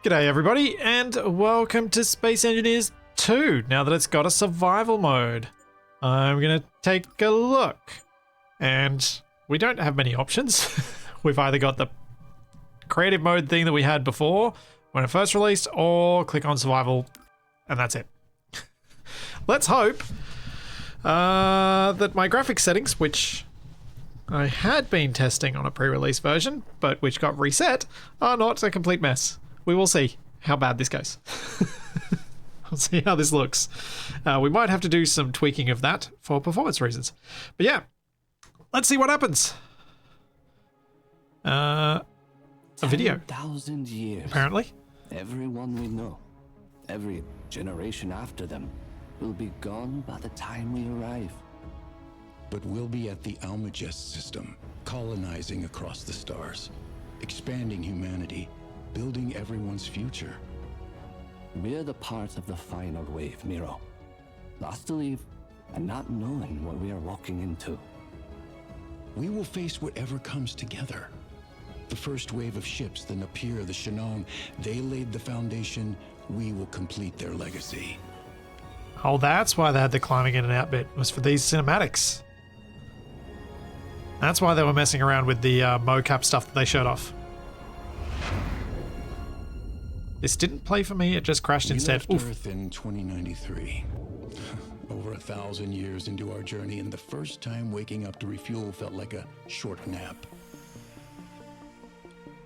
G'day everybody, and welcome to Space Engineers 2, now that it's got a survival mode. I'm gonna take a look, and we don't have many options. We've either got the creative mode thing that we had before when it first released, or click on survival, and that's it. Let's hope that my graphics settings, which I had been testing on a pre-release version, but which got reset, are not a complete mess. We will see how bad this goes. We'll see how this looks. We might have to do some tweaking of that for performance reasons. But yeah, let's see what happens. A video. 10,000 years. Apparently. Everyone we know, every generation after them, will be gone by the time we arrive. But we'll be at the Almagest system, colonizing across the stars, expanding humanity, building everyone's future. We're the part of the final wave, Miro. Lost to leave and not knowing what we are walking into. We will face whatever comes together. The first wave of ships, the Napier, the Shannon, they laid the foundation. We will complete their legacy. Oh, that's why they had the climbing in and out bit, was for these cinematics. That's why they were messing around with the mocap stuff that they showed off. This didn't play for me, it just crashed instead. We left Earth in 2093. Over 1,000 years into our journey, and the first time waking up to refuel felt like a short nap.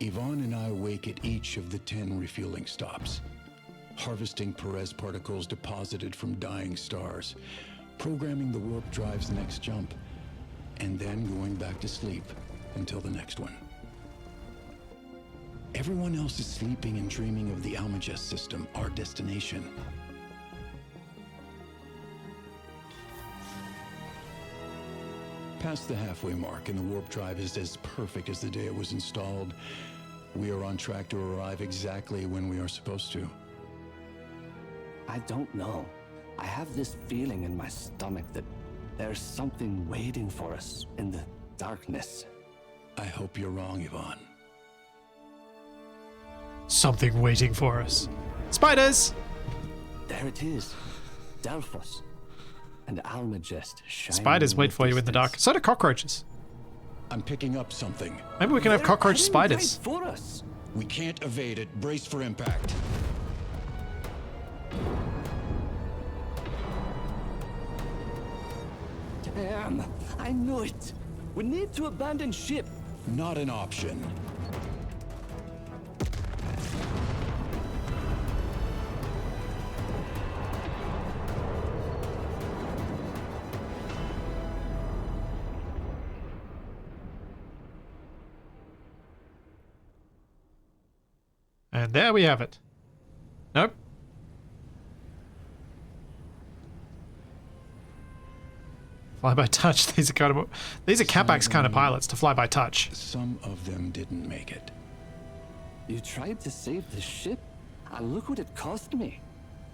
Yvonne and I wake at each of the 10 refueling stops, harvesting Perez particles deposited from dying stars, programming the warp drive's next jump, and then going back to sleep until the next one. Everyone else is sleeping and dreaming of the Almagest system, our destination. Past the halfway mark, and the warp drive is as perfect as the day it was installed. We are on track to arrive exactly when we are supposed to. I don't know. I have this feeling in my stomach that there's something waiting for us in the darkness. I hope you're wrong, Yvonne. Something waiting for us. Spiders! There it is. Delphos. And Almagest shining. Spiders wait for you in the dark. So do cockroaches. I'm picking up something. Maybe we can have cockroach spiders. For us. We can't evade it. Brace for impact. Damn, I knew it. We need to abandon ship. Not an option. And there we have it. Nope. Fly by touch. These are Capax kind of pilots to fly by touch. Some of them didn't make it. You tried to save the ship, and look what it cost me.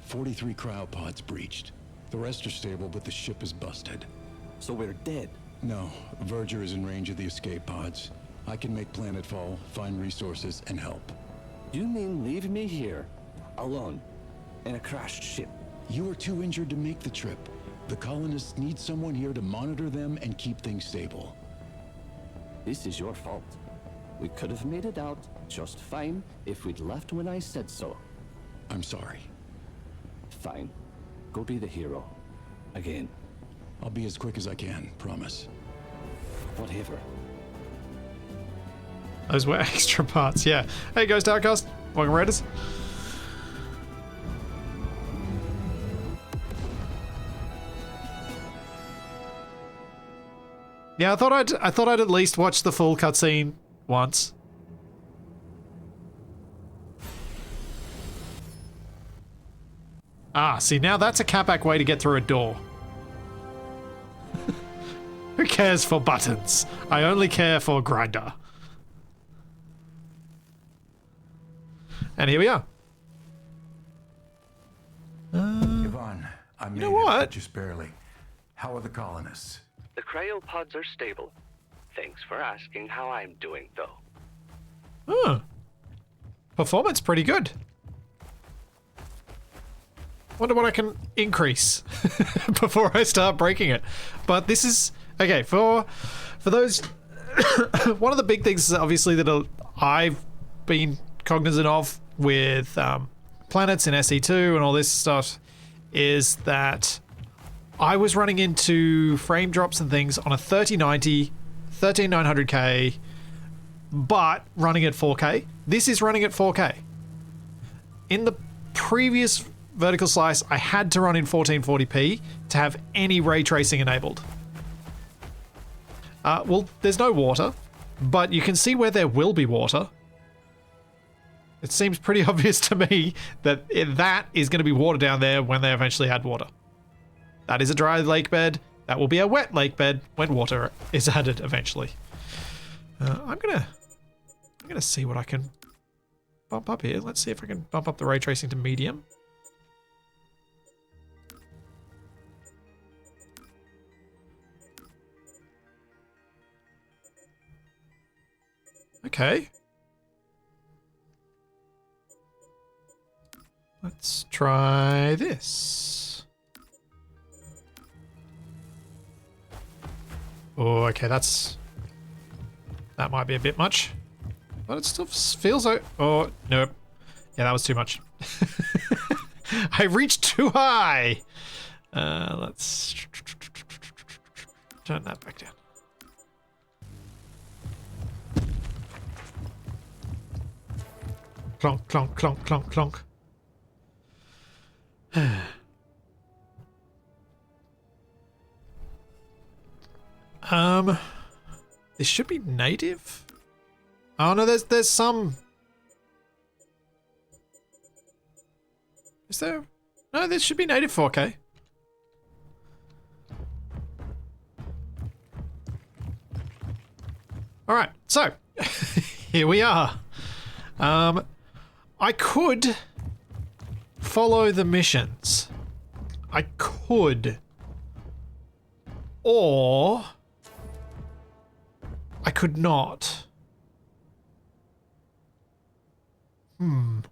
43 cryopods breached. The rest are stable, but the ship is busted. So we're dead. No, Verger is in range of the escape pods. I can make planetfall, find resources, and help. You mean leave me here, alone, in a crashed ship? You are too injured to make the trip. The colonists need someone here to monitor them and keep things stable. This is your fault. We could have made it out just fine if we'd left when I said so. I'm sorry. Fine. Go be the hero. Again. I'll be as quick as I can, promise. Whatever. Those were extra parts, yeah. Hey, Ghost Outcast. Welcome, Raiders. Yeah, I thought I'd at least watch the full cutscene once. Ah, see, now that's a Capac way to get through a door. Who cares for buttons? I only care for grinder. And here we are. Yvonne, I made know what? it, just barely. How are the colonists? The cryopods are stable. Thanks for asking how I'm doing, though. Huh. Performance pretty good. Wonder what I can increase before I start breaking it. But this is okay for those. One of the big things, obviously, that I've been cognizant of with planets in SE2 and all this stuff is that I was running into frame drops and things on a 3090, 13900K, but running at 4K. This is running at 4K. In the previous vertical slice, I had to run in 1440p to have any ray tracing enabled. Well, there's no water, but you can see where there will be water. It seems pretty obvious to me that that is going to be water down there when they eventually add water. That is a dry lake bed. That will be a wet lake bed when water is added eventually. I'm gonna see what I can bump up here. Let's see if I can bump up the ray tracing to medium. Okay. Let's try this. Oh, okay, that might be a bit much. But it still feels like... Oh, nope. Yeah, that was too much. I reached too high. Let's turn that back down. Clonk, clonk, clonk, clonk, clonk. This should be native. Oh no, there's some. Is there? No, this should be native 4K. All right, so here we are. I could follow the missions. I could. Or I could not. I mean,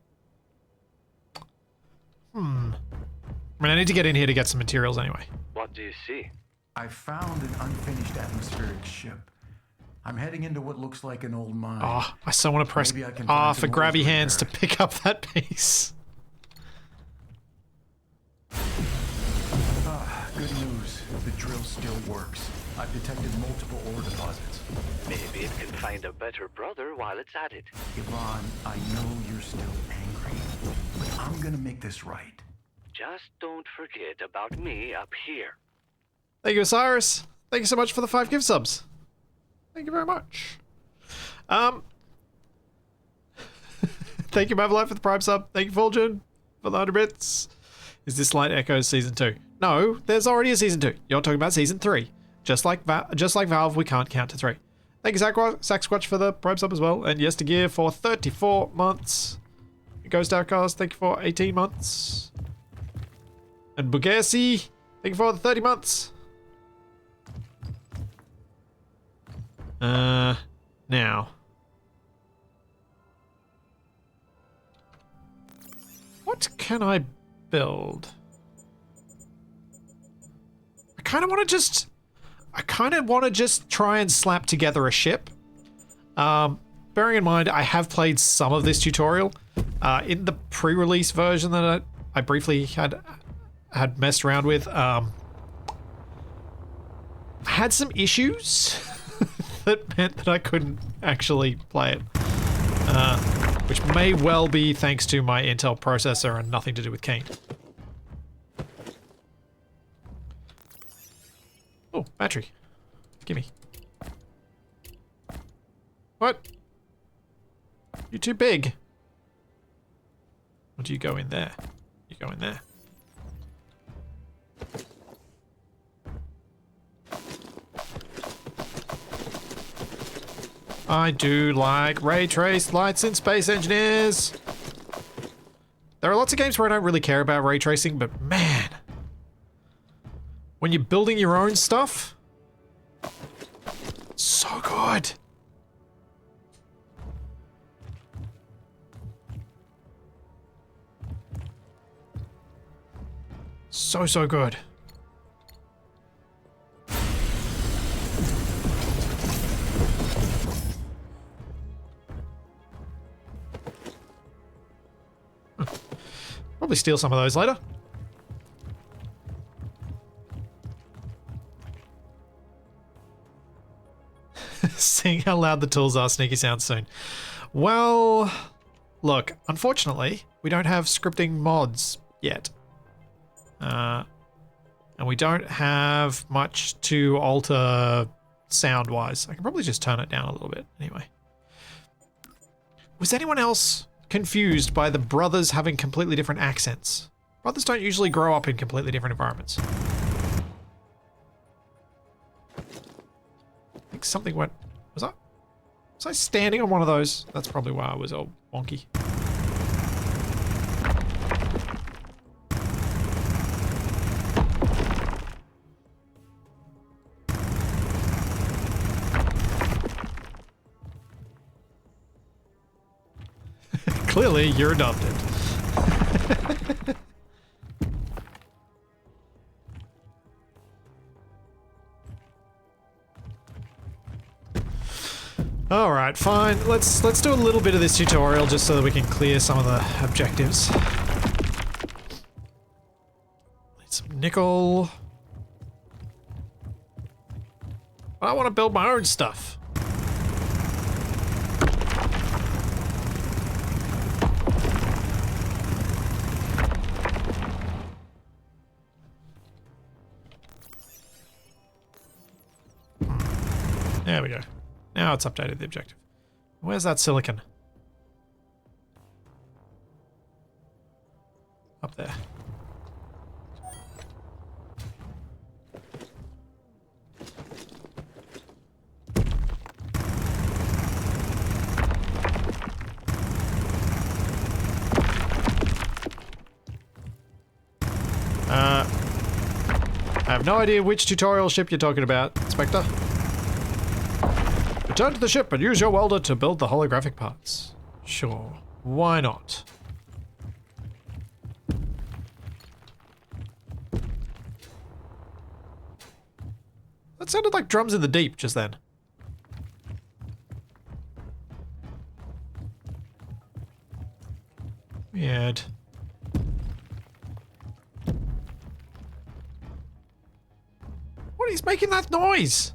I need to get in here to get some materials anyway. What do you see? I found an unfinished atmospheric ship. I'm heading into what looks like an old mine. Oh, I so want to press Maybe I can R find for some holes grabby hands to repaired. pick up that piece. Good news. The drill still works. I've detected multiple ore deposits. Maybe it can find a better brother while it's at it. Yvonne, I know you're still angry, but I'm gonna make this right. Just don't forget about me up here. Thank you, Osiris. Thank you so much for the 5 gift subs. Thank you very much. Thank you, Mavlight, for the Prime sub. Thank you, Fulgen, for the 100 bits. Is this Light Echoes Season 2? No, there's already a Season 2. You're talking about Season 3. Just like Valve, we can't count to 3. Thank you, Sacksquatch, for the Prime sub as well. And Yestergear for 34 months. Ghost Outcast, thank you for 18 months. And Bugersi, thank you for the 30 months. Now. What can I build? I kind of want to just try and slap together a ship. Bearing in mind, I have played some of this tutorial. In the pre-release version that I briefly had messed around with, I had some issues that meant that I couldn't actually play it. Which may well be thanks to my Intel processor and nothing to do with Kane. Oh, battery. Gimme. What? You're too big. Or do you go in there? You go in there. I do like ray traced lights in Space Engineers. There are lots of games where I don't really care about ray tracing, but man, when you're building your own stuff, so good. So, so good. Probably steal some of those later. Seeing how loud the tools are, sneaky sounds soon. Well, look, unfortunately, we don't have scripting mods yet. And we don't have much to alter sound-wise. I can probably just turn it down a little bit anyway. Was anyone else confused by the brothers having completely different accents? Brothers don't usually grow up in completely different environments. I think something went... Was I standing on one of those? That's probably why I was all wonky. Clearly, you're adopted. Alright, fine. Let's do a little bit of this tutorial just so that we can clear some of the objectives. Need some nickel. I want to build my own stuff. There we go. Now it's updated the objective. Where's that silicon? Up there. I have no idea which tutorial ship you're talking about, Inspector. Return to the ship and use your welder to build the holographic parts. Sure, why not? That sounded like drums in the deep just then. Weird. What? He's making that noise?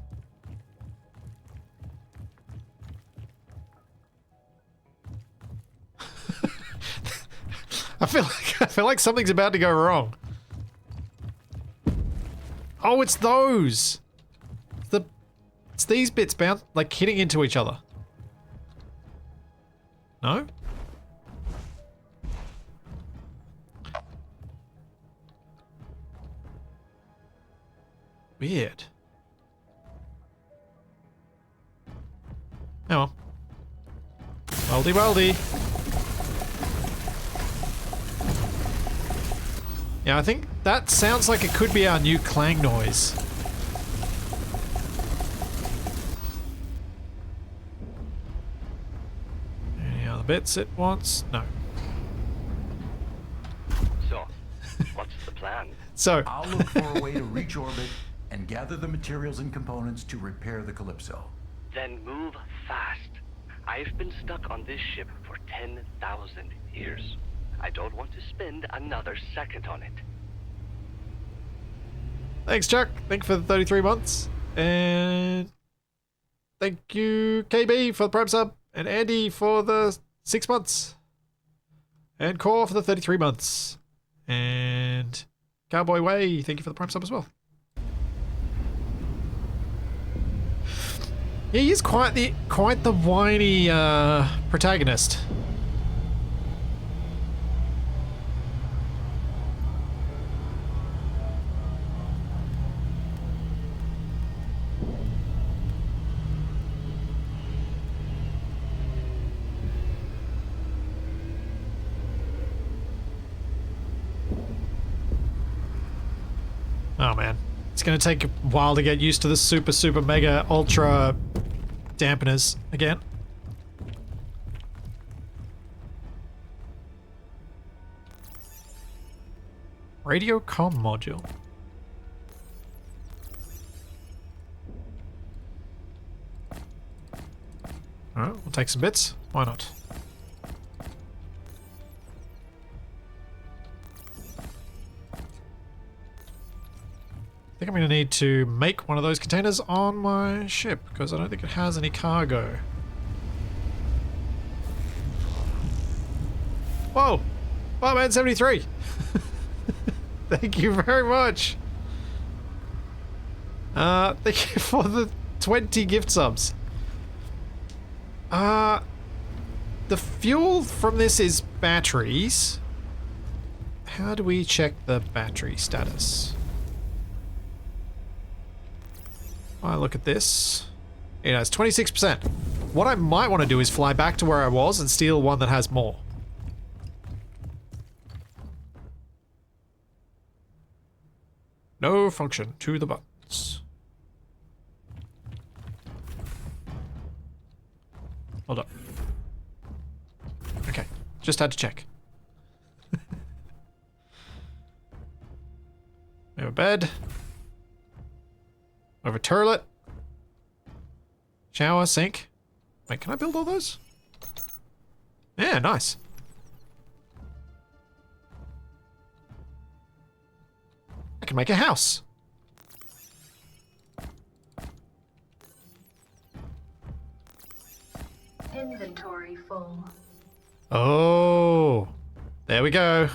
I feel like something's about to go wrong. Oh, it's those. It's these bits bound like hitting into each other. No? Weird. Oh well. Weldy weldy. Yeah, I think that sounds like it could be our new clang noise. Any other bits it wants? No. So, what's the plan? So, I'll look for a way to reach orbit and gather the materials and components to repair the Calypso. Then move fast. I've been stuck on this ship for 10,000 years. I don't want to spend another second on it. thanks, Chuck. Thank you for the 33 months. And thank you, KB, for the Prime sub. And Andy for the 6 months. And Core for the 33 months. And Cowboy Way, thank you for the Prime sub as well. Yeah, he is quite the whiny protagonist. Oh man, it's gonna take a while to get used to the super, super, mega, ultra dampeners again. Radio comm module. Alright, we'll take some bits. Why not? I think I'm going to need to make one of those containers on my ship, because I don't think it has any cargo. Whoa! Barman 73! Thank you very much! Thank you for the 20 gift subs. The fuel from this is batteries. How do we check the battery status? I look at this. It has 26%. What I might want to do is fly back to where I was and steal one that has more. No function to the buttons. Hold up. Okay, just had to check. We have a bed. We have a toilet. Shower, sink. Wait, can I build all those? Yeah, nice. I can make a house. Inventory full. Oh, there we go.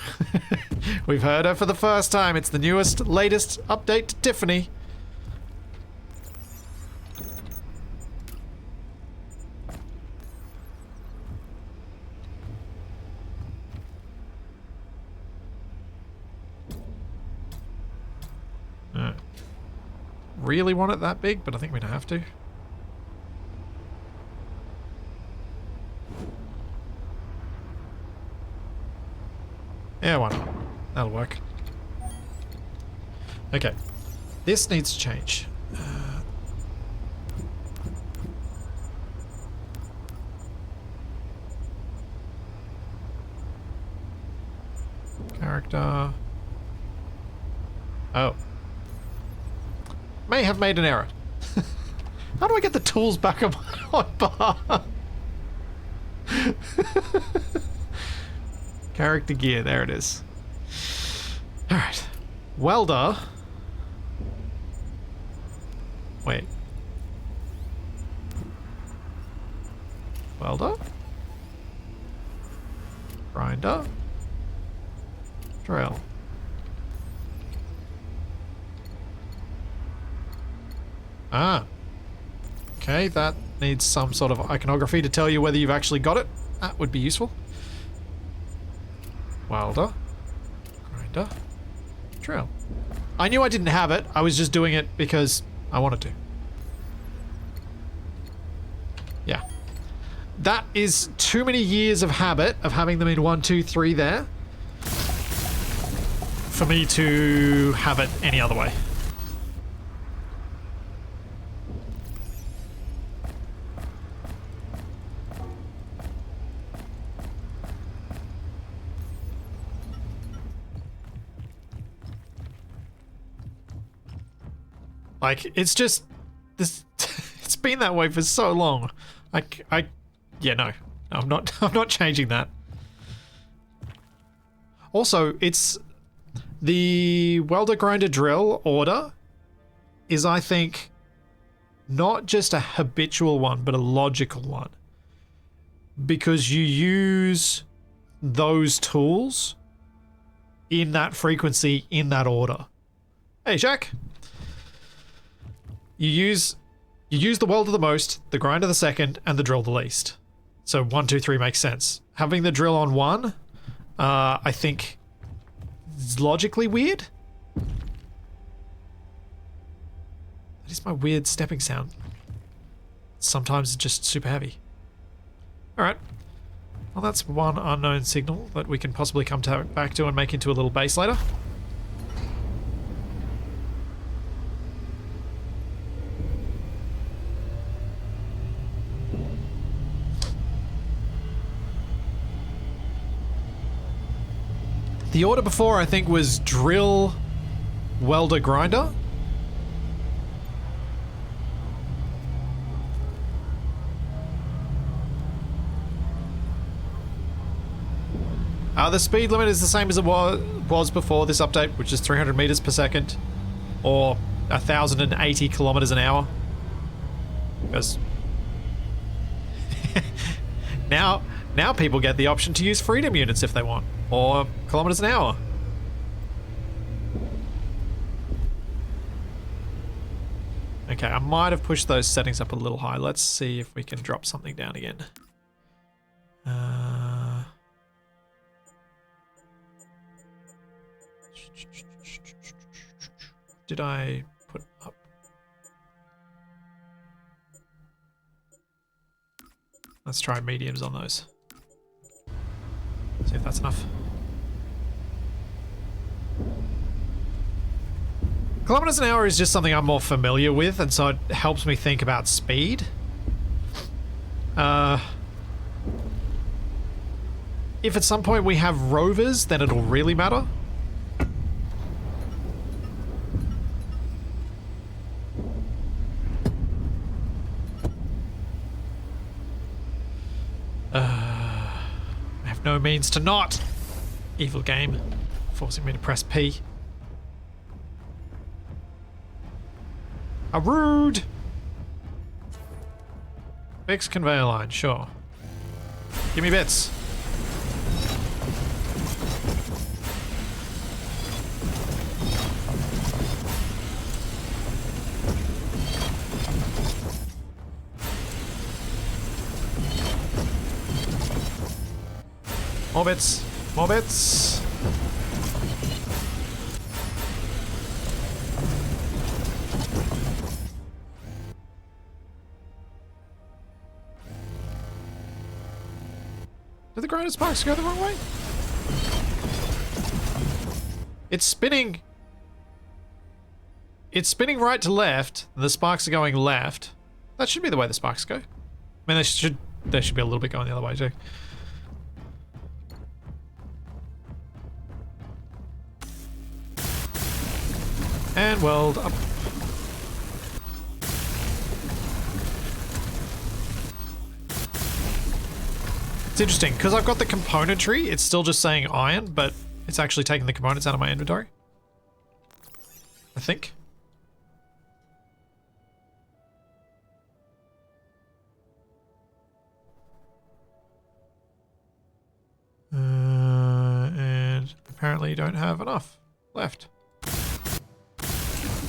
We've heard her for the first time. It's the newest, latest update to Tiffany. Really want it that big, but I think we're gonna have to. Yeah, why not? That'll work. Okay. This needs to change. Character. Oh. May have made an error. How do I get the tools back on my bar? Character gear, there it is. Alright. Welder. Wait. Welder. Grinder. Drill. Ah. Okay, that needs some sort of iconography to tell you whether you've actually got it. That would be useful. Welder. Grinder. Drill. I knew I didn't have it. I was just doing it because I wanted to. Yeah. That is too many years of habit of having them in 1, 2, 3 there for me to have it any other way. Like, it's just this. It's been that way for so long. Yeah, no, I'm not changing that. Also, it's the welder grinder drill order is, I think, not just a habitual one, but a logical one, because you use those tools in that frequency, in that order. Hey, Jack. You use the welder the most, the grinder the second, and the drill the least. So 1, 2, 3 makes sense. Having the drill on 1, I think, is logically weird. That is my weird stepping sound. Sometimes it's just super heavy. Alright. Well, that's one unknown signal that we can possibly come back to and make into a little base later. The order before, I think, was drill, welder, grinder. The speed limit is the same as it was before this update, which is 300 meters per second, or 1,080 kilometers an hour. Because now people get the option to use freedom units if they want, or kilometers an hour. Okay, I might have pushed those settings up a little high. Let's see if we can drop something down again. Did I put up? Let's try mediums on those. See if that's enough. Kilometers an hour is just something I'm more familiar with, and so it helps me think about speed. If at some point we have rovers, then it'll really matter. I have no means to not. Evil game. Forcing me to press P. How rude! Fix conveyor line, sure. Give me bits. More bits. More bits. Did the grinder sparks go the wrong way? It's spinning. It's spinning right to left. The sparks are going left. That should be the way the sparks go. I mean, they should be a little bit going the other way too. And weld up. It's interesting, because I've got the componentry, it's still just saying iron, but it's actually taking the components out of my inventory. I think. And apparently you don't have enough left.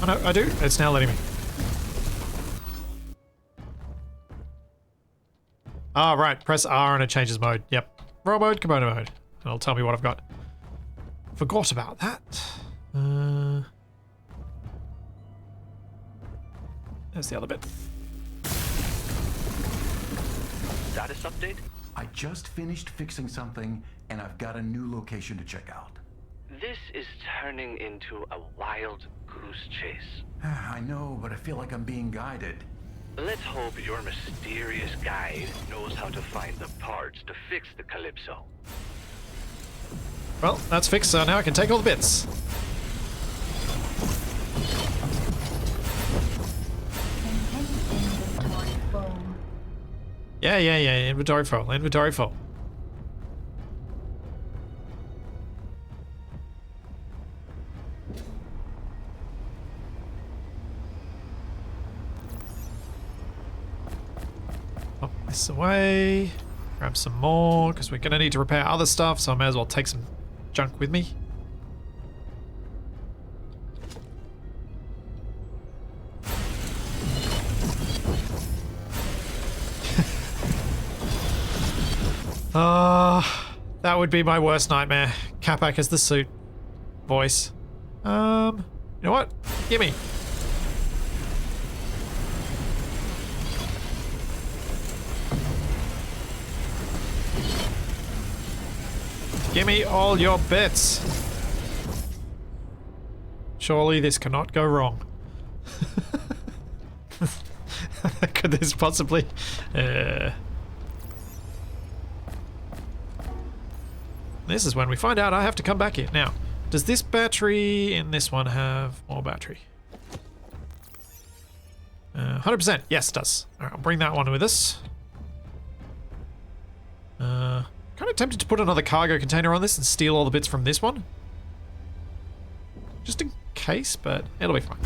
Oh no, I do. It's now letting me. Ah, right. Press R and it changes mode. Yep. Raw mode, component mode. And it'll tell me what I've got. Forgot about that. There's the other bit. Status update? I just finished fixing something, and I've got a new location to check out. This is turning into a wild goose chase. I know, but I feel like I'm being guided. Let's hope your mysterious guide knows how to find the parts to fix the Calypso. Well, that's fixed, so now I can take all the bits. Inventory full. Yeah. Inventory full. Inventory full. Pop this away. Grab some more, because we're going to need to repair other stuff, so I may as well take some junk with me. That would be my worst nightmare. Capac as the suit voice. You know what? Gimme. Gimme all your bits. Surely this cannot go wrong. Could this possibly... This is when we find out I have to come back here. Now, does this battery in this one have more battery? 100%. Yes, it does. All right, I'll bring that one with us. Kind of tempted to put another cargo container on this and steal all the bits from this one. Just in case, but it'll be fine.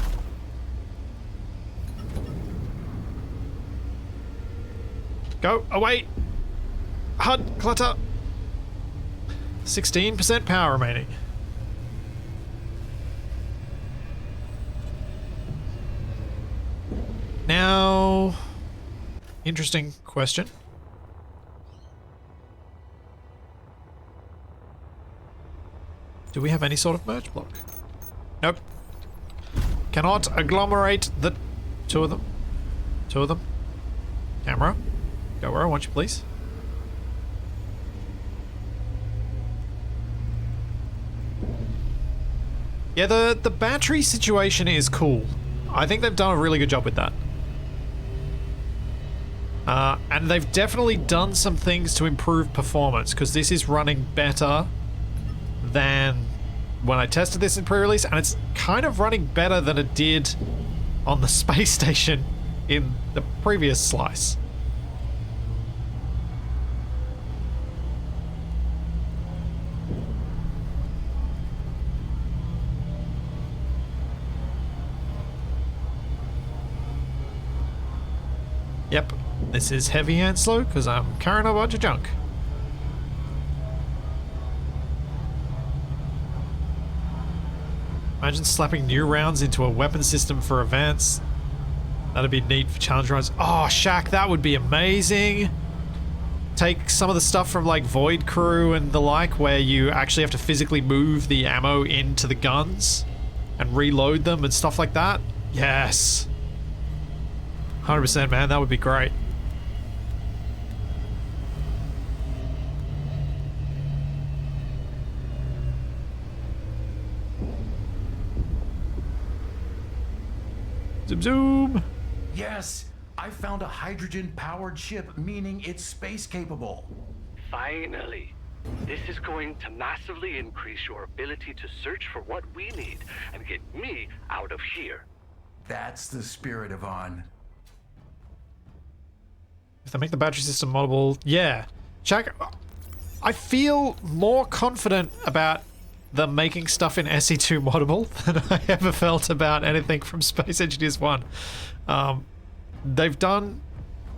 Go away! HUD clutter! 16% power remaining. Now, interesting question. Do we have any sort of merge block? Nope. Cannot agglomerate the two of them. Two of them. Camera, go where I want you, please. Yeah, the battery situation is cool. I think they've done a really good job with that. And they've definitely done some things to improve performance, because this is running better than when I tested this in pre-release, and it's kind of running better than it did on the space station in the previous slice. Yep, this is heavy and slow because I'm carrying a bunch of junk. Imagine slapping new rounds into a weapon system for events. That'd be neat for challenge rounds. Oh, Shaq, that would be amazing. Take some of the stuff from like Void Crew and the like, where you actually have to physically move the ammo into the guns and reload them and stuff like that. Yes. 100%, man, that would be great. Zoom, zoom. Yes, I found a hydrogen-powered ship, meaning it's space-capable. Finally. This is going to massively increase your ability to search for what we need and get me out of here. That's the spirit, Yvonne. If they make the battery system moddable, yeah. Jack, I feel more confident about them making stuff in SE2 moddable than I ever felt about anything from Space Engineers 1. They've done,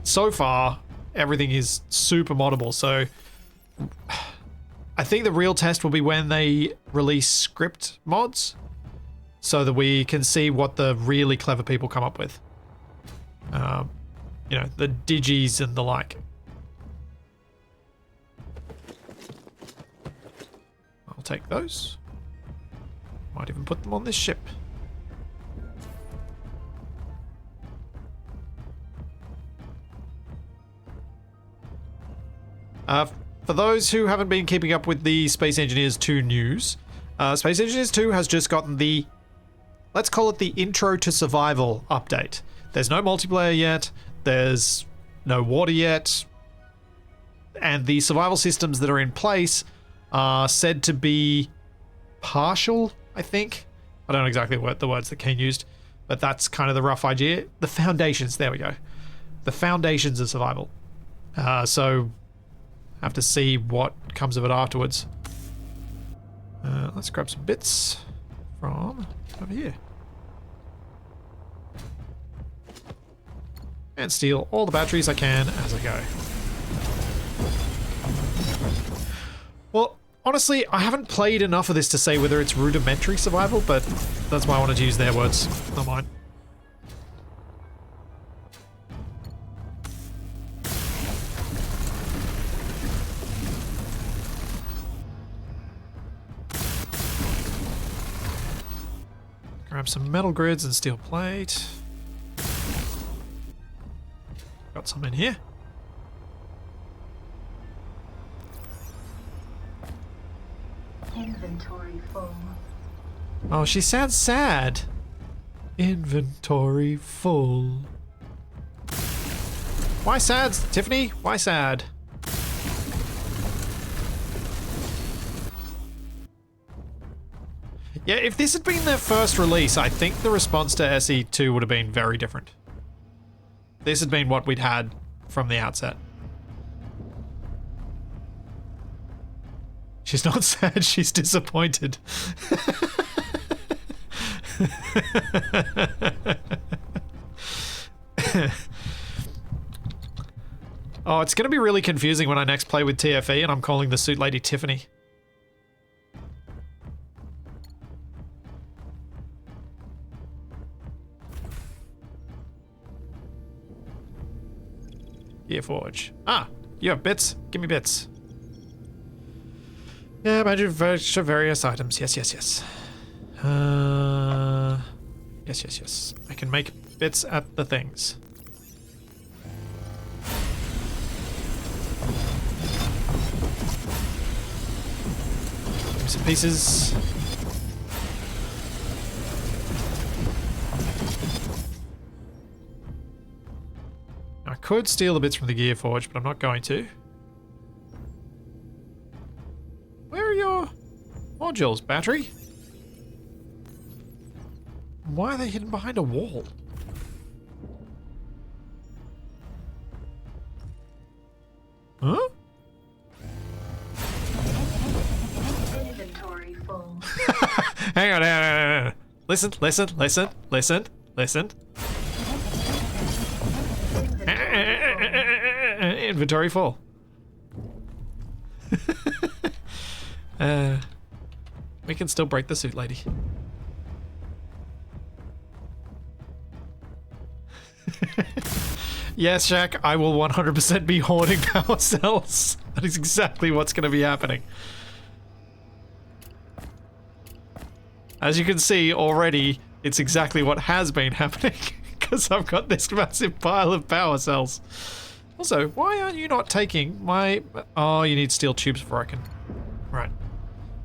so far, everything is super moddable, so I think the real test will be when they release script mods so that we can see what the really clever people come up with. You know, the digis and the like. I'll take those. Might even put them on this ship. For those who haven't been keeping up with the Space Engineers 2 news, Space Engineers 2 has just gotten the, let's call it the Intro to Survival update. There's no multiplayer yet. There's no water yet, and the survival systems that are in place are said to be partial, I think. I don't know exactly what the words that Kane used, but that's kind of the rough idea. The foundations, there we go. The foundations of survival. So, have to see what comes of it afterwards. Let's grab some bits from over here. And steal all the batteries I can as I go. Well, honestly, I haven't played enough of this to say whether it's rudimentary survival, but that's why I wanted to use their words, not mine. Grab some metal grids and steel plate. Got some in here. Inventory full. Oh, she sounds sad. Inventory full. Why sad, Tiffany? Why sad? Yeah, if this had been their first release, I think the response to SE2 would have been very different. This had been what we'd had from the outset. She's not sad, she's disappointed. Oh, it's going to be really confusing when I next play with TFE and I'm calling the suit lady Tiffany. Gearforge. Ah, you have bits? Give me bits. Yeah, magic various items. Yes, yes, yes. Yes, yes, yes. I can make bits at the things. Give me some pieces. I could steal the bits from the Gearforge, but I'm not going to. Where are your modules, battery? Why are they hidden behind a wall? Huh? Inventory full. Hang on, hang on. Listen, listen, listen, listen, listen. Inventory full. We can still break the suit lady. Yes, Shaq, I will 100% be hoarding power cells. That is exactly what's going to be happening. As you can see already, it's exactly what has been happening. Because I've got this massive pile of power cells. Also, why aren't you not taking my... Oh, you need steel tubes before I can... Right.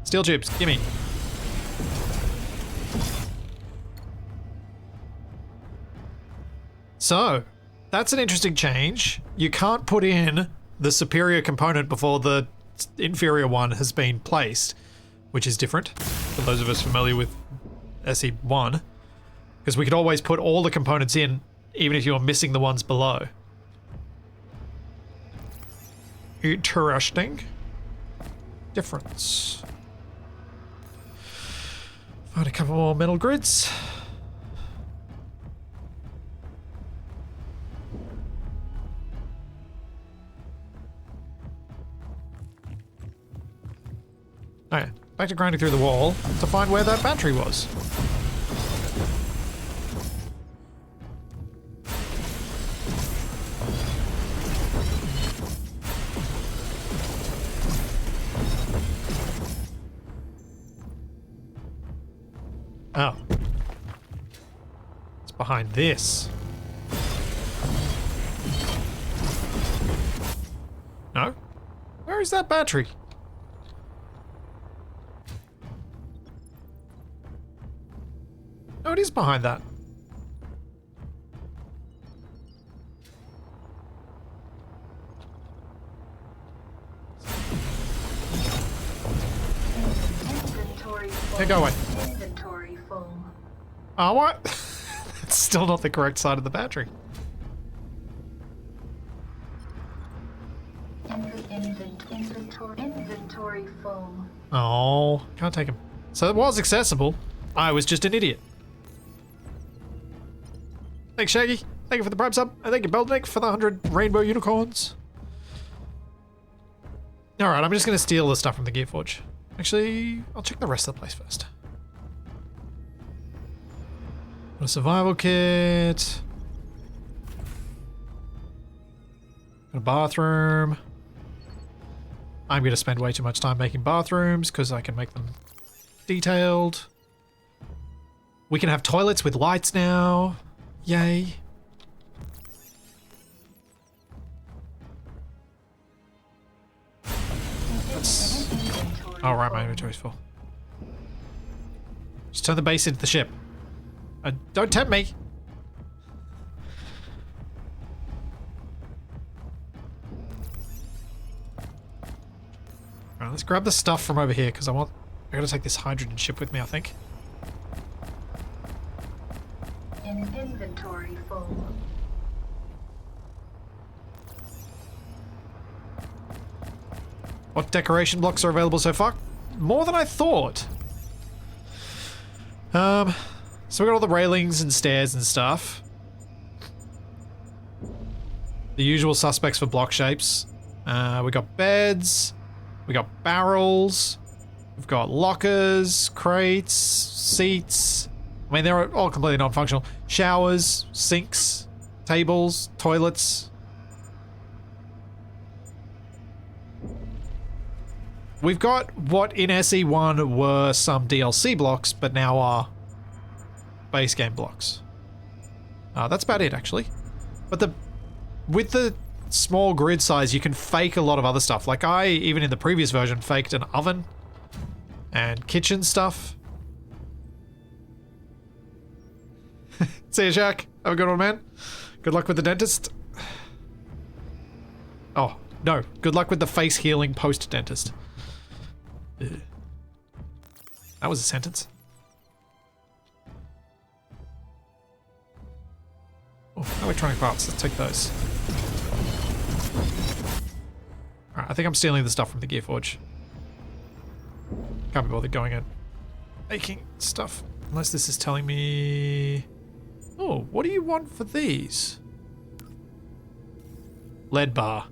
Steel tubes, gimme. So, that's an interesting change. You can't put in the superior component before the inferior one has been placed, which is different for those of us familiar with SE1. Because we could always put all the components in, even if you're missing the ones below. Interesting. Difference. Find a couple more metal grids. Okay, back to grinding through the wall to find where that battery was. Oh. It's behind this. No? Where is that battery? No, it is behind that. Inventory full. Hey, go away. Inventory full. Oh, what? That's still not the correct side of the battery. Inventory full. Oh, can't take him. So it was accessible. I was just an idiot. Thanks, Shaggy. Thank you for the Prime sub. And thank you, Beldnick, for the 100 rainbow unicorns. Alright, I'm just going to steal the stuff from the Gearforge. Actually, I'll check the rest of the place first. A survival kit. Got a bathroom. I'm going to spend way too much time making bathrooms because I can make them detailed. We can have toilets with lights now. Yay. That's... Oh, right, my inventory's full. Just turn the base into the ship. Don't tempt me. Alright, let's grab the stuff from over here because I gotta take this hydrogen ship with me, I think. in inventory full. What decoration blocks are available so far? More than I thought. So we got all the railings and stairs and stuff. The usual suspects for block shapes. We got beds. We got barrels. We've got lockers, crates, seats. I mean, they're all completely non-functional. Showers, sinks, tables, toilets. We've got what in SE1 were some DLC blocks, but now are base game blocks. That's about it, actually. But with the small grid size, you can fake a lot of other stuff. Like I, even in the previous version, faked an oven and kitchen stuff. See you, Jack. Have a good one, man. Good luck with the dentist. Oh, no. Good luck with the face healing post-dentist. That was a sentence. Oh, electronic parts. Let's take those. Alright, I think I'm stealing the stuff from the Gearforge. Can't be bothered going and making stuff. Unless this is telling me... Oh, what do you want for these? Lead bar.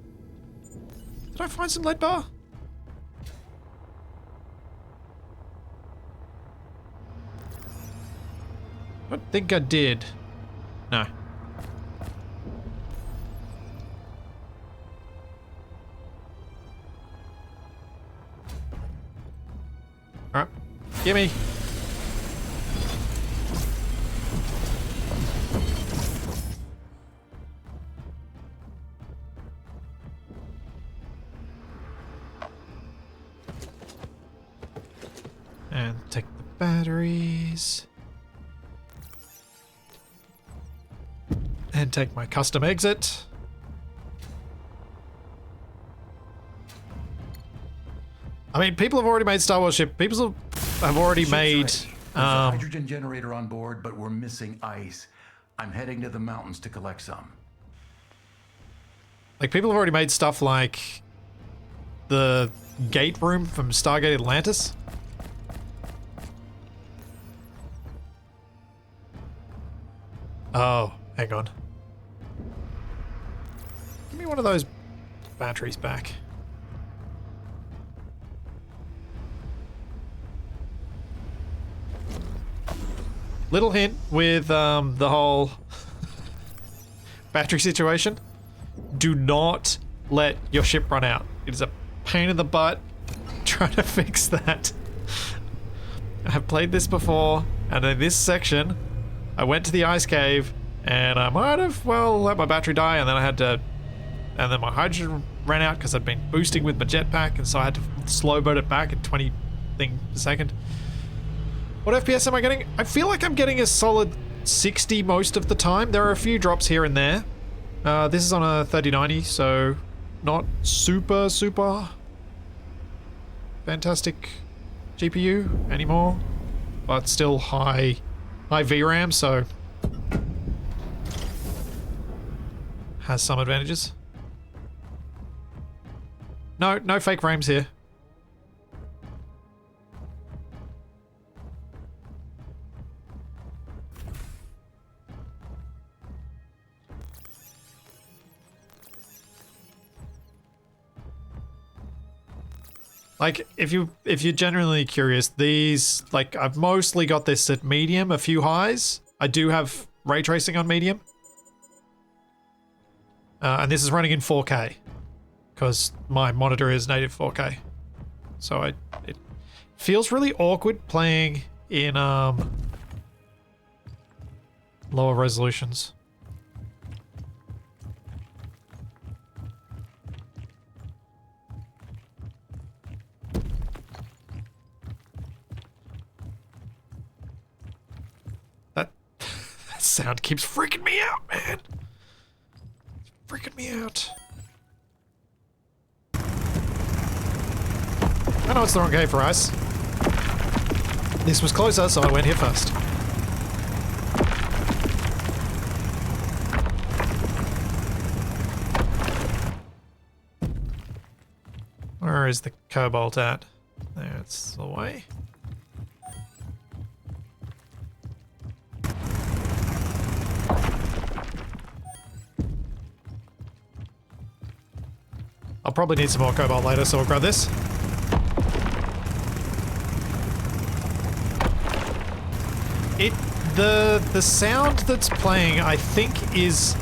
Did I find some lead bar? I don't think I did. No. Alright. Gimme. And take the batteries. And take my custom exit. I mean, people have already made Star Wars ship. People have already Ship's made... ready. There's a hydrogen generator on board, but we're missing ice. I'm heading to the mountains to collect some. Like, people have already made stuff like the gate room from Stargate Atlantis. Oh, hang on. Give me one of those batteries back. Little hint with the whole battery situation. Do not let your ship run out. It is a pain in the butt trying to fix that. I have played this before, and in this section, I went to the ice cave, and I might have, well, let my battery die, and then I had to... And then my hydrogen ran out because I'd been boosting with my jetpack, and so I had to slow boat it back at 20 thing per second. What FPS am I getting? I feel like I'm getting a solid 60 most of the time. There are a few drops here and there. This is on a 3090, so not super fantastic GPU anymore, but still high VRAM, so has some advantages. No fake frames here. Like, if you're genuinely curious, these, like, I've mostly got this at medium, a few highs. I do have ray tracing on medium. And this is running in 4K. Because my monitor is native 4K. So it feels really awkward playing in lower resolutions. That sound keeps freaking me out, man. It's freaking me out. I know it's the wrong cave for us. This was closer, so I went here first. Where is the cobalt at? That's the way. I'll probably need some more cobalt later, so we'll grab this. The sound that's playing, I think, is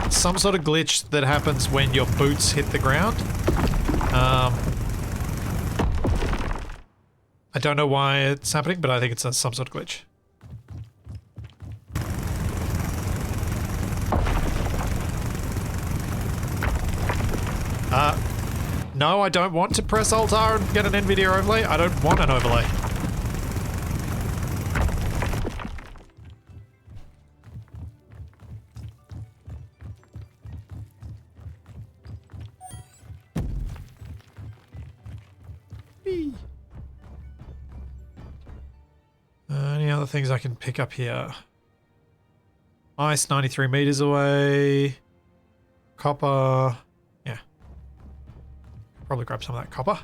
some sort of glitch that happens when your boots hit the ground. I don't know why it's happening, but I think it's some sort of glitch. No, I don't want to press Alt-R and get an NVIDIA overlay. I don't want an overlay. Whee. Any other things I can pick up here? Ice 93 meters away. Copper. Yeah. Probably grab some of that copper.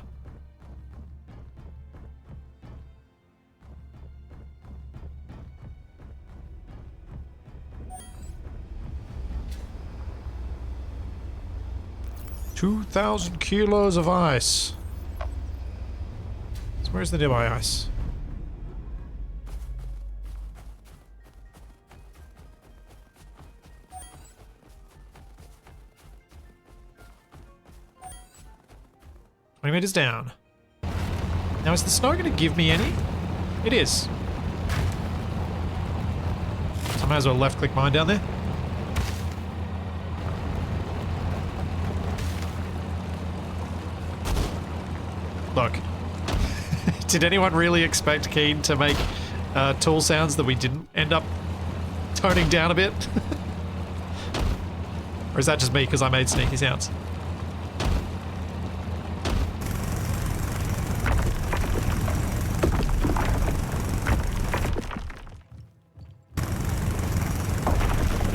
$2,000 kilos of ice. So where's the nearby ice? Meters down. Now, is the snow going to give me any? It is. So I might as well left-click mine down there. Look. Did anyone really expect Keen to make tool sounds that we didn't end up toning down a bit? Or is that just me because I made sneaky sounds?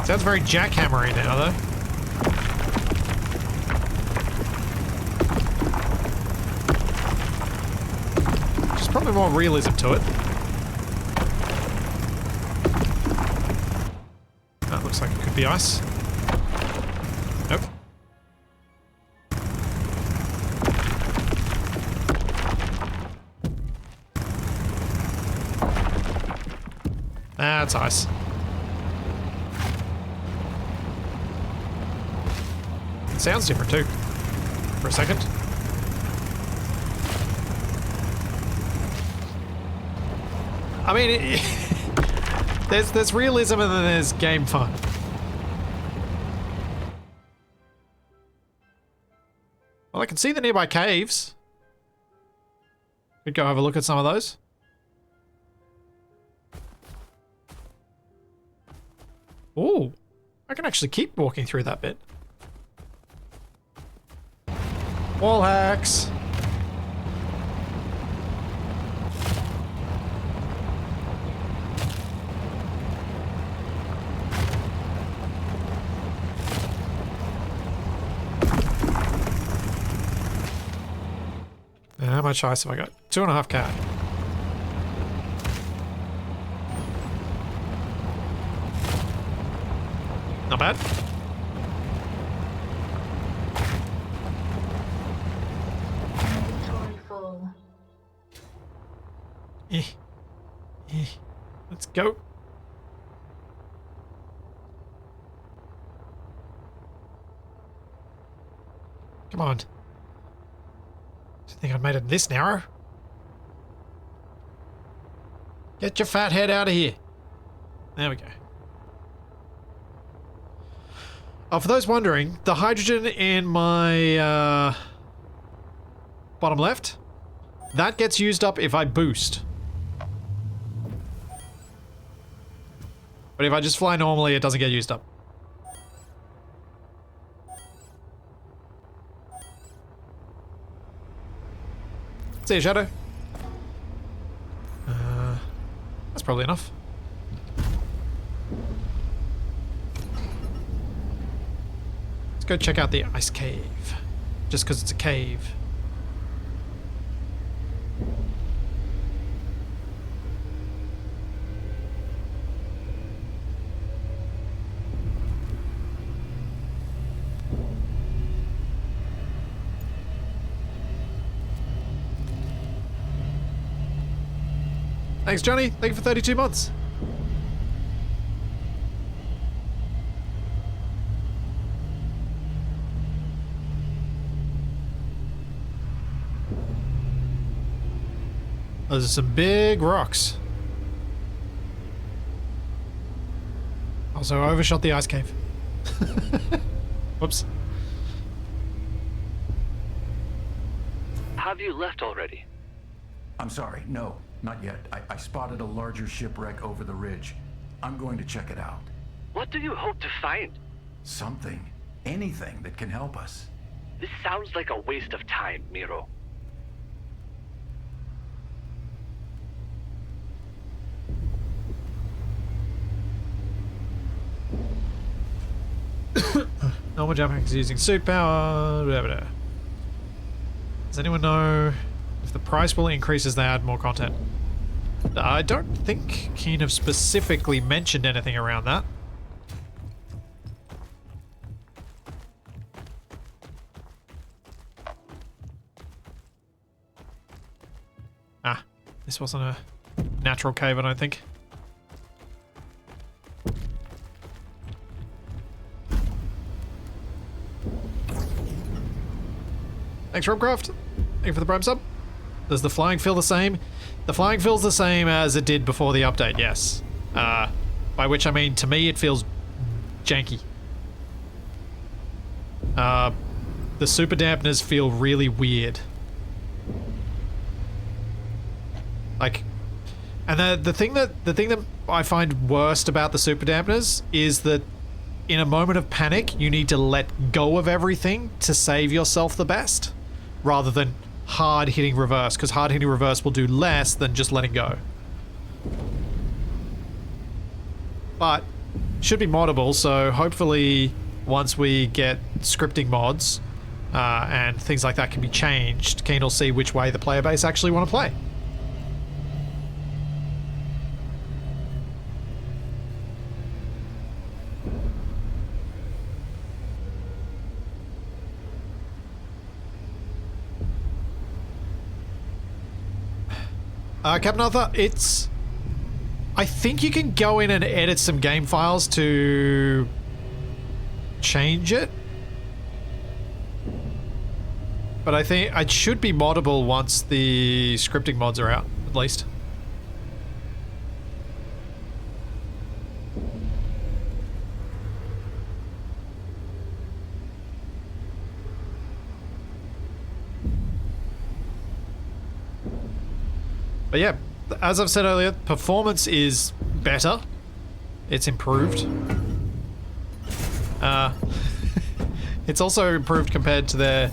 Sounds very jackhammery now, though. There's probably more realism to it. That looks like it could be ice. Nope. That's ice. Sounds different too, for a second. I mean, there's realism and then there's game fun. Well, I can see the nearby caves. Could go have a look at some of those. Ooh, I can actually keep walking through that bit. Wall hacks. How much ice have I got? 2.5 cat. Not bad. Let's go. Come on. Didn't think I'd made it this narrow. Get your fat head out of here. There we go. Oh, for those wondering, the hydrogen in my bottom left, that gets used up if I boost. But if I just fly normally, it doesn't get used up. See you, Shadow. That's probably enough. Let's go check out the ice cave. Just because it's a cave. Thanks, Johnny. Thank you for 32 months. Those are some big rocks. Also, I overshot the ice cave. Whoops. Have you left already? I'm sorry, no, not yet. I spotted a larger shipwreck over the ridge. I'm going to check it out. What do you hope to find? Something, anything that can help us. This sounds like a waste of time, Miro. Normal jumping is using suit power. Blah, blah. Does anyone know if the price will increase as they add more content? I don't think Keen have specifically mentioned anything around that. Ah, this wasn't a natural cave, I don't think. Thanks, Robcraft. Thank you for the Prime sub. Does the flying feel the same? The flying feels the same as it did before the update, yes. By which I mean, to me, it feels janky. The super dampeners feel really weird. Like, and the thing that I find worst about the super dampeners is that in a moment of panic, you need to let go of everything to save yourself the best, rather than hard hitting reverse, because hard hitting reverse will do less than just letting go. But should be moddable, so hopefully once we get scripting mods and things like that can be changed, Keen will see which way the player base actually want to play. Captain Arthur, I think you can go in and edit some game files to change it. But I think it should be moddable once the scripting mods are out, at least. But yeah, as I've said earlier, performance is better. It's improved. It's also improved compared to their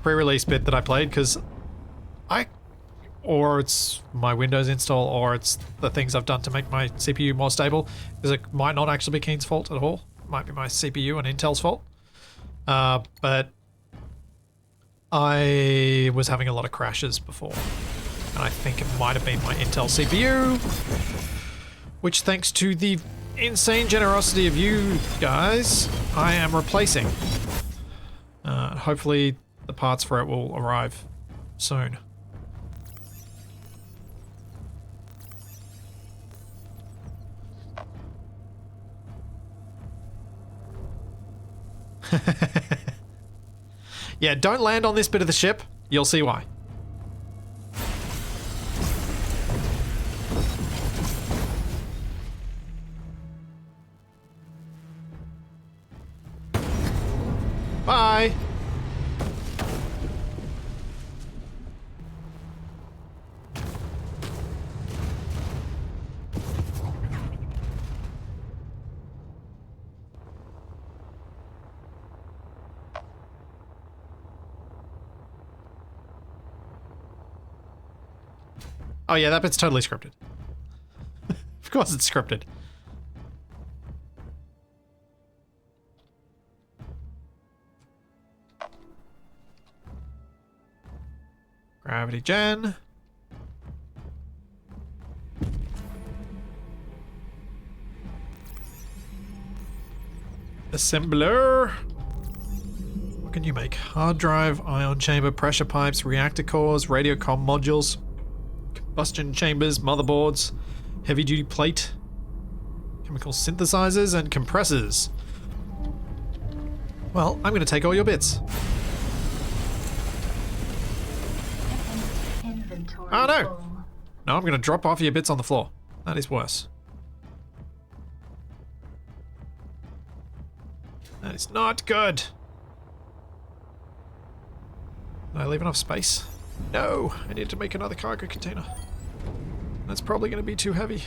pre-release bit that I played, because or it's my Windows install, or it's the things I've done to make my CPU more stable, because it might not actually be Keen's fault at all. It might be my CPU and Intel's fault. But I was having a lot of crashes before. And I think it might have been my Intel CPU, which, thanks to the insane generosity of you guys, I am replacing. Hopefully the parts for it will arrive soon. Yeah, don't land on this bit of the ship. You'll see why. Bye. Oh yeah, that bit's totally scripted. Of course it's scripted. Gravity gen. Assembler. What can you make? Hard drive, ion chamber, pressure pipes, reactor cores, radio comm modules, combustion chambers, motherboards, heavy-duty plate, chemical synthesizers, and compressors. Well, I'm going to take all your bits. Inventory Oh no! full. No, I'm going to drop off your bits on the floor. That is worse. That is not good. Did I leave enough space? No! I need to make another cargo container. That's probably going to be too heavy.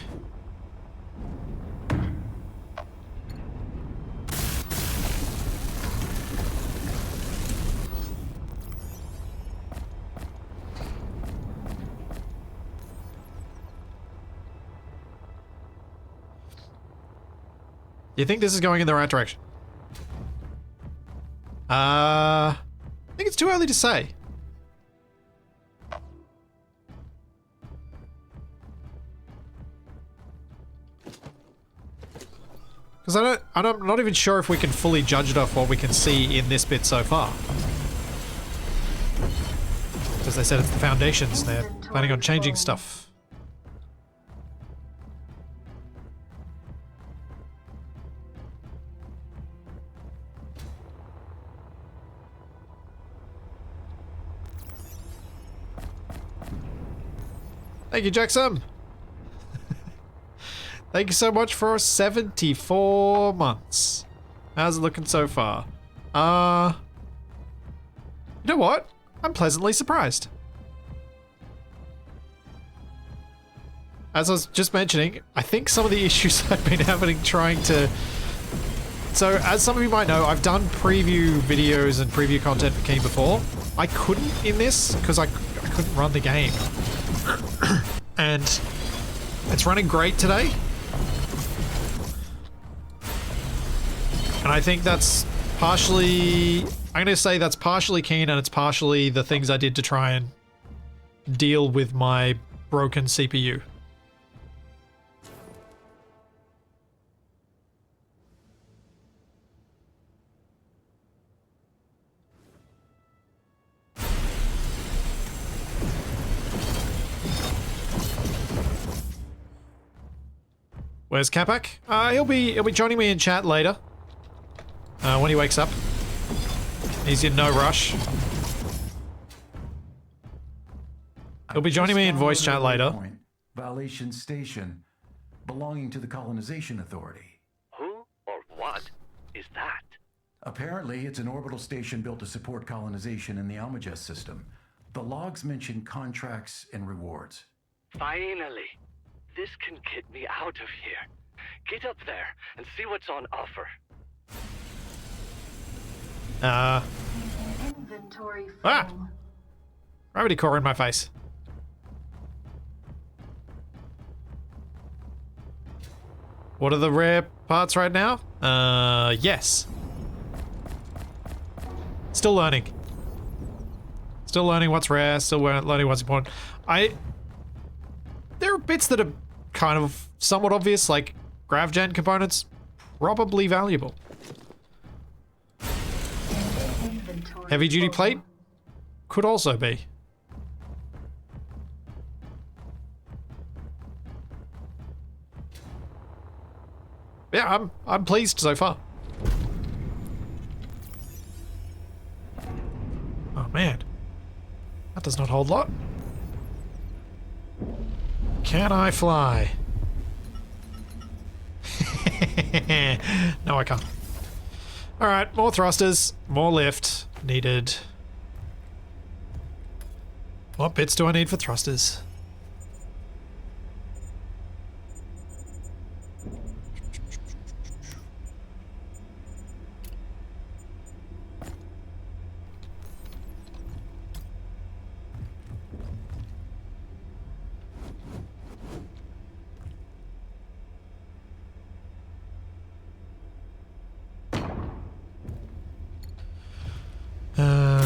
You think this is going in the right direction? I think it's too early to say. Because I'm not even sure if we can fully judge it off what we can see in this bit so far. Because they said it's the foundations, they're planning on changing stuff. Thank you, Jackson. Thank you so much for 74 months. How's it looking so far? You know what? I'm pleasantly surprised. As I was just mentioning, I think some of the issues I've been having trying to... So, as some of you might know, I've done preview videos and preview content for Keen before. I couldn't in this because I couldn't run the game. And it's running great today. And I think that's partially... I'm going to say that's partially Keen and it's partially the things I did to try and deal with my broken CPU. Where's Capac? He'll be joining me in chat later. When he wakes up. He's in no rush. He'll be joining me in voice chat later. Validation station belonging to the Colonization Authority. Who or what is that? Apparently, it's an orbital station built to support colonization in the Almagest system. The logs mention contracts and rewards. Finally. This can get me out of here. Get up there and see what's on offer. Inventory full. Ah! Gravity core in my face. What are the rare parts right now? Yes. Still learning. Still learning what's rare, still learning what's important. There are bits that are kind of somewhat obvious, like GravGen components, probably valuable. Heavy duty plate could also be. Yeah, I'm pleased so far. Oh man. That does not hold a lot. Can I fly? No, I can't. Alright, more thrusters, more lift needed. What bits do I need for thrusters?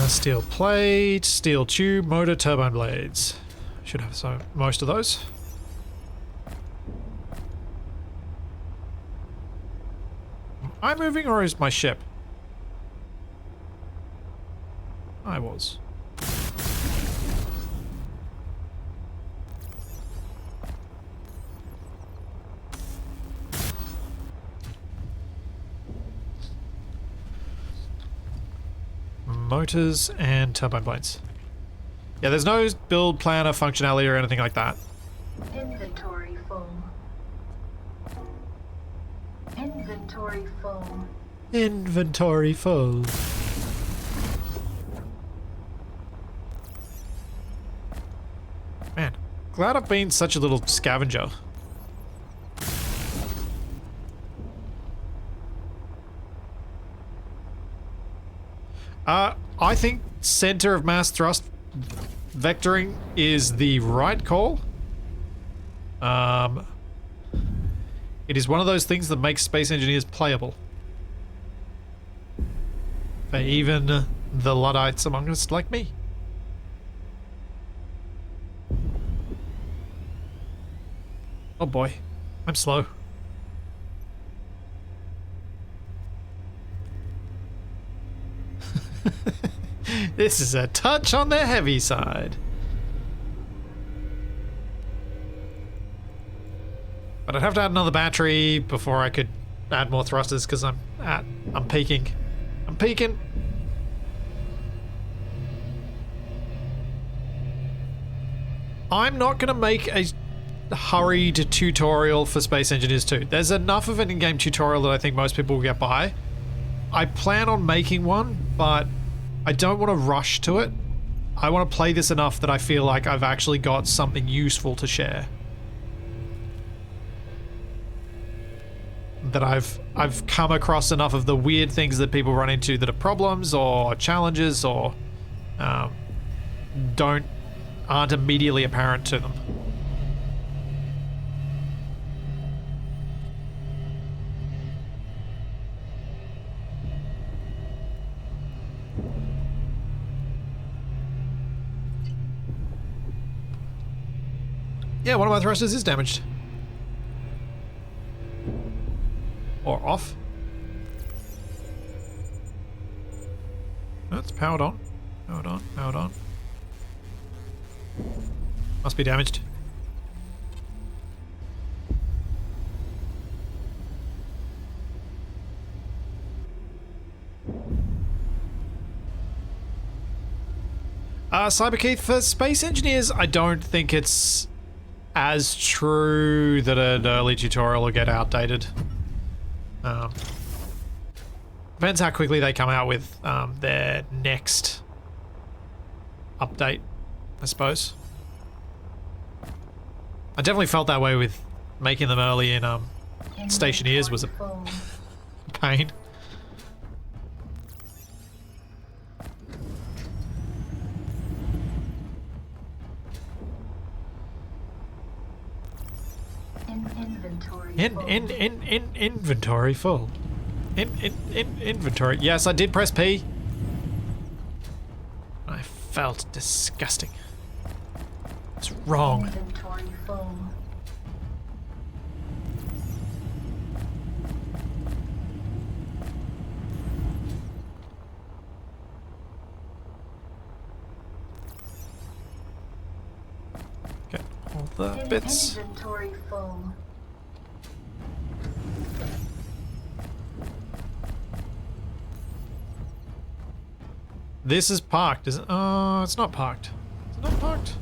Steel plate, steel tube, motor, turbine blades. Should have most of those. Am I moving or is my ship? I was. motors and turbine blades. Yeah, there's no build planner functionality or anything like that. Inventory full. Inventory full. Inventory full. Man, glad I've been such a little scavenger. I think center of mass thrust vectoring is the right call. It is one of those things that makes Space Engineers playable. For even the Luddites among us like me. Oh boy, I'm slow. This is a touch on the heavy side. But I'd have to add another battery before I could add more thrusters because I'm peaking. I'm peaking. I'm not going to make a hurried tutorial for Space Engineers 2. There's enough of an in-game tutorial that I think most people will get by. I plan on making one, but I don't want to rush to it. I want to play this enough that I feel like I've actually got something useful to share. That I've come across enough of the weird things that people run into that are problems or challenges or aren't immediately apparent to them. Yeah, one of my thrusters is damaged. Or off. That's powered on. Powered on, powered on. Must be damaged. Cyberkeith, for Space Engineers, I don't think it's as true that an early tutorial will get outdated. Depends how quickly they come out with their next update, I suppose. I definitely felt that way with making them early in Stationeers was a pain. Inventory full. Inventory. Yes, I did press P. I felt disgusting. It's wrong. Inventory full. Get all the bits. Inventory full. This is parked, isn't it? Oh, it's not parked. Is it not parked?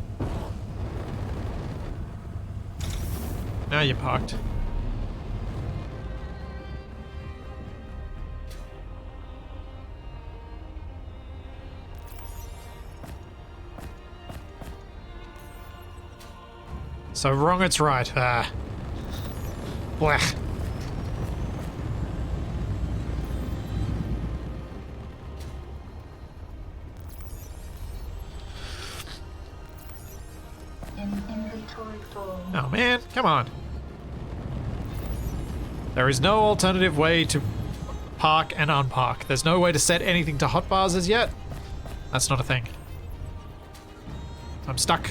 Now you're parked. So wrong, it's right. Ah. Blech. Inventory full. Oh man, come on. There is no alternative way to park and unpark. There's no way to set anything to hotbars as yet. That's not a thing. I'm stuck.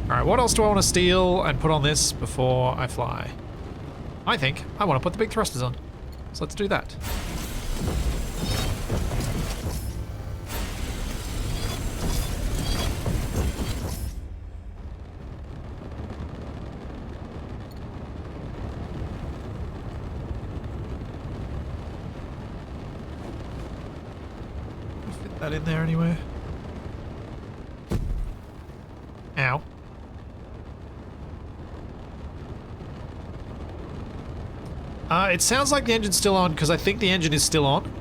Alright, what else do I want to steal and put on this before I fly? I think I want to put the big thrusters on. So let's do that. that in there anywhere. Ow. It sounds like the engine's still on, because I think the engine is still on.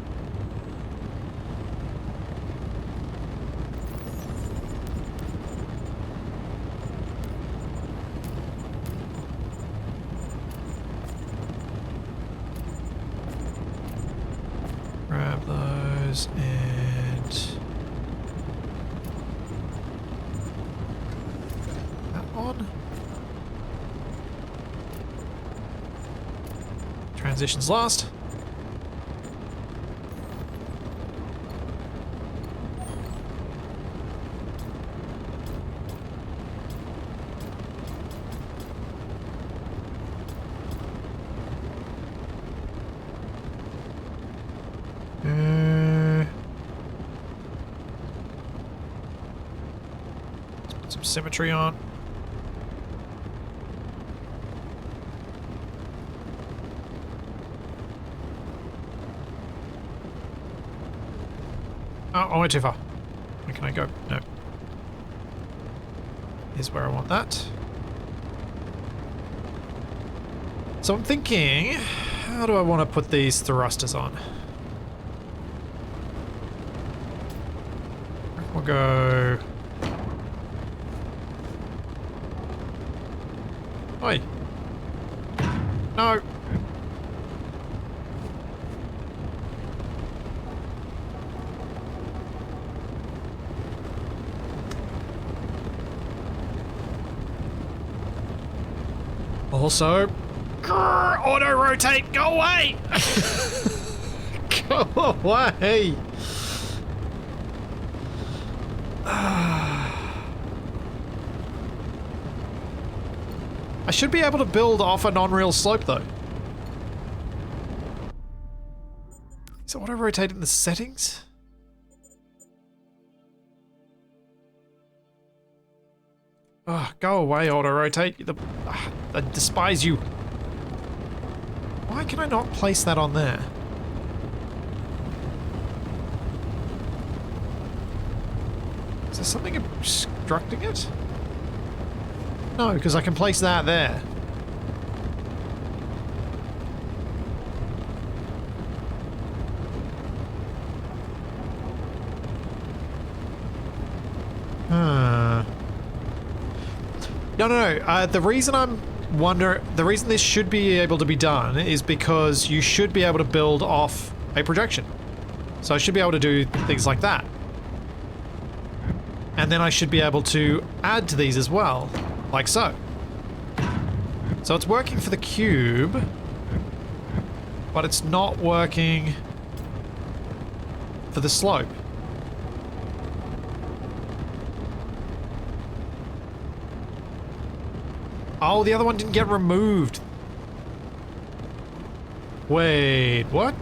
Grab those and... that on. Transitions last. Let's put some symmetry on. Oh, I went too far. Where can I go? No. Here's where I want that. So I'm thinking, how do I want to put these thrusters on? We'll go... Oi! No! Also, grrr, auto rotate, go away! Go away! I should be able to build off a non-real slope though. Is it auto rotate in the settings? Oh, go away, auto-rotate. I despise you. Why can I not place that on there? Is there something obstructing it? No, because I can place that there. No. The reason this should be able to be done is because you should be able to build off a projection. So I should be able to do things like that. And then I should be able to add to these as well, like so. So it's working for the cube, but it's not working for the slope. Oh, the other one didn't get removed. Wait, what?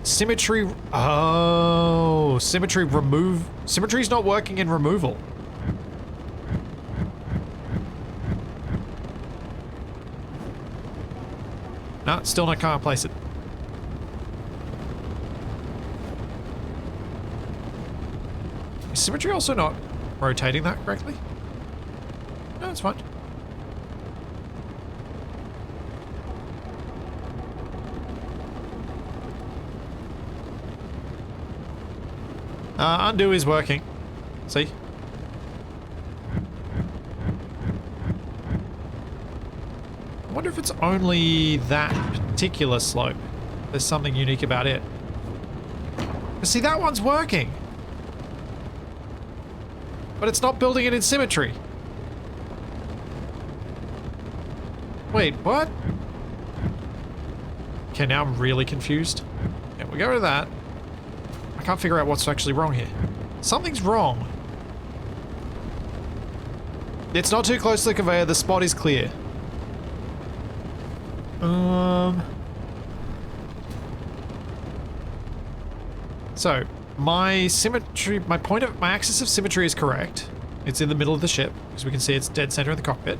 Symmetry... Oh, symmetry remove... Symmetry's not working in removal. No, still I can't place it. Is symmetry also not rotating that correctly? No, it's fine. Undo is working. See? I wonder if it's only that particular slope. There's something unique about it. But see, that one's working. But it's not building it in symmetry. Wait, what? Okay, now I'm really confused. Okay, we'll go to that. I can't figure out what's actually wrong here. Something's wrong. It's not too close to the conveyor. The spot is clear. So, my symmetry, my axis of symmetry is correct. It's in the middle of the ship, because we can see it's dead center of the cockpit.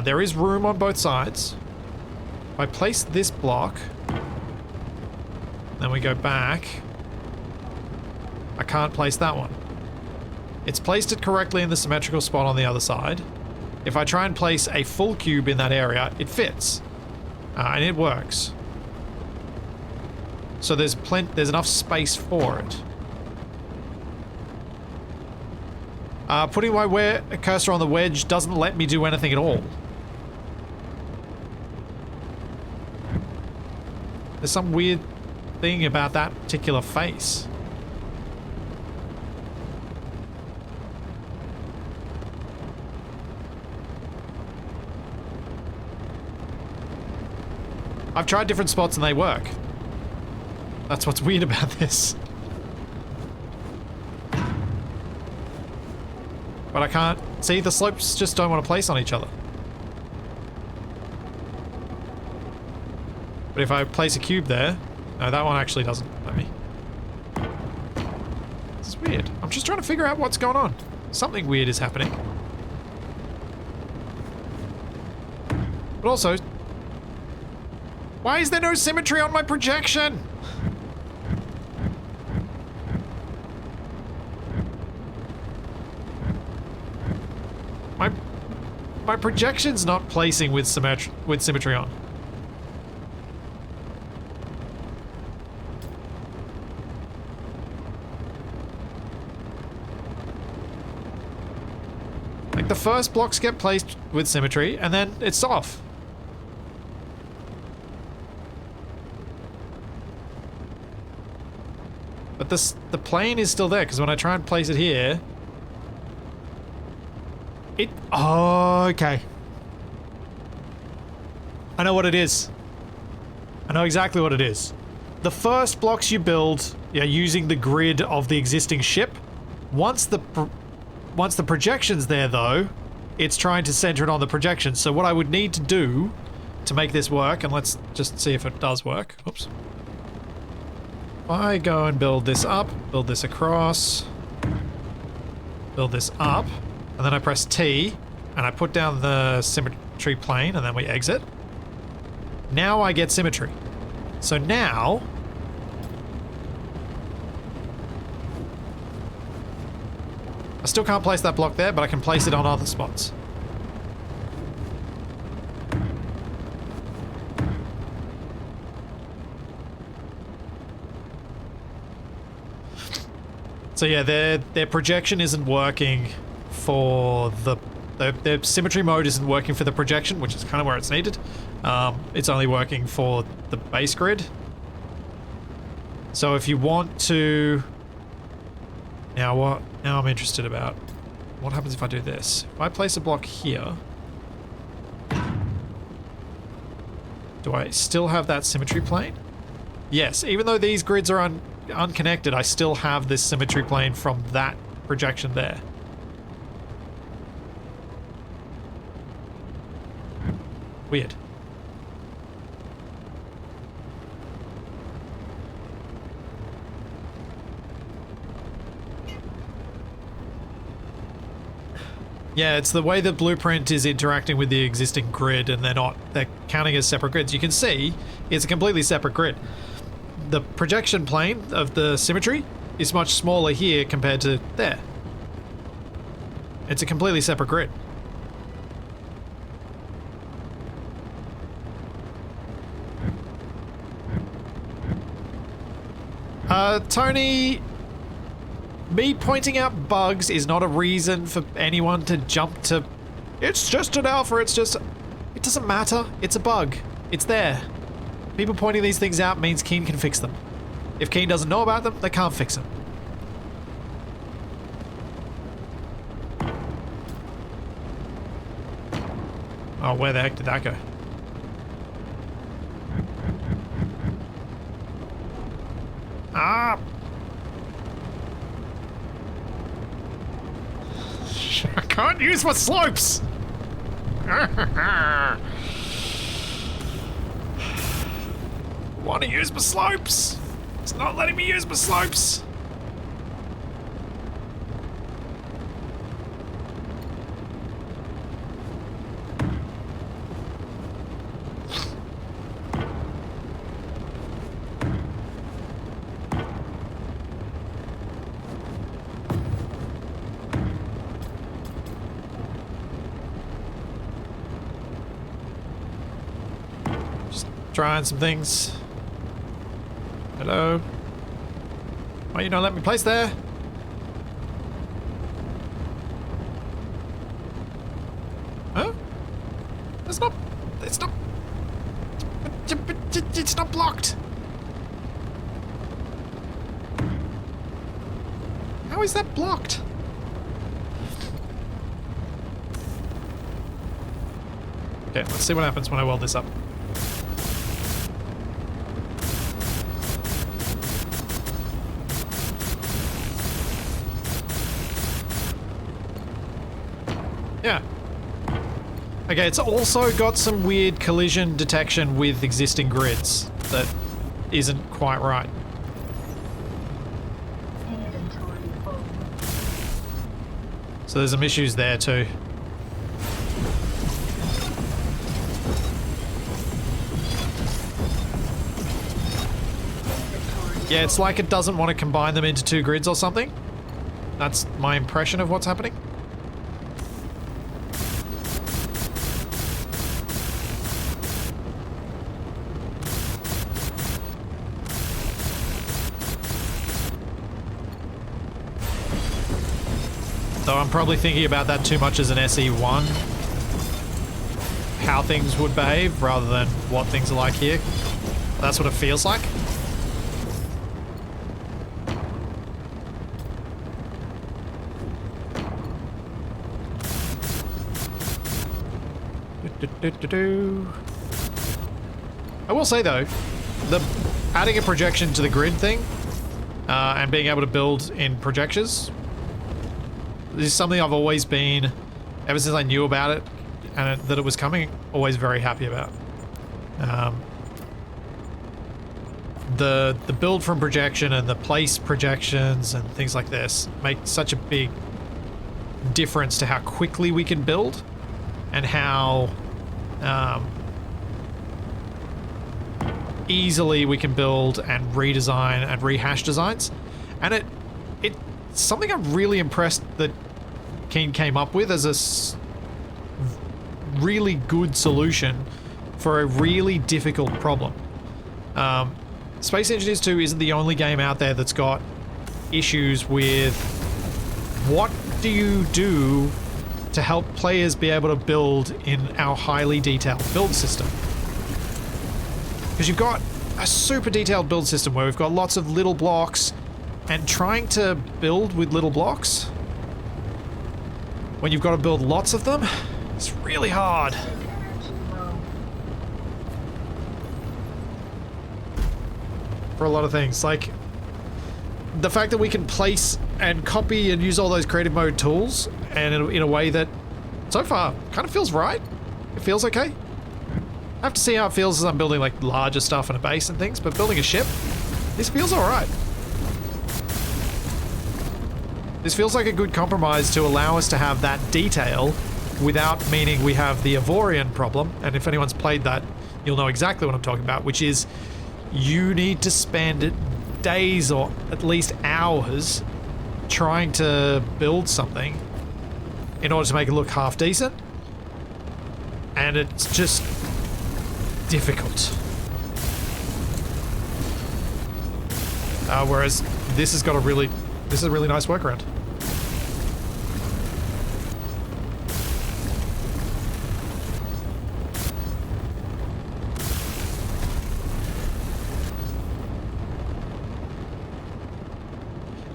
There is room on both sides. If I place this block, then we go back. I can't place that one. It's placed it correctly in the symmetrical spot on the other side. If I try and place a full cube in that area, it fits. And it works. So there's enough space for it. Putting my cursor on the wedge doesn't let me do anything at all. There's some weird thing about that particular face. I've tried different spots and they work. That's what's weird about this. But I can't see, the slopes just don't want to place on each other. But if I place a cube there, no, that one actually doesn't let me. This is weird. I'm just trying to figure out what's going on. Something weird is happening. But also, why is there no symmetry on my projection? My projection's not placing with symmetry on. Like the first blocks get placed with symmetry and then it's off. But the plane is still there because when I try and place it here, oh, okay. I know what it is. I know exactly what it is. The first blocks you build, using the grid of the existing ship. Once the projection's there, though, it's trying to center it on the projection. So what I would need to do to make this work, and let's just see if it does work. Oops. I go and build this up, build this across, build this up, and then I press T, and I put down the symmetry plane, and then we exit. Now I get symmetry. So now, I still can't place that block there, but I can place it on other spots. So yeah, their projection isn't working for their symmetry mode isn't working for the projection, which is kind of where it's needed. It's only working for the base grid. So if you want to... Now I'm interested about what happens if I do this. If I place a block here, do I still have that symmetry plane? Yes, even though these grids are unconnected, I still have this symmetry plane from that projection there. Weird. Yeah, it's the way the blueprint is interacting with the existing grid, and they're counting as separate grids. You can see it's a completely separate grid. The projection plane of the symmetry is much smaller here compared to there. It's a completely separate grid. Tony, me pointing out bugs is not a reason for anyone to jump to, it's just an alpha, it doesn't matter, it's a bug, it's there. People pointing these things out means Keen can fix them. If Keen doesn't know about them, they can't fix them. Oh, where the heck did that go? Ah! I can't use my slopes! Want to use my slopes! It's not letting me use my slopes! trying some things. Hello? Why you not let me place there? Huh? It's not blocked. How is that blocked? Okay, let's see what happens when I weld this up. Yeah. Okay, it's also got some weird collision detection with existing grids that isn't quite right. Inventory full. So there's some issues there too. Yeah, it's like it doesn't want to combine them into two grids or something. That's my impression of what's happening. Though I'm probably thinking about that too much as an SE1. How things would behave rather than what things are like here. That's what it feels like. I will say though, adding a projection to the grid thing and being able to build in projections, this is something I've always been, ever since I knew about it and that it was coming, always very happy about. The build from projection and the place projections and things like this make such a big difference to how quickly we can build and how easily we can build and redesign and rehash designs. And it's something I'm really impressed that Keen came up with as a really good solution for a really difficult problem. Space Engineers 2 isn't the only game out there that's got issues with what do you do to help players be able to build in our highly detailed build system. Because you've got a super detailed build system where we've got lots of little blocks, and trying to build with little blocks when you've got to build lots of them, it's really hard. Energy low. For a lot of things, like the fact that we can place and copy and use all those creative mode tools and in a way that so far kind of feels right. It feels okay. I have to see how it feels as I'm building like larger stuff and a base and things, but building a ship, this feels alright. This feels like a good compromise to allow us to have that detail without meaning we have the Avorian problem. And if anyone's played that, you'll know exactly what I'm talking about, which is you need to spend days or at least hours trying to build something in order to make it look half decent. And it's just difficult. Whereas this has got a really nice workaround.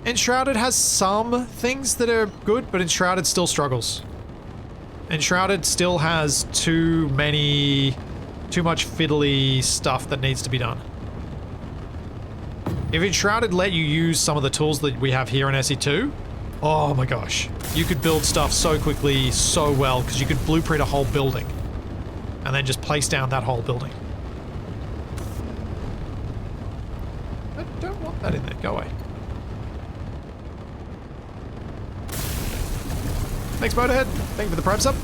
Enshrouded has some things that are good, but Enshrouded still struggles. Enshrouded still has too much fiddly stuff that needs to be done. If Enshrouded let you use some of the tools that we have here in SE2, oh my gosh, you could build stuff so quickly, so well, because you could blueprint a whole building and then just place down that whole building. I don't want that in there, go away. Thanks, Motorhead. Thank you for the Prime sub.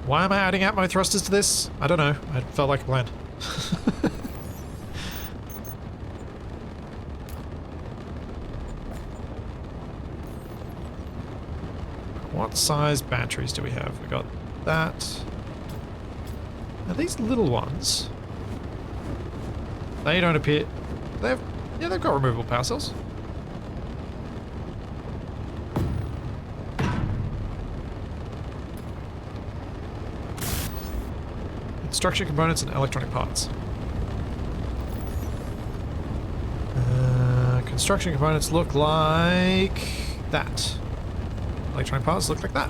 Why am I adding Atmo thrusters to this? I don't know. I felt like a plan. What size batteries do we have? We got that. Now these little ones, they don't appear. They've got removable power cells. Structure components and electronic parts. Construction components look like that. Electronic parts look like that.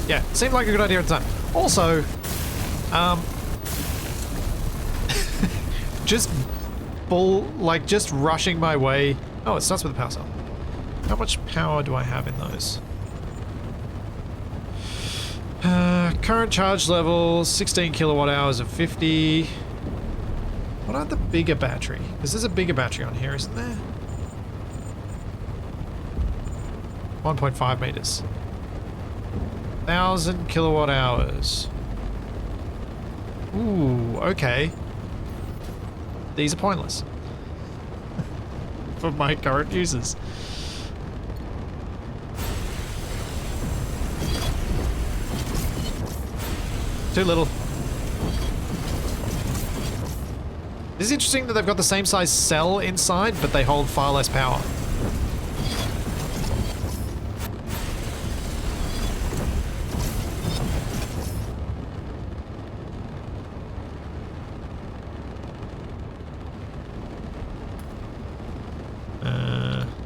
Yeah, seemed like a good idea at the time. Also, just rushing my way. Oh, it starts with a power cell. How much power do I have in those? Current charge level, 16 kilowatt hours of 50. What are the bigger battery? Because there's a bigger battery on here, isn't there? 1.5 meters. 1,000 kilowatt hours. Ooh, okay. These are pointless for my current users. Too little. This is interesting that they've got the same size cell inside, but they hold far less power.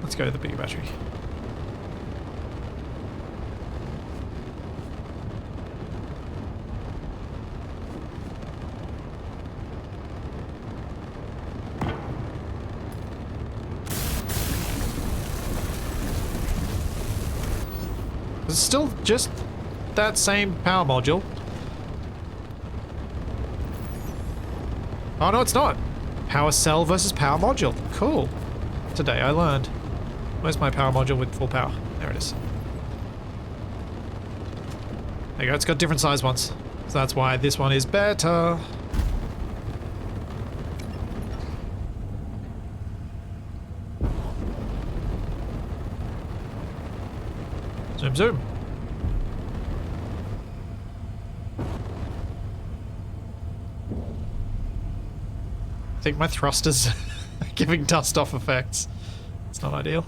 Let's go to the bigger battery. It's still just that same power module. Oh no, it's not. Power cell versus power module. Cool. Today I learned. Where's my power module with full power? There it is. There you go, it's got different size ones. So that's why this one is better. Zoom, zoom. I think my thrusters are giving dust off effects. It's not ideal.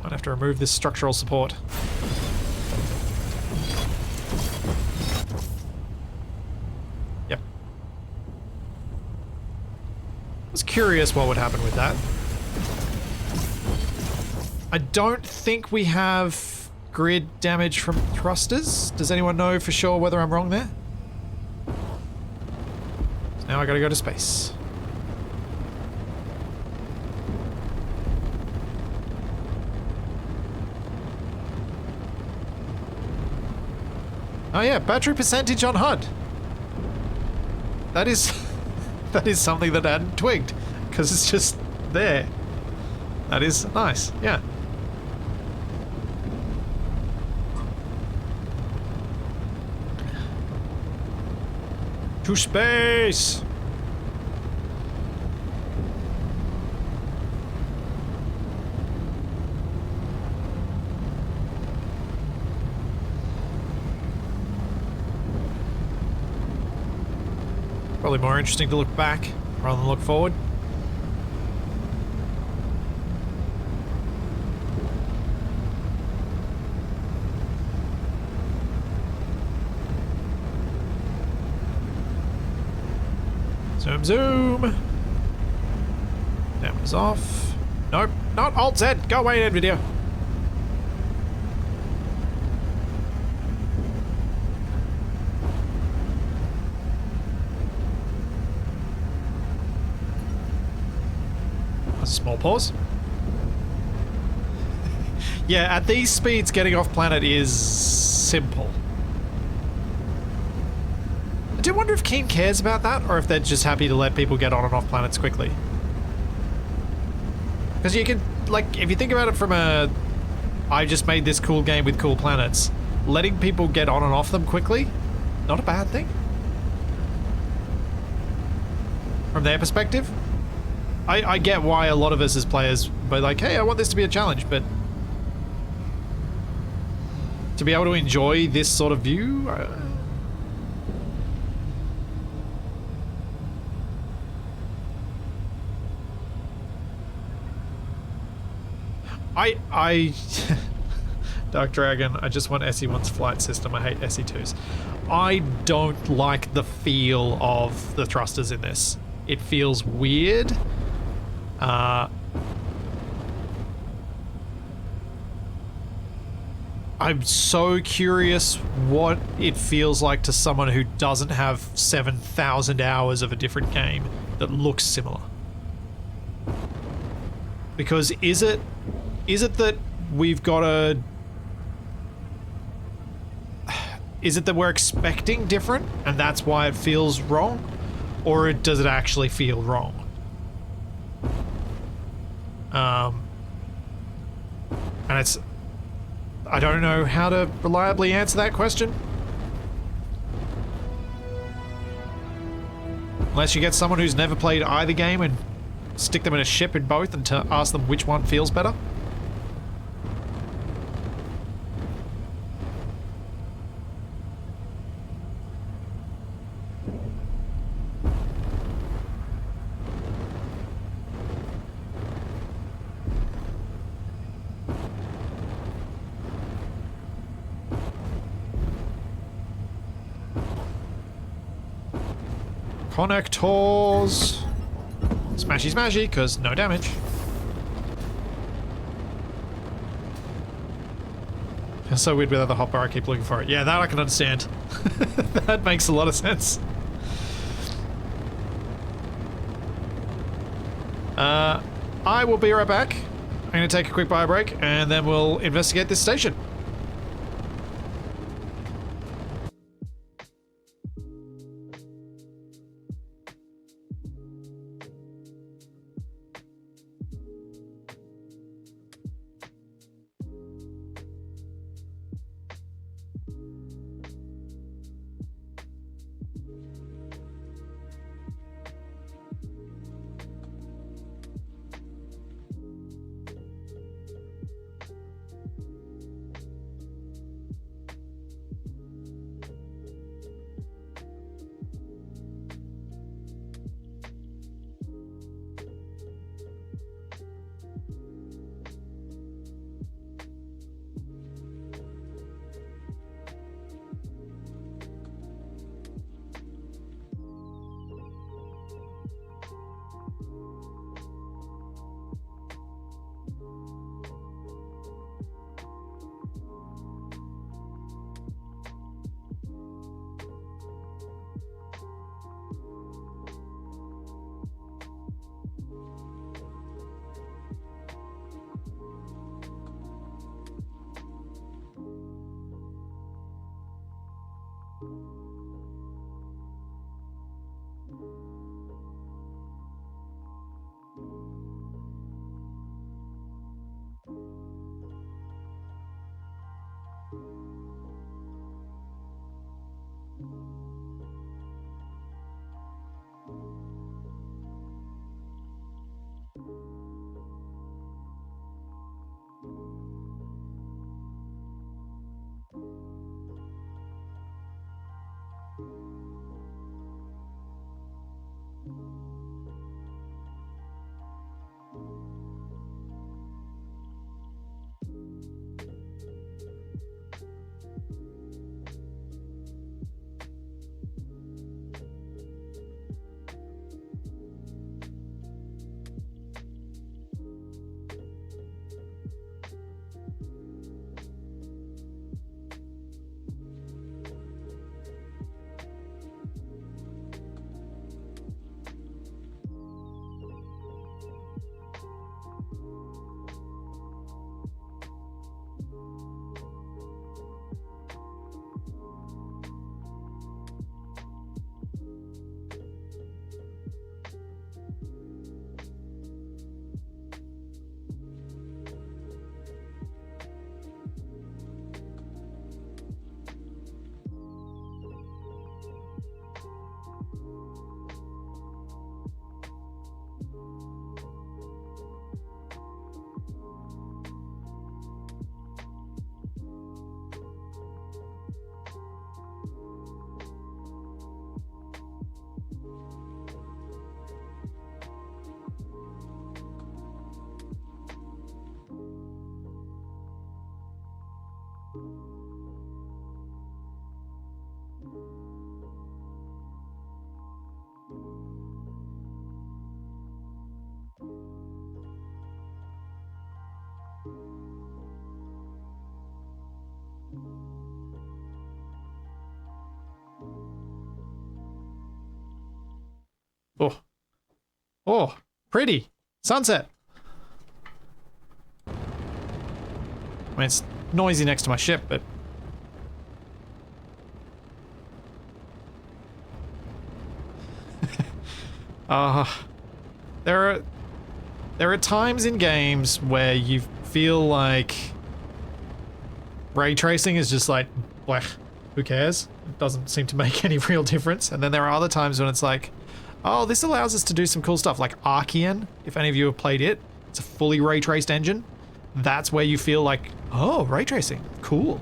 Might have to remove this structural support. Yep. I was curious what would happen with that. I don't think we have grid damage from thrusters. Does anyone know for sure whether I'm wrong there? So now I gotta go to space. Oh yeah, battery percentage on HUD. That is that is something that I hadn't twigged, because it's just there. That is nice, yeah. To space! Probably more interesting to look back rather than look forward. Zoom, zoom. That was off. Nope, not Alt Z. Go away, NVIDIA. That's a small pause. Yeah, at these speeds, getting off planet is simple. I do wonder if Keen cares about that, or if they're just happy to let people get on and off planets quickly. Because you can, like, if you think about it from a, I just made this cool game with cool planets, letting people get on and off them quickly, not a bad thing. from their perspective. I get why a lot of us as players be like, hey, I want this to be a challenge, but to be able to enjoy this sort of view, Dark Dragon, I just want SE1's flight system. I hate SE2's. I don't like the feel of the thrusters in this. It feels weird. I'm so curious what it feels like to someone who doesn't have 7,000 hours of a different game that looks similar. Because is it that we've got a... Is it that we're expecting different and that's why it feels wrong? Or does it actually feel wrong? And it's... I don't know how to reliably answer that question. Unless you get someone who's never played either game and stick them in a ship in both and to ask them which one feels better. Connectors. Smashy smashy, because no damage. It's so weird without the hotbar, I keep looking for it. Yeah, that I can understand. That makes a lot of sense. I will be right back. I'm going to take a quick bio break, and then we'll investigate this station. Oh. Oh, pretty. Sunset. I mean, it's noisy next to my ship, but... there are times in games where you feel like ray tracing is just like, blech, who cares? It doesn't seem to make any real difference. And then there are other times when it's like, oh, this allows us to do some cool stuff, like Archean, if any of you have played it. It's a fully ray traced engine. That's where you feel like, oh, ray tracing, cool.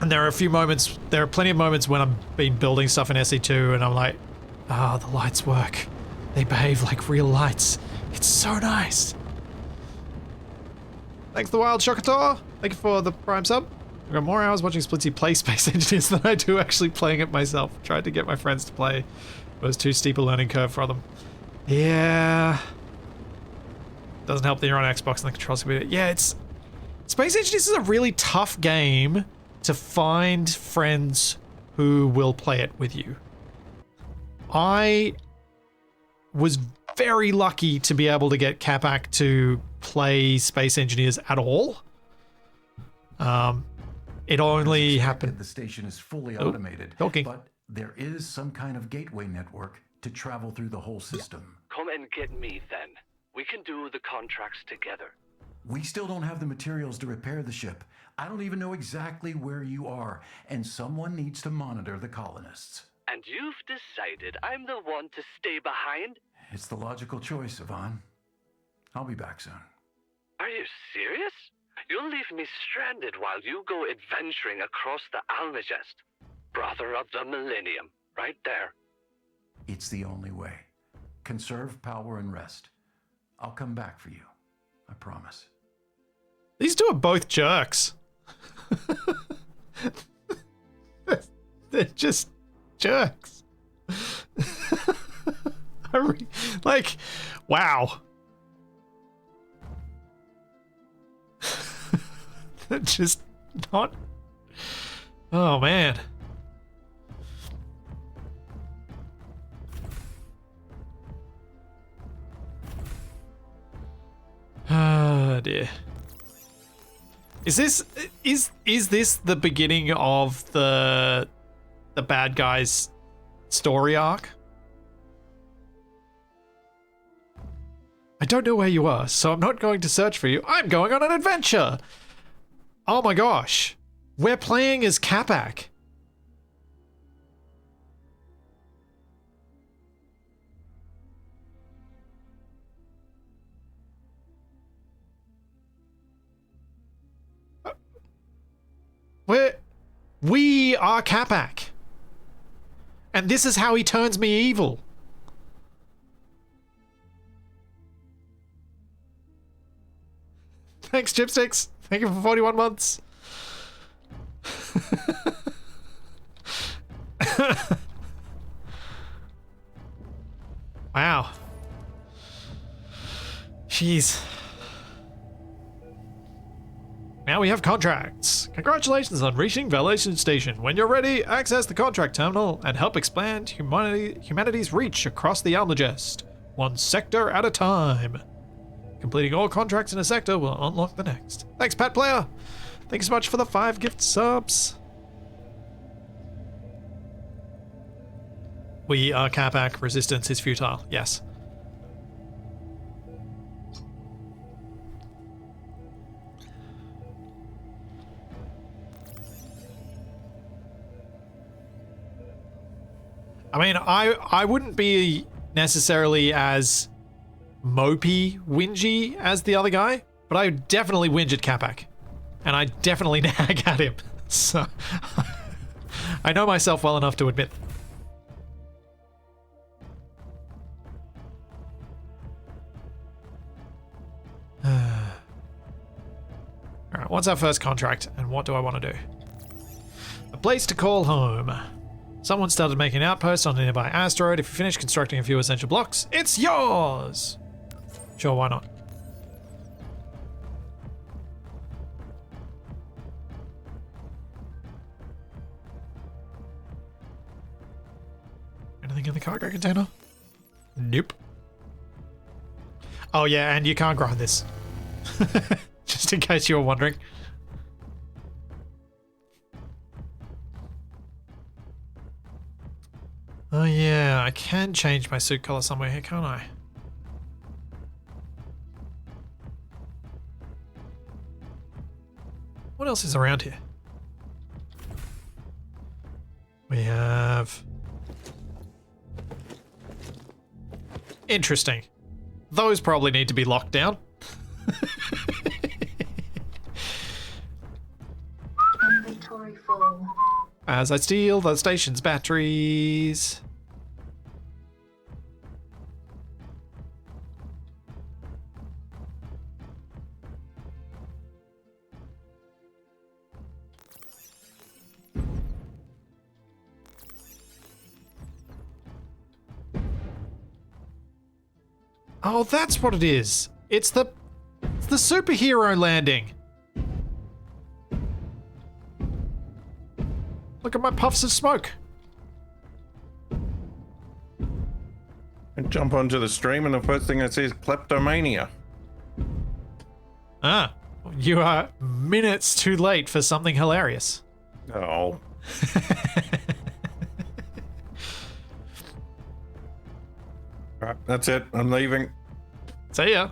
And there are plenty of moments when I've been building stuff in SE2 and I'm like, ah, the lights work. They behave like real lights. It's so nice. Thanks the Wild Shokator. Thank you for the Prime sub. I've got more hours watching Splitsy play Space Engineers than I do actually playing it myself. Tried to get my friends to play. It was too steep a learning curve for them. Yeah. Doesn't help that you're on Xbox and the controls can be... Yeah, it's... Space Engineers is a really tough game to find friends who will play it with you. I was very lucky to be able to get Capac to play Space Engineers at all. It only happened... The station is fully automated, talking. but there is some kind of gateway network to travel through the whole system. Come and get me then. We can do the contracts together. We still don't have the materials to repair the ship. I don't even know exactly where you are, and someone needs to monitor the colonists. And you've decided I'm the one to stay behind? It's the logical choice, Yvonne. I'll be back soon. Are you serious? You'll leave me stranded while you go adventuring across the Almagest. Brother of the Millennium, right there. It's the only way. Conserve power and rest. I'll come back for you. I promise. These two are both jerks. They're just jerks. Like, wow. They're just not... Oh, man. Oh, dear. Is this the beginning of the bad guy's story arc? I don't know where you are, so I'm not going to search for you. I'm going on an adventure! Oh my gosh. We're playing as Capac. We are Capac. And this is how he turns me evil. Thanks, Chipsticks. Thank you for 41 months. Wow. Jeez. Now we have contracts. Congratulations on reaching Validation Station. When you're ready, access the contract terminal and help expand humanity's reach across the Almagest, one sector at a time. Completing all contracts in a sector will unlock the next. Thanks, Pat Player. Thanks so much for the 5 gift subs. We are Capac. Resistance is futile. Yes. I mean, I wouldn't be necessarily as mopey, whingy as the other guy, but I would definitely whinge at Capac. And I definitely nag at him. So, I know myself well enough to admit. what's our first contract and what do I want to do? A place to call home. Someone started making an outpost on a nearby asteroid. If you finish constructing a few essential blocks, it's yours! Sure, why not? Anything in the cargo container? Nope. Oh yeah, and you can't grind this. Just in case you were wondering. Oh yeah, I can change my suit color somewhere here, can't I? What else is around here? We have... Interesting. Those probably need to be locked down. Inventory full. As I steal the station's batteries. Oh, that's what it is. It's the superhero landing. Look at my puffs of smoke. I jump onto the stream and the first thing I see is kleptomania. Ah, you are minutes too late for something hilarious. Oh. Right, that's it. I'm leaving. See ya.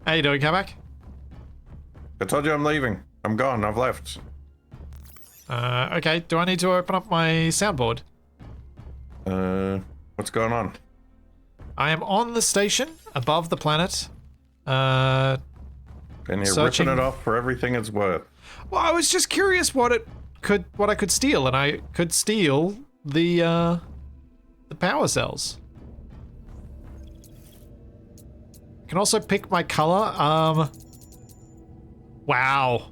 How you doing, Kabak? I told you I'm leaving. I'm gone. I've left. Okay. Do I need to open up my soundboard? What's going on? I am on the station above the planet. And you're Searching. ripping it off for everything it's worth. Well, I was just curious what I could steal, and I could steal the power cells. I can also pick my color. Wow.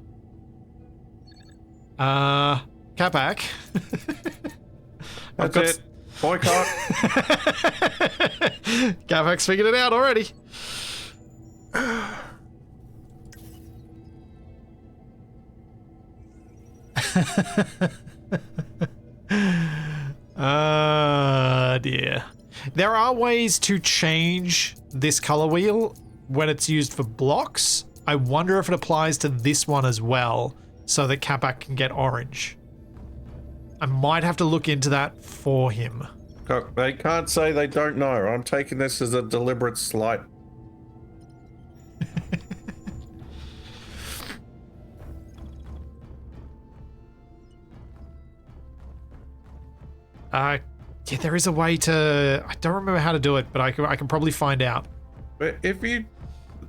Capac. That's it. Boycott. Capac's figured it out already. Dear. There are ways to change this color wheel when it's used for blocks. I wonder if it applies to this one as well, so that Capac can get orange. I might have to look into that for him. They can't say they don't know. I'm taking this as a deliberate slight. Yeah, there is a way to... I don't remember how to do it, but I can probably find out. But if you...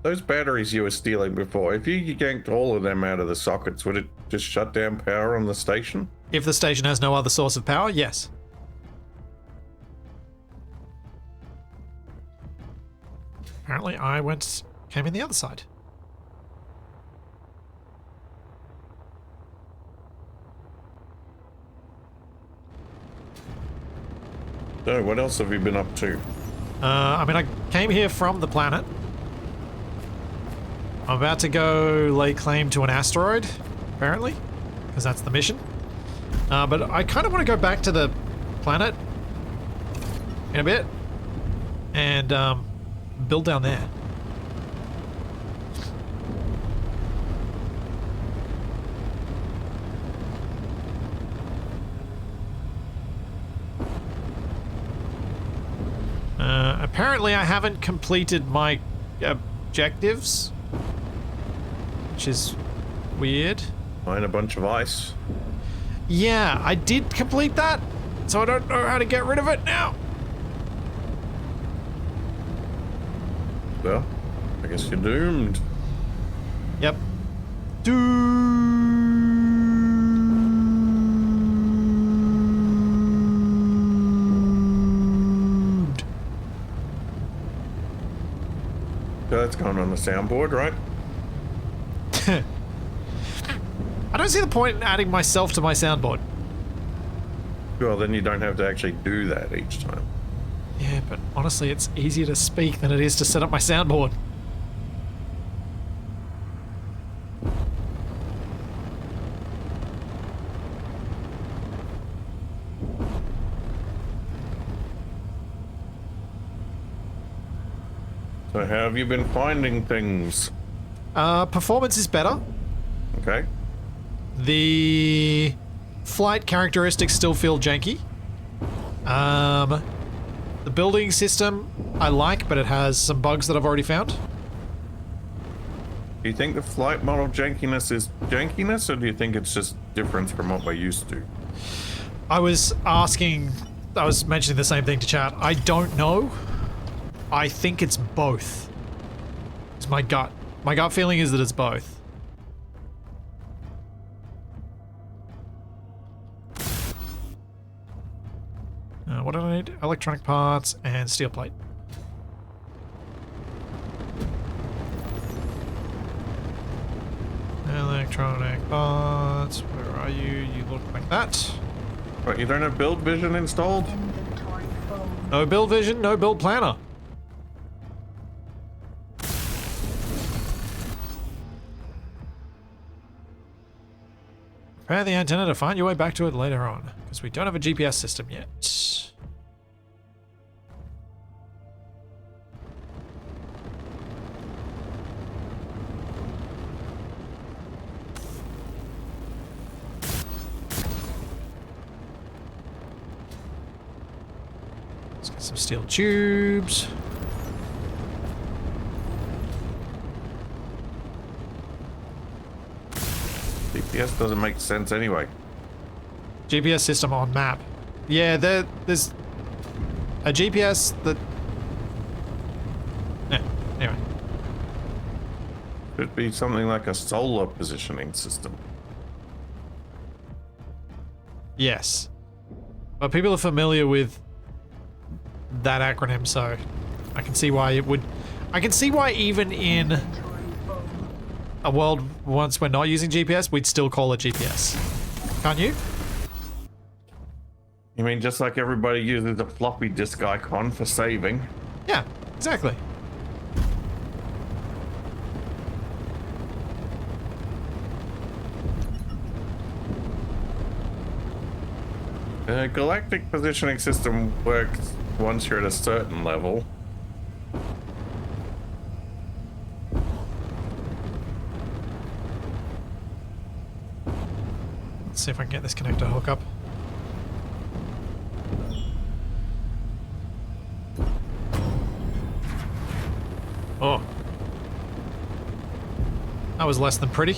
Those batteries you were stealing before, if you yanked all of them out of the sockets, would it just shut down power on the station? If the station has no other source of power, yes. Apparently I came in the other side. So, what else have you been up to? I mean, I came here from the planet. I'm about to go lay claim to an asteroid, apparently, because that's the mission. But I kind of want to go back to the planet in a bit and build down there. Apparently I haven't completed my objectives, which is weird. Find a bunch of ice. Yeah, I did complete that, so I don't know how to get rid of it now. Well, I guess you're doomed. Yep. Doomed. So that's going on the soundboard, right? I don't see the point in adding myself to my soundboard. Well, then you don't have to actually do that each time. Yeah, but honestly, it's easier to speak than it is to set up my soundboard. So how have you been finding things? Performance is better. Okay. The flight characteristics still feel janky. The building system I like, but it has some bugs that I've already found. Do you think the flight model jankiness is jankiness, or do you think it's just different from what we're used to? I was mentioning the same thing to chat. I don't know. I think it's both. It's my gut. My gut feeling is that it's both. What do I need? Electronic parts and steel plate. Electronic parts. Where are you? You look like that. Right, you don't have build vision installed? Inventory full. No build vision, no build planner. Prepare the antenna to find your way back to it later on, because we don't have a GPS system yet. Let's get some steel tubes. GPS doesn't make sense anyway. GPS system on map. Yeah, there's a GPS that... Yeah, anyway. Could be something like a solar positioning system. Yes. But people are familiar with that acronym, so I can see why it would... I can see why even in Inventory full. a world once we're not using GPS, we'd still call it GPS. Can't you? You mean just like everybody uses a floppy disk icon for saving? Yeah, exactly. The galactic positioning system works once you're at a certain level. Let's see if I can get this connector hook up. Oh. That was less than pretty.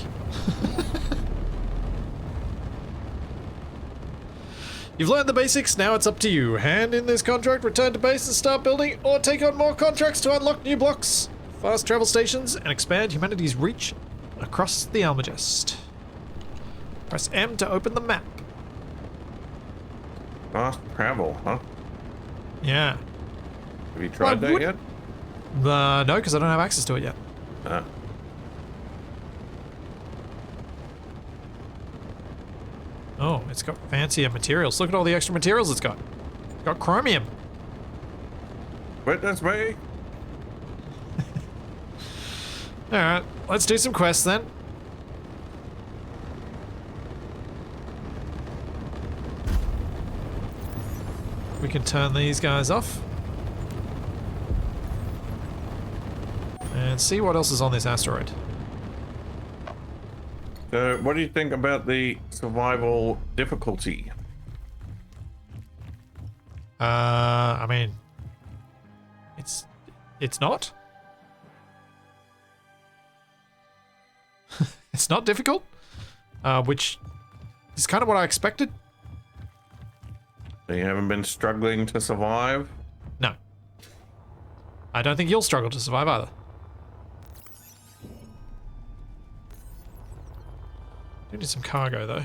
You've learned the basics, now it's up to you. Hand in this contract, return to base and start building, or take on more contracts to unlock new blocks, fast travel stations, and expand humanity's reach across the Almagest. Press M to open the map. Fast travel, huh? Yeah. Have you tried that yet? No, because I don't have access to it yet. Ah. Oh, it's got fancier materials. Look at all the extra materials it's got. It's got chromium. Witness me. Alright, let's do some quests then. We can turn these guys off. And see what else is on this asteroid. So, what do you think about the survival difficulty? I mean, it's not. It's not difficult, which is kind of what I expected. So you haven't been struggling to survive? No. I don't think you'll struggle to survive either. Do need some cargo though.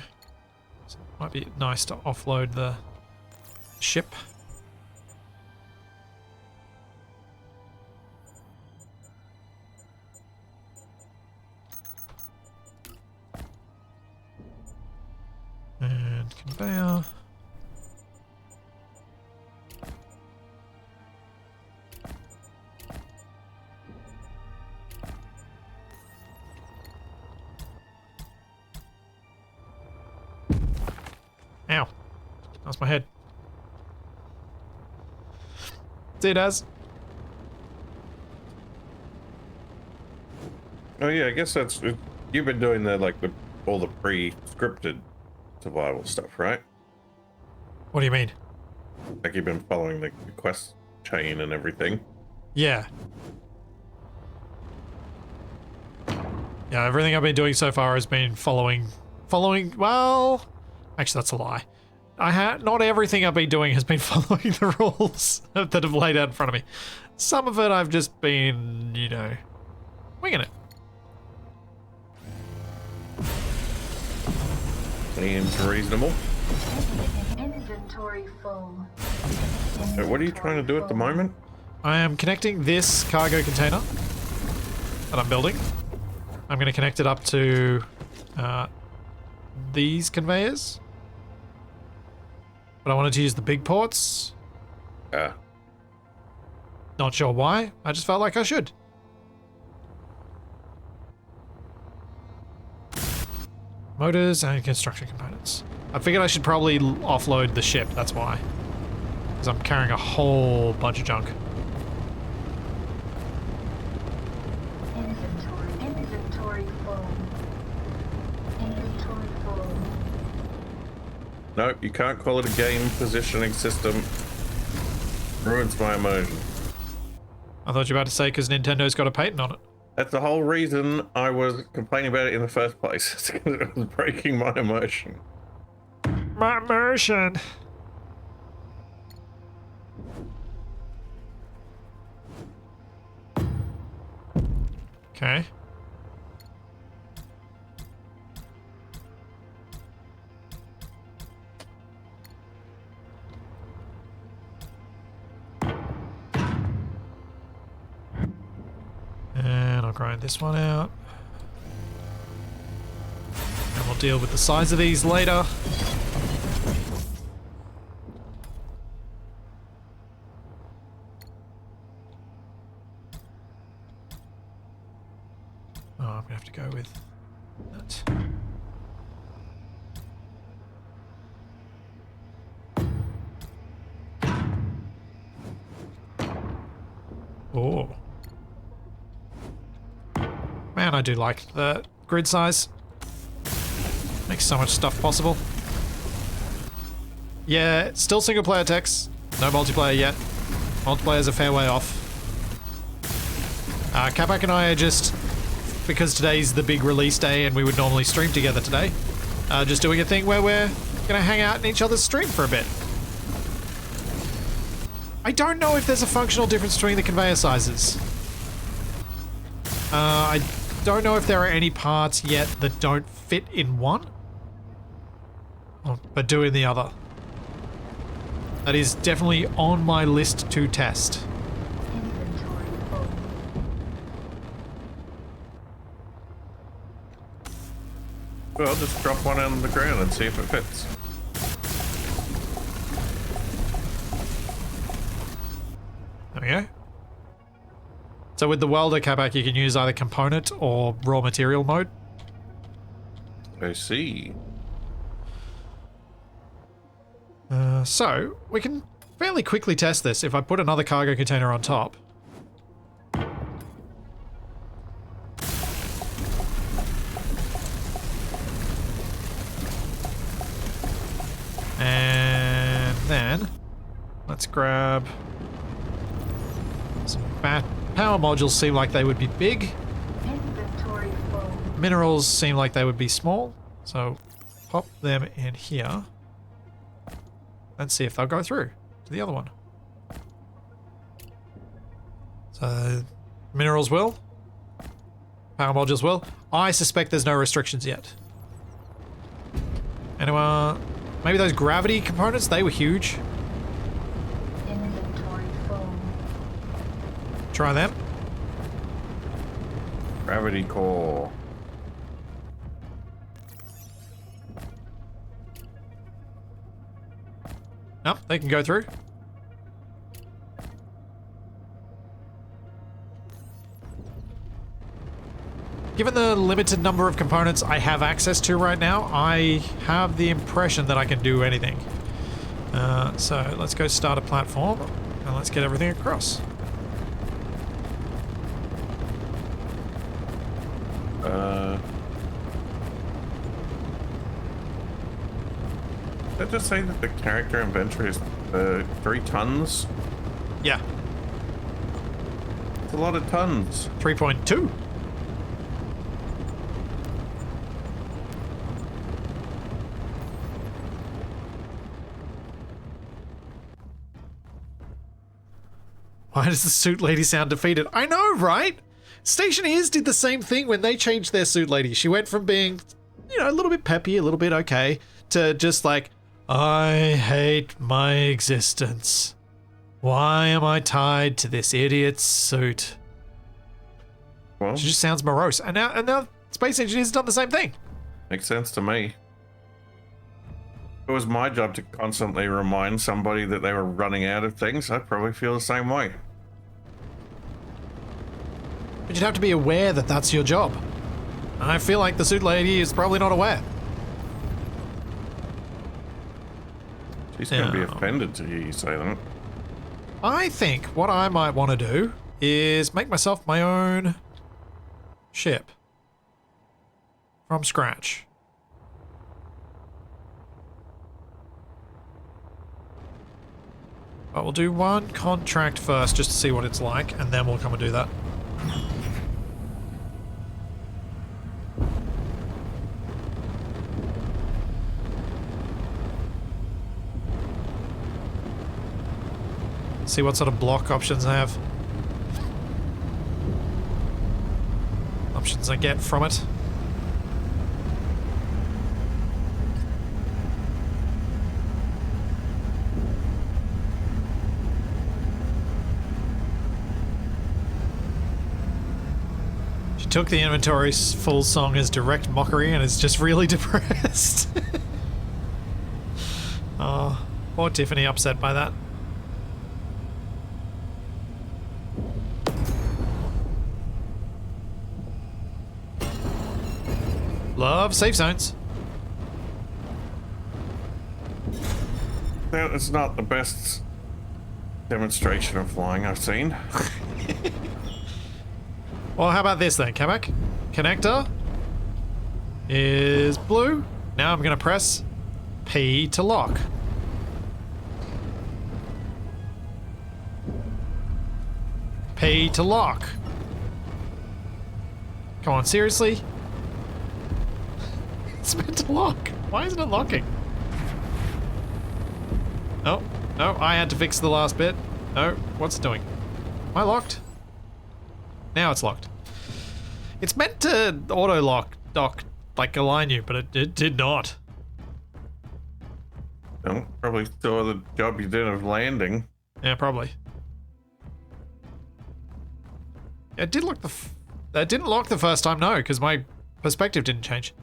So it might be nice to offload the ship. conveyor. Ow. That's my head. See it as. Oh yeah, I guess that's you've been doing all the pre-scripted survival stuff, right? What do you mean? Like you've been following the quest chain and everything. Yeah. Yeah, everything I've been doing so far has been following, well, actually that's a lie. Not everything I've been doing has been following the rules that have laid out in front of me. Some of it I've just been, you know, winging it. Seems reasonable. Inventory full. So what are you trying to do at the moment? I am connecting this cargo container that I'm building. I'm going to connect it up to these conveyors. But I wanted to use the big ports. Not sure why. I just felt like I should. Motors and construction components. I figured I should probably offload the ship, that's why. Because I'm carrying a whole bunch of junk. Inventory full. Inventory full. Nope, you can't call it a game positioning system. Ruins my immersion. I thought you were about to say because Nintendo's got a patent on it. That's the whole reason I was complaining about it in the first place. It's because it was breaking my immersion. My immersion. Okay. And I'll grind this one out. And we'll deal with the size of these later. Oh, I'm gonna have to go with that. Oh. Man, I do like the grid size. Makes so much stuff possible. Yeah, still single player techs. No multiplayer yet. Multiplayer's a fair way off. Capac and I are just, because today's the big release day and we would normally stream together today, just doing a thing where we're gonna hang out in each other's stream for a bit. I don't know if there's a functional difference between the conveyor sizes. I don't know if there are any parts yet that don't fit in one, but do in the other. That is definitely on my list to test. Inventory full. Well, just drop one on the ground and see if it fits. There we go. So with the welder, Capac, you can use either component or raw material mode. I see. So we can fairly quickly test this if I put another cargo container on top. And then let's grab some power modules. Seem like they would be big. Inventory full. Minerals seem like they would be small. So pop them in here. Let's see if they'll go through to the other one. So minerals will. Power modules will. I suspect there's no restrictions yet. Anyone? Maybe those gravity components, they were huge. Inventory full. Try them. Gravity core. Nope, they can go through. Given the limited number of components I have access to right now, I have the impression that I can do anything. So let's go start a platform and let's get everything across. Did I just say that the character inventory is 3 tons? Yeah, It's a lot of tons. 3.2. Why does the suit lady sound defeated? I know, right? Stationeers did the same thing when they changed their suit lady. She went from being, you know, a little bit peppy, a little bit okay, to just like, I hate my existence. Why am I tied to this idiot's suit? Well, She just sounds morose. And now Space Engineers have done the same thing. makes sense to me. If it was my job to constantly remind somebody that they were running out of things, I'd probably feel the same way. But you'd have to be aware that that's your job. And I feel like the suit lady is probably not aware. She's gonna be No. offended to hear you say that. I think what I might want to do is make myself my own ship from scratch. But we'll do one contract first just to see what it's like, and then we'll come and do that. See what sort of block options I have. Options I get from it. She took the inventory's full song as direct mockery and is just really depressed. Oh, poor Tiffany upset by that. Love safe zones. That is not the best demonstration of flying I've seen. Well, how about this then, Kamek? Connector is blue. Now I'm going to press P to lock. P to lock. Come on, seriously? It's meant to lock. Why isn't it locking? Oh, no, I had to fix the last bit. No, what's it doing? Am I locked? Now it's locked. It's meant to auto-lock, dock, like align you, but it did not. Well, probably saw the job you did of landing. Yeah, probably. It did lock that didn't lock the first time, no, because my perspective didn't change.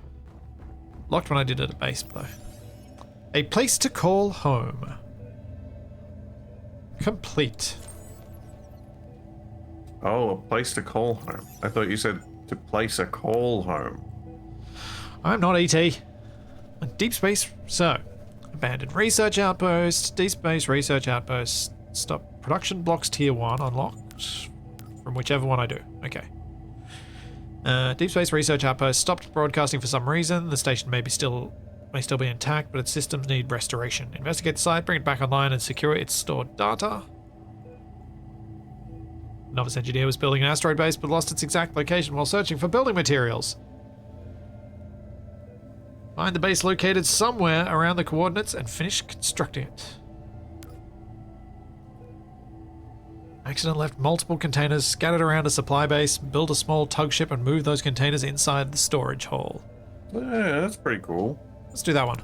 Locked when I did it at base, though. A place to call home. Complete. Oh, a place to call home. I thought you said to place a call home. I'm not ET. Deep space, so. Abandoned research outpost, deep space research outpost. Stop production blocks tier 1 unlocked. From whichever one I do. Okay. Deep space research outpost stopped broadcasting for some reason. The station may still be intact, but its systems need restoration. Investigate the site, bring it back online, and secure its stored data. Novice engineer was building an asteroid base, but lost its exact location while searching for building materials. Find the base located somewhere around the coordinates and finish constructing it. Accident left multiple containers scattered around a supply base. Build a small tug ship and move those containers inside the storage hall. Yeah, that's pretty cool. Let's do that one.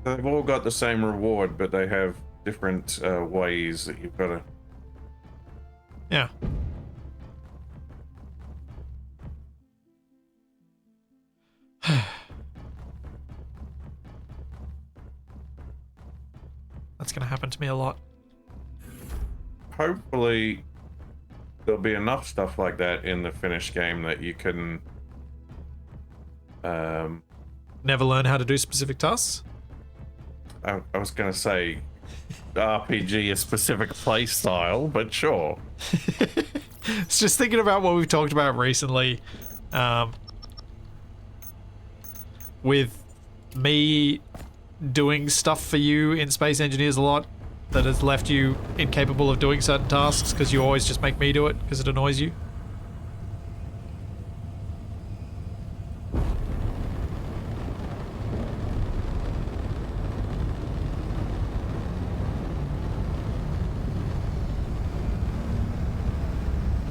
They've all got the same reward, but they have different ways that you've got to... Yeah. to me a lot. Hopefully, there'll be enough stuff like that in the finished game that you can. Never learn how to do specific tasks? I was going to say RPG a specific play style, but sure. It's just thinking about what we've talked about recently, with me doing stuff for you in Space Engineers a lot that has left you incapable of doing certain tasks because you always just make me do it because it annoys you.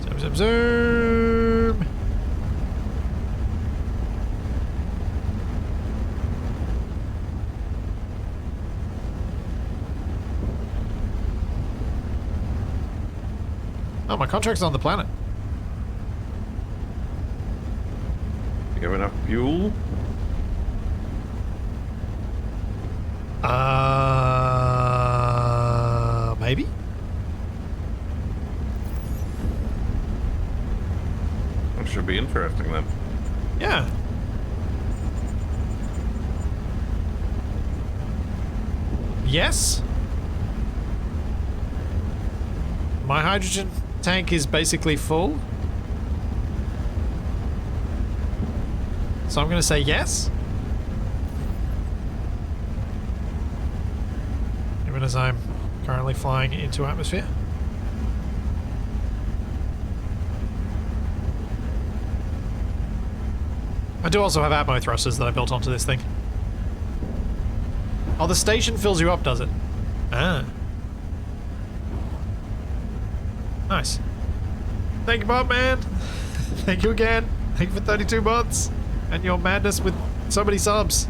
Zoom, zoom, zoom. Oh, my contract's on the planet. You have enough fuel? Maybe? That should be interesting then. Yeah. Yes? My hydrogen tank is basically full. So I'm going to say yes. Even as I'm currently flying into atmosphere. I do also have atmo thrusters that I built onto this thing. Oh, the station fills you up, does it? Ah. Nice. Thank you, Bob, man. Thank you again. Thank you for 32 months. And your madness with so many subs.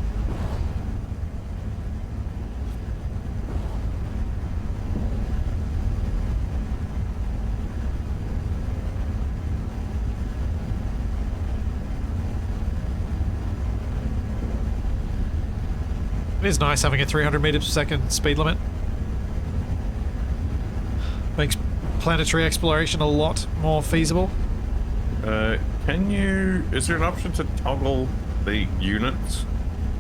It is nice having a 300 meters per second speed limit. Makes planetary exploration a lot more feasible. Is there an option to toggle the units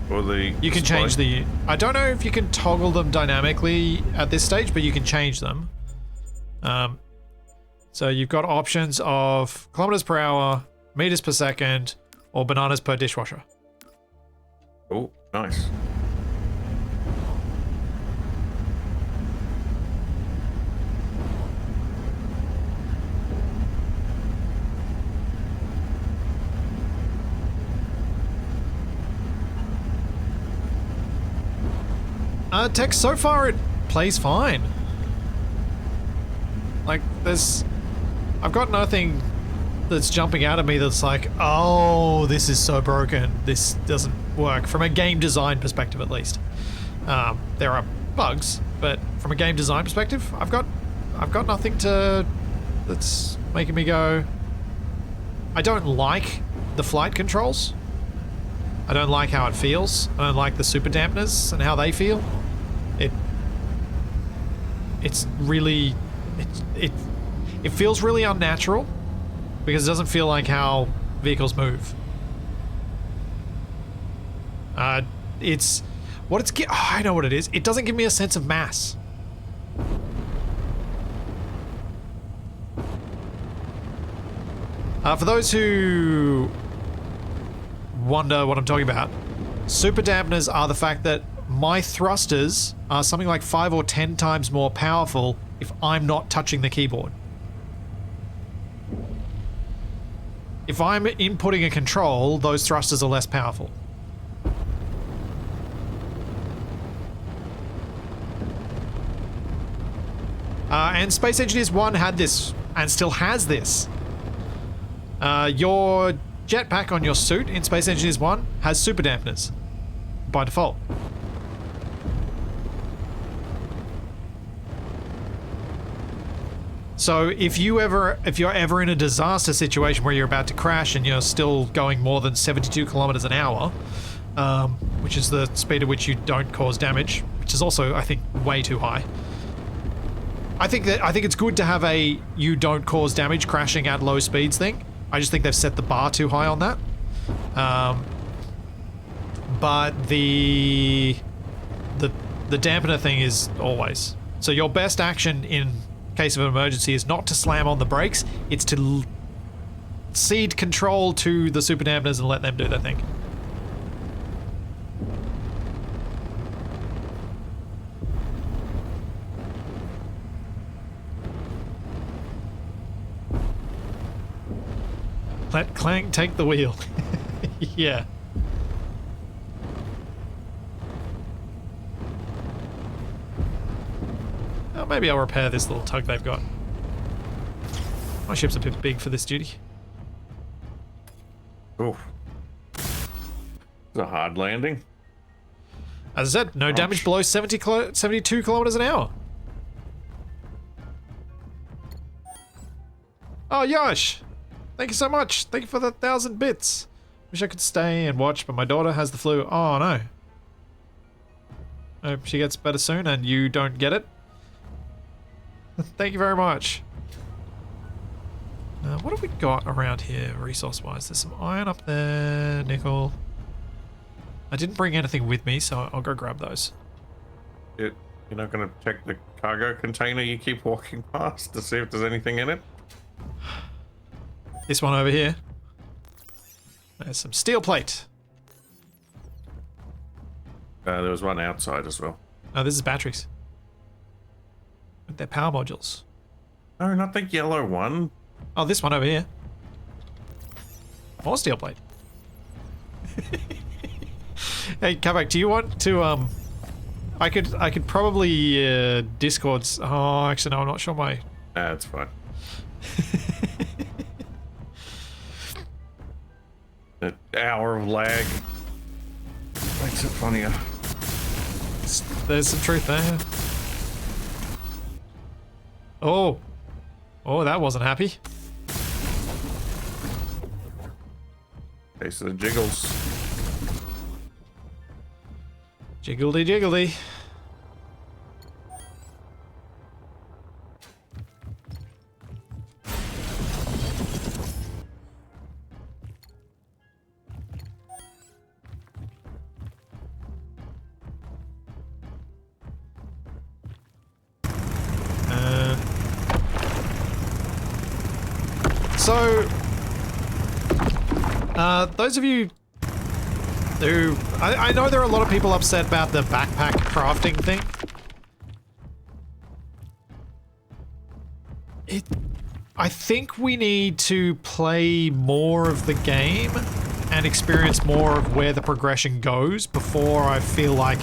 or the You can display? change the... I don't know if you can toggle them dynamically at this stage, but you can change them. So you've got options of kilometers per hour, meters per second, or bananas per dishwasher. Oh, nice. Tech, so far it plays fine. Like, I've got nothing that's jumping out at me that's like, oh, this is so broken. This doesn't work. From a game design perspective, at least. There are bugs, but from a game design perspective, I've got nothing that's making me go, I don't like the flight controls. I don't like how it feels. I don't like the super dampeners and how they feel. It's really, it feels really unnatural because it doesn't feel like how vehicles move. I know what it is. It doesn't give me a sense of mass. For those who wonder what I'm talking about, super dampeners are the fact that my thrusters are something like 5 or 10 times more powerful if I'm not touching the keyboard. If I'm inputting a control, those thrusters are less powerful. And Space Engineers 1 had this, and still has this. Your jetpack on your suit in Space Engineers 1 has super dampeners by default. So if you're ever in a disaster situation where you're about to crash and you're still going more than 72 kilometers an hour, which is the speed at which you don't cause damage, which is also, I think, way too high. I think it's good to have a you don't cause damage crashing at low speeds thing. I just think they've set the bar too high on that. But the dampener thing is always. So your best action in case of an emergency is not to slam on the brakes, it's to cede control to the super dampeners and let them do their thing. Let Clank take the wheel. Yeah. Oh, maybe I'll repair this little tug they've got. My ship's a bit big for this duty. Oof. It's a hard landing. As I said, no damage below 72 kilometers an hour. Oh, Yash! Thank you so much. Thank you for the 1,000 bits. Wish I could stay and watch, but my daughter has the flu. Oh, no. Hope she gets better soon and you don't get it. Thank you very much. What have we got around here resource-wise? There's some iron up there, nickel. I didn't bring anything with me, so I'll go grab those. You're not going to check the cargo container you keep walking past to see if there's anything in it? This one over here. There's some steel plate. There was one outside as well. Oh, this is batteries. They're power modules. No, not the yellow one. Oh, this one over here. More steel plate. Hey, Kavak, do you want to, I could probably, Discord's... Oh, actually, no, I'm not sure my... That's fine. An hour of lag makes it funnier. There's some truth there. Oh. Oh, that wasn't happy. Case of the jiggles. Jiggledy jiggledy. So, those of you who... I know there are a lot of people upset about the backpack crafting thing. I think we need to play more of the game and experience more of where the progression goes before I feel like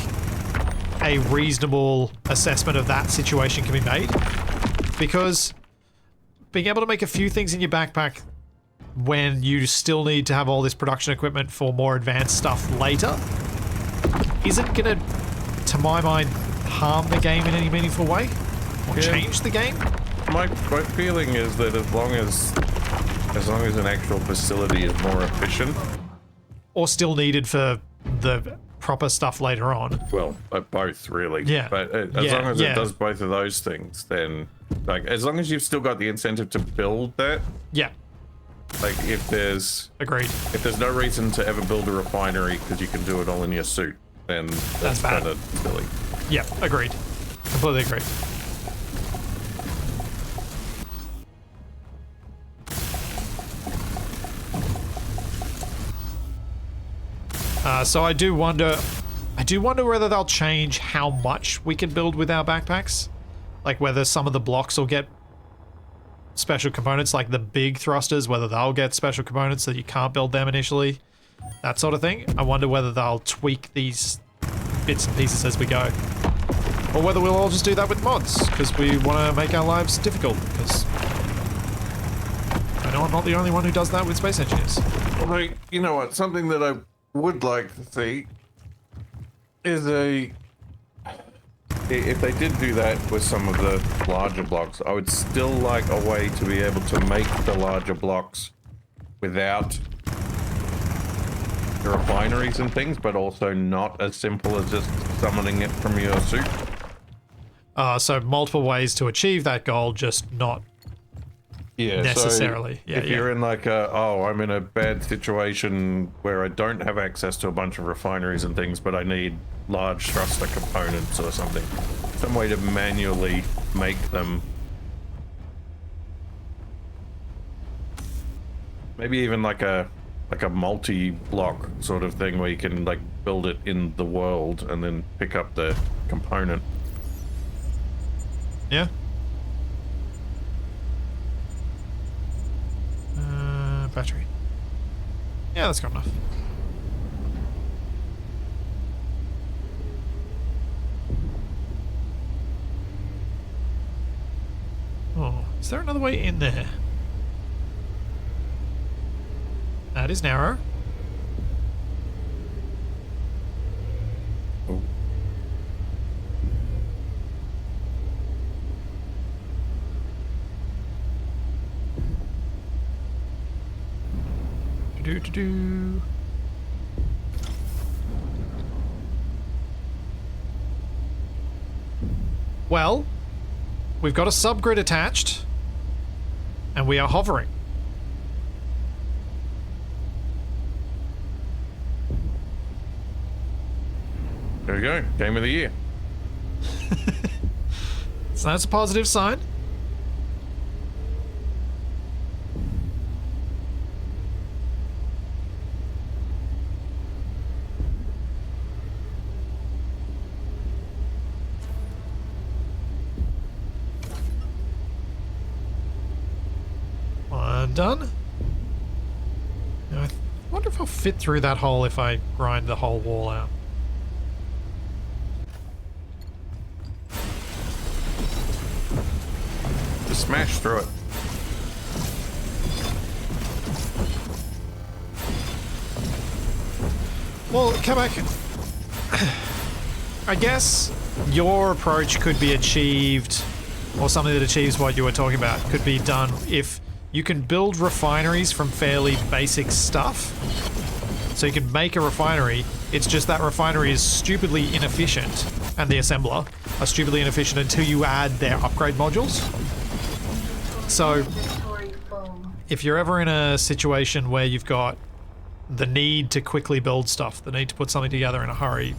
a reasonable assessment of that situation can be made. Because being able to make a few things in your backpack when you still need to have all this production equipment for more advanced stuff later isn't gonna, to my mind, harm the game in any meaningful way or change the game. My feeling is that as long as an actual facility is more efficient, or still needed for the proper stuff later on. Well, both really. Yeah. But as long as it does both of those things, then like as long as you've still got the incentive to build that. Yeah. Like if there's agreed. If there's no reason to ever build a refinery because you can do it all in your suit, then that's kind of silly. Yeah, agreed. Completely agreed. So I do wonder whether they'll change how much we can build with our backpacks. Like whether some of the blocks will get special components, like the big thrusters, whether they'll get special components that you can't build them initially. That sort of thing. I wonder whether they'll tweak these bits and pieces as we go. Or whether we'll all just do that with mods, because we want to make our lives difficult, because I know I'm not the only one who does that with Space Engineers. Well, you know what? Something that I would like to see is if they did do that with some of the larger blocks, I would still like a way to be able to make the larger blocks without the refineries and things, but also not as simple as just summoning it from your suit. So multiple ways to achieve that goal, just not Yeah, necessarily. So Yeah, if you're in like I'm in a bad situation where I don't have access to a bunch of refineries and things, but I need large thruster components or something, some way to manually make them. Maybe even like a multi-block sort of thing where you can like build it in the world and then pick up the component. Yeah. Battery. Yeah, that's got enough. Oh, is there another way in there? That is narrow. Oh. Do. Well, we've got a subgrid attached, and we are hovering. There we go. Game of the year. So that's a positive sign. One done. Now, I wonder if I'll fit through that hole if I grind the whole wall out. Just smash through it. Well, come back. I guess your approach could be achieved, or something that achieves what you were talking about, could be done if you can build refineries from fairly basic stuff. So you can make a refinery, it's just that refinery is stupidly inefficient, and the assembler are stupidly inefficient until you add their upgrade modules. So, Inventory full. if you're ever in a situation where you've got the need to quickly build stuff, the need to put something together in a hurry,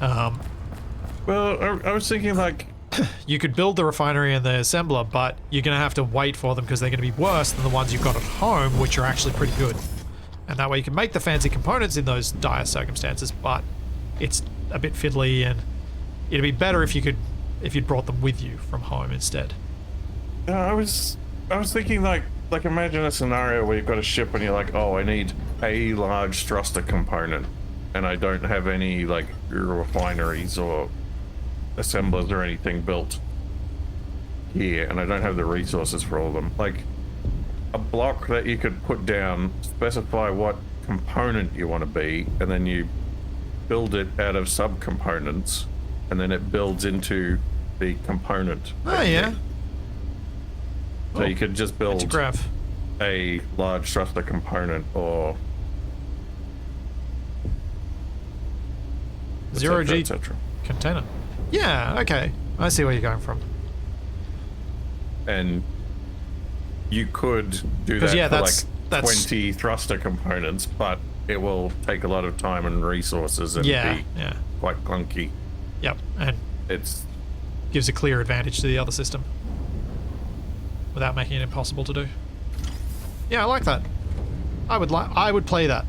Well, I was thinking like, you could build the refinery and the assembler, but you're going to have to wait for them because they're going to be worse than the ones you've got at home, which are actually pretty good. And that way you can make the fancy components in those dire circumstances, but it's a bit fiddly, and it'd be better if you'd brought them with you from home instead. I was thinking like imagine a scenario where you've got a ship and you're like, oh, I need a large thruster component, and I don't have any like refineries or assemblers or anything built here, and I don't have the resources for all of them. Like a block that you could put down, specify what component you want to be, and then you build it out of subcomponents, and then it builds into the component. Oh yeah. So you could just build Graph. a large thruster component or Zero G etc. container. Yeah, okay. I see where you're going from. And you could do 'Cause, that yeah, for that's- 20 thruster components, but it will take a lot of time and resources and be Yeah. quite clunky. Yep, and It's gives a clear advantage to the other system without making it impossible to do. Yeah, I like that. I would play that.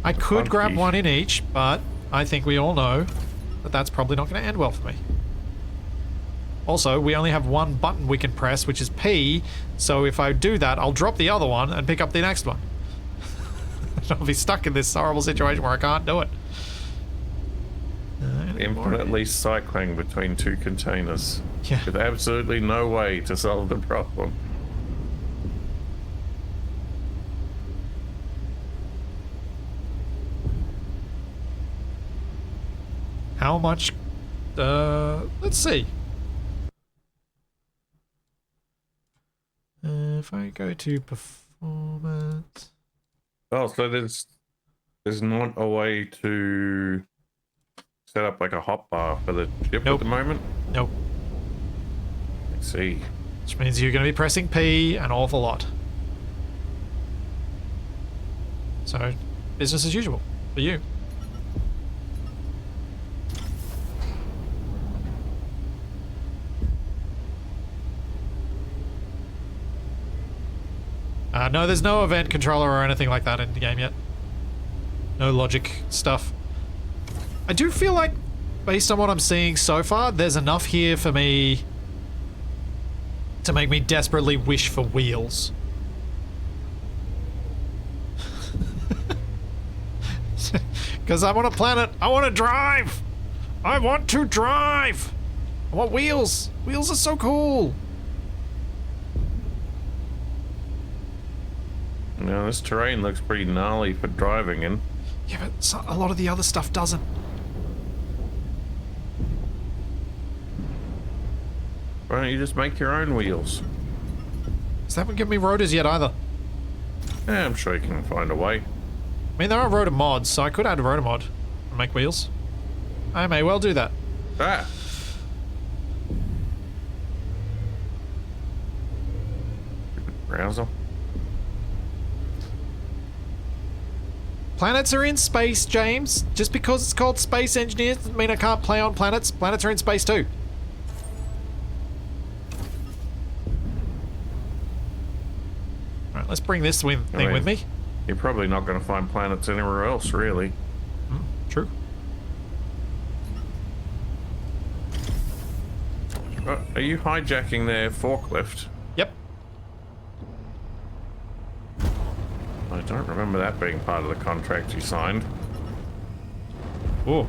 I could grab Funky. one in each, but I think we all know that that's probably not going to end well for me. Also, we only have one button we can press, which is P, so if I do that, I'll drop the other one and pick up the next one. I'll be stuck in this horrible situation where I can't do it. infinitely cycling between two containers Yeah. with absolutely no way to solve the problem. How much? Let's see. if I go to performance... Oh, so there's not a way to set up like a hotbar for the ship Nope. at the moment? Nope. Let's see. Which means you're going to be pressing P an awful lot. So, business as usual for you. No, there's no event controller or anything like that in the game yet. No logic stuff. I do feel like, based on what I'm seeing so far, there's enough here for me to make me desperately wish for wheels. Because I'm on a planet, I want to drive! I want to drive! I want wheels! Wheels are so cool! Now this terrain looks pretty gnarly for driving in. Yeah, but a lot of the other stuff doesn't. Why don't you just make your own wheels? Because they haven't given me rotors yet either. Yeah, I'm sure you can find a way. I mean, there are rotor mods, so I could add a rotor mod and make wheels. I may well do that. Ah! Stupid browser. Planets are in space, James. Just because it's called Space Engineers doesn't mean I can't play on planets. Planets are in space too. Alright, let's bring this thing with me. You're probably not going to find planets anywhere else, really. True. Are you hijacking their forklift? Yep. I don't remember that being part of the contract you signed. Ooh.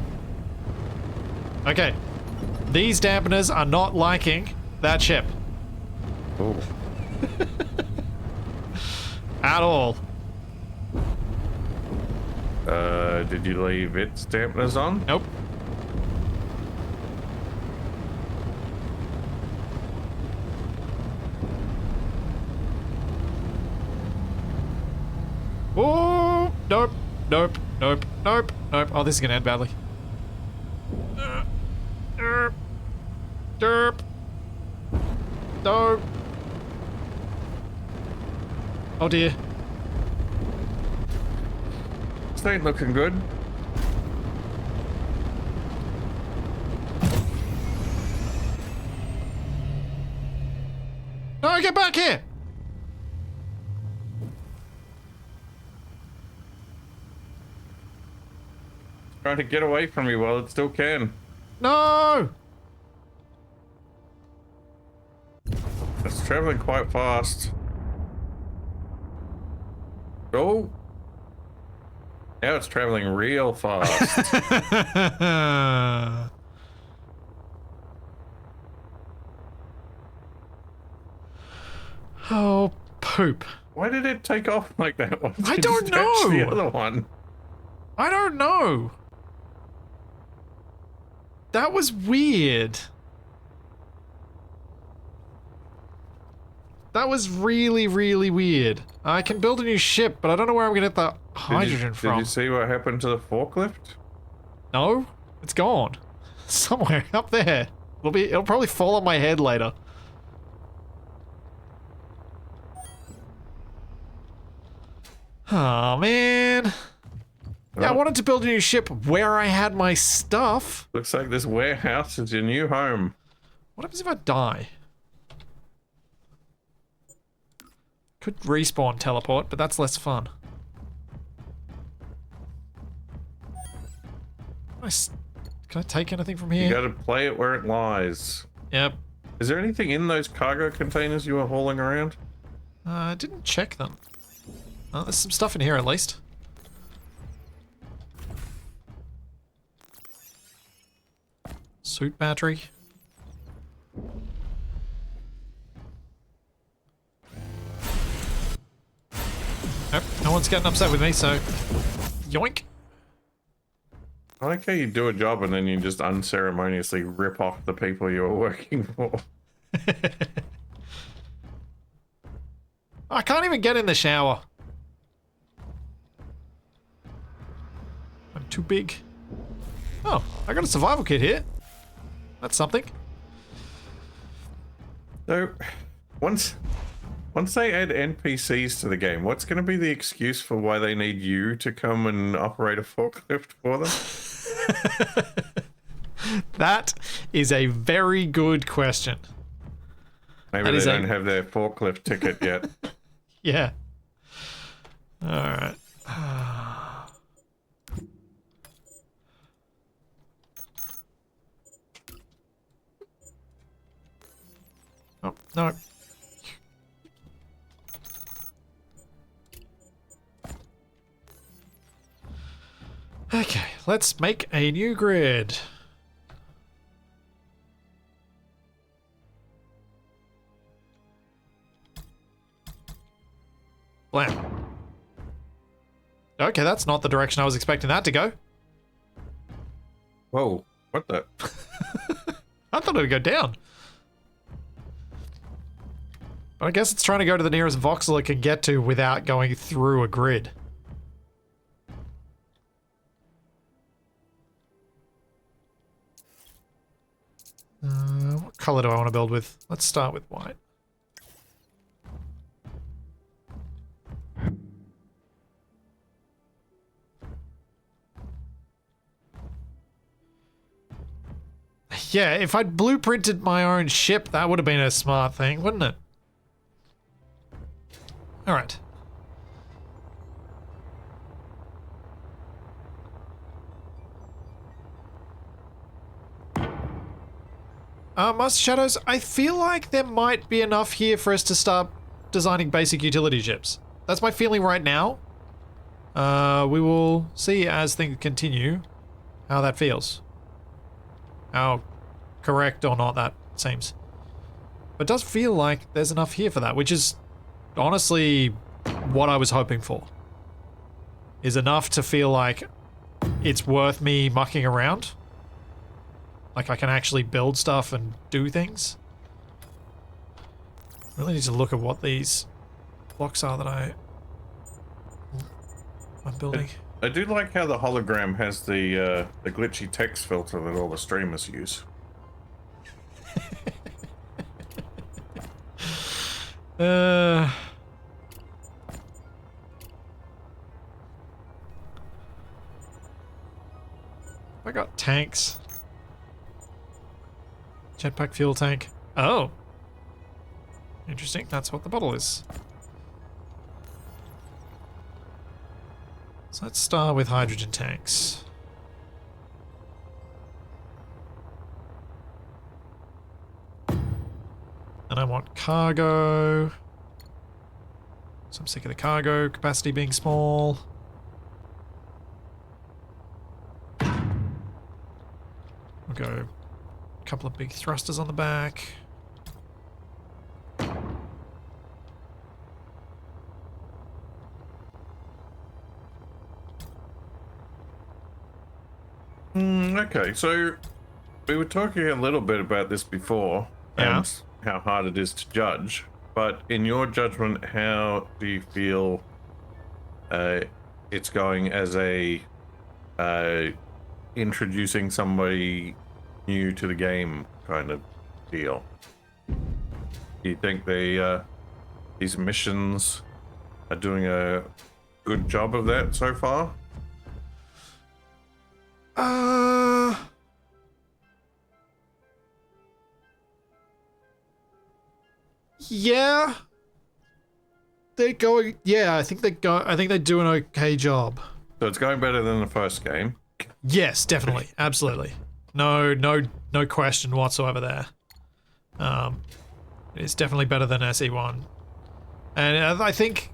Okay. These dampeners are not liking that ship. Ooh. At all. Did you leave its dampeners on? Nope. Oh, nope, nope, nope, nope, nope. Oh, this is gonna end badly. Derp. No. Oh dear. This ain't looking good. No, get back here! Trying to get away from me while it still can. No! It's traveling quite fast. Oh! Now it's traveling real fast. Oh, poop. Why did it take off like that? Why did I it don't just catch know. The other one. I don't know. That was weird. That was really, really weird. I can build a new ship, but I don't know where I'm gonna get the hydrogen from. Did you see what happened to the forklift? No, it's gone. Somewhere up there. It'll probably fall on my head later. Oh man. Yeah, I wanted to build a new ship where I had my stuff. Looks like this warehouse is your new home. What happens if I die? Could respawn teleport, but that's less fun. Can I take anything from here? You gotta play it where it lies. Yep. Is there anything in those cargo containers you were hauling around? I didn't check them. Oh, there's some stuff in here at least. Suit battery. Nope, no one's getting upset with me, so yoink. I like how you do a job and then you just unceremoniously rip off the people you were working for. I can't even get in the shower. I'm too big. Oh, I got a survival kit here. That's something. So, once they add NPCs to the game, what's going to be the excuse for why they need you to come and operate a forklift for them? That is a very good question. Maybe they don't have their forklift ticket yet. Yeah. All right. Oh, no. Okay, let's make a new grid. Blam. Okay, that's not the direction I was expecting that to go. Whoa, what the? I thought it would go down. But I guess it's trying to go to the nearest voxel it can get to without going through a grid. What color do I want to build with? Let's start with white. Yeah, if I'd blueprinted my own ship, that would have been a smart thing, wouldn't it? Alright. Master Shadows, I feel like there might be enough here for us to start designing basic utility ships. That's my feeling right now. We will see as things continue how that feels. How correct or not that seems. But it does feel like there's enough here for that, which is honestly what I was hoping for. Is enough to feel like it's worth me mucking around. Like I can actually build stuff and do things. Really need to look at what these blocks are that I'm building. I do like how the hologram has the glitchy text filter that all the streamers use. I got tanks. Jetpack fuel tank. Oh. Interesting. That's what the bottle is. So let's start with hydrogen tanks. And I want cargo. So I'm sick of the cargo capacity being small. We'll go a couple of big thrusters on the back. Okay, so we were talking a little bit about this before and how hard it is to judge, but in your judgment, how do you feel it's going as a introducing somebody new to the game kind of deal? Do you think these missions are doing a good job of that so far? Yeah. They're going, yeah, I think they do an okay job. So it's going better than the first game. Yes, definitely. Absolutely. No question whatsoever there. It's definitely better than SE1. And I think,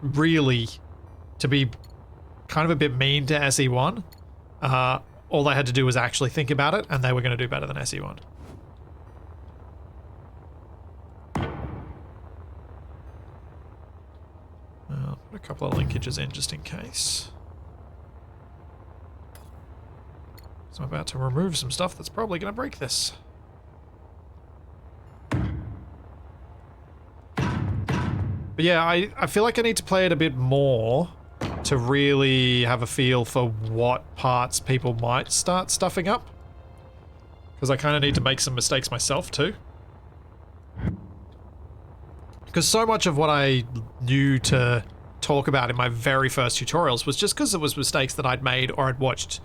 really, to be kind of a bit mean to SE1, all they had to do was actually think about it, and they were going to do better than SE1. Put a couple of linkages in just in case. So I'm about to remove some stuff that's probably going to break this. But yeah, I feel like I need to play it a bit more to really have a feel for what parts people might start stuffing up. Because I kind of need to make some mistakes myself too. Because so much of what I knew to talk about in my very first tutorials was just because it was mistakes that I'd made or I'd watched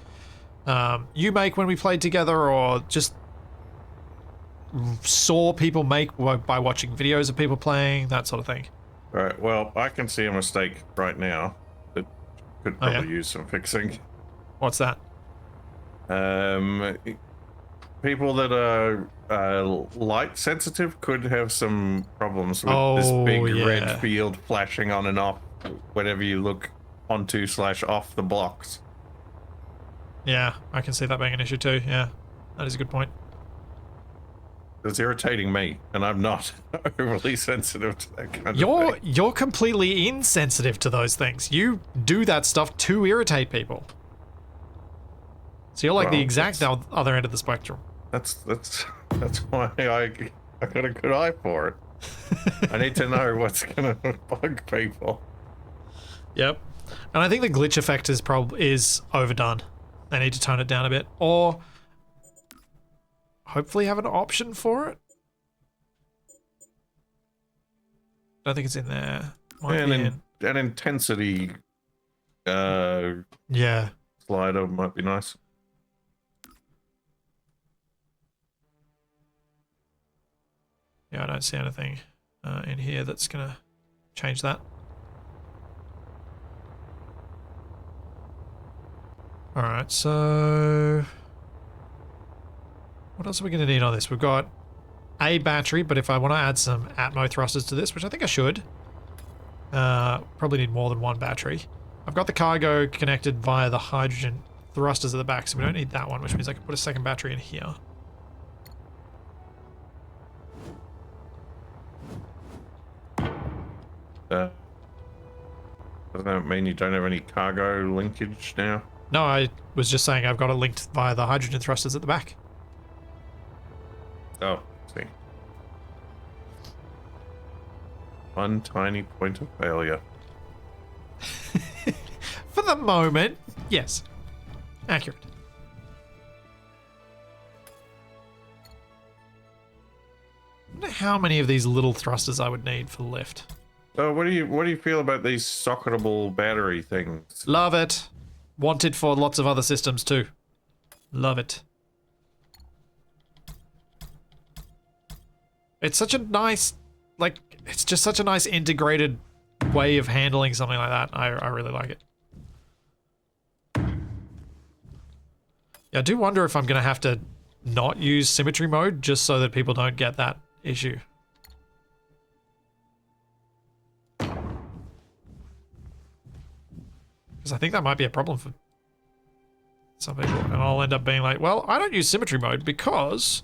you make when we played together, or just saw people make by watching videos of people playing, that sort of thing. Right, well, I can see a mistake right now that could probably use some fixing. What's that? People that are light sensitive could have some problems with this big red field flashing on and off whenever you look onto / off the blocks. Yeah, I can see that being an issue too. Yeah, that is a good point. It's irritating me, and I'm not overly sensitive to that kind of thing. You're completely insensitive to those things. You do that stuff to irritate people. So you're like the exact other end of the spectrum. That's why I got a good eye for it. I need to know what's gonna bug people. Yep, and I think the glitch effect is overdone. They need to tone it down a bit, or hopefully have an option for it. Don't think it's in there. An intensity slider might be nice. Yeah, I don't see anything in here that's gonna change that. Alright, so what else are we going to need on this? We've got a battery, but if I want to add some Atmo thrusters to this, which I think I should, probably need more than one battery. I've got the cargo connected via the hydrogen thrusters at the back, so we don't need that one, which means I can put a second battery in here. Doesn't that mean you don't have any cargo linkage now? No, I was just saying I've got it linked via the hydrogen thrusters at the back. Oh, see. One tiny point of failure. For the moment, yes. Accurate. I wonder how many of these little thrusters I would need for the lift. So what do you feel about these socketable battery things? Love it. Wanted for lots of other systems too. Love it. It's such a nice, like, it's just such a nice integrated way of handling something like that. I really like it. Yeah, I do wonder if I'm going to have to not use symmetry mode just so that people don't get that issue. Because I think that might be a problem for some people. And I'll end up being like, well, I don't use symmetry mode because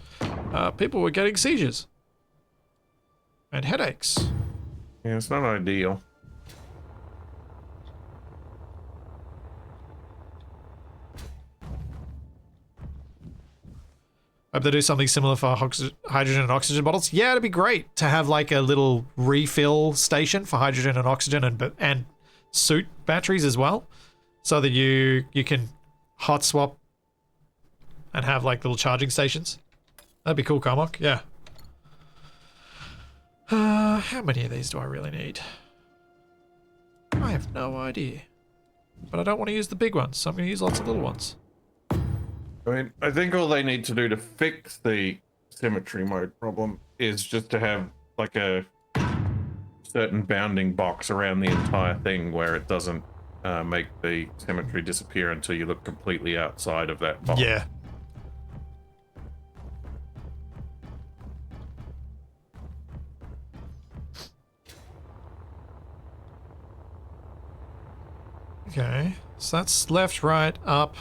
people were getting seizures. And headaches. Yeah, it's not ideal. Hope they do something similar for hydrogen and oxygen bottles. Yeah, it'd be great to have like a little refill station for hydrogen and oxygen and suit batteries as well, so that you can hot swap and have like little charging stations. That'd be cool, Carmock. Yeah. How many of these do I really need? I have no idea. But I don't want to use the big ones, so I'm going to use lots of little ones. I mean, I think all they need to do to fix the symmetry mode problem is just to have like a certain bounding box around the entire thing where it doesn't make the symmetry disappear until you look completely outside of that box. Yeah. Okay, so that's left, right, up.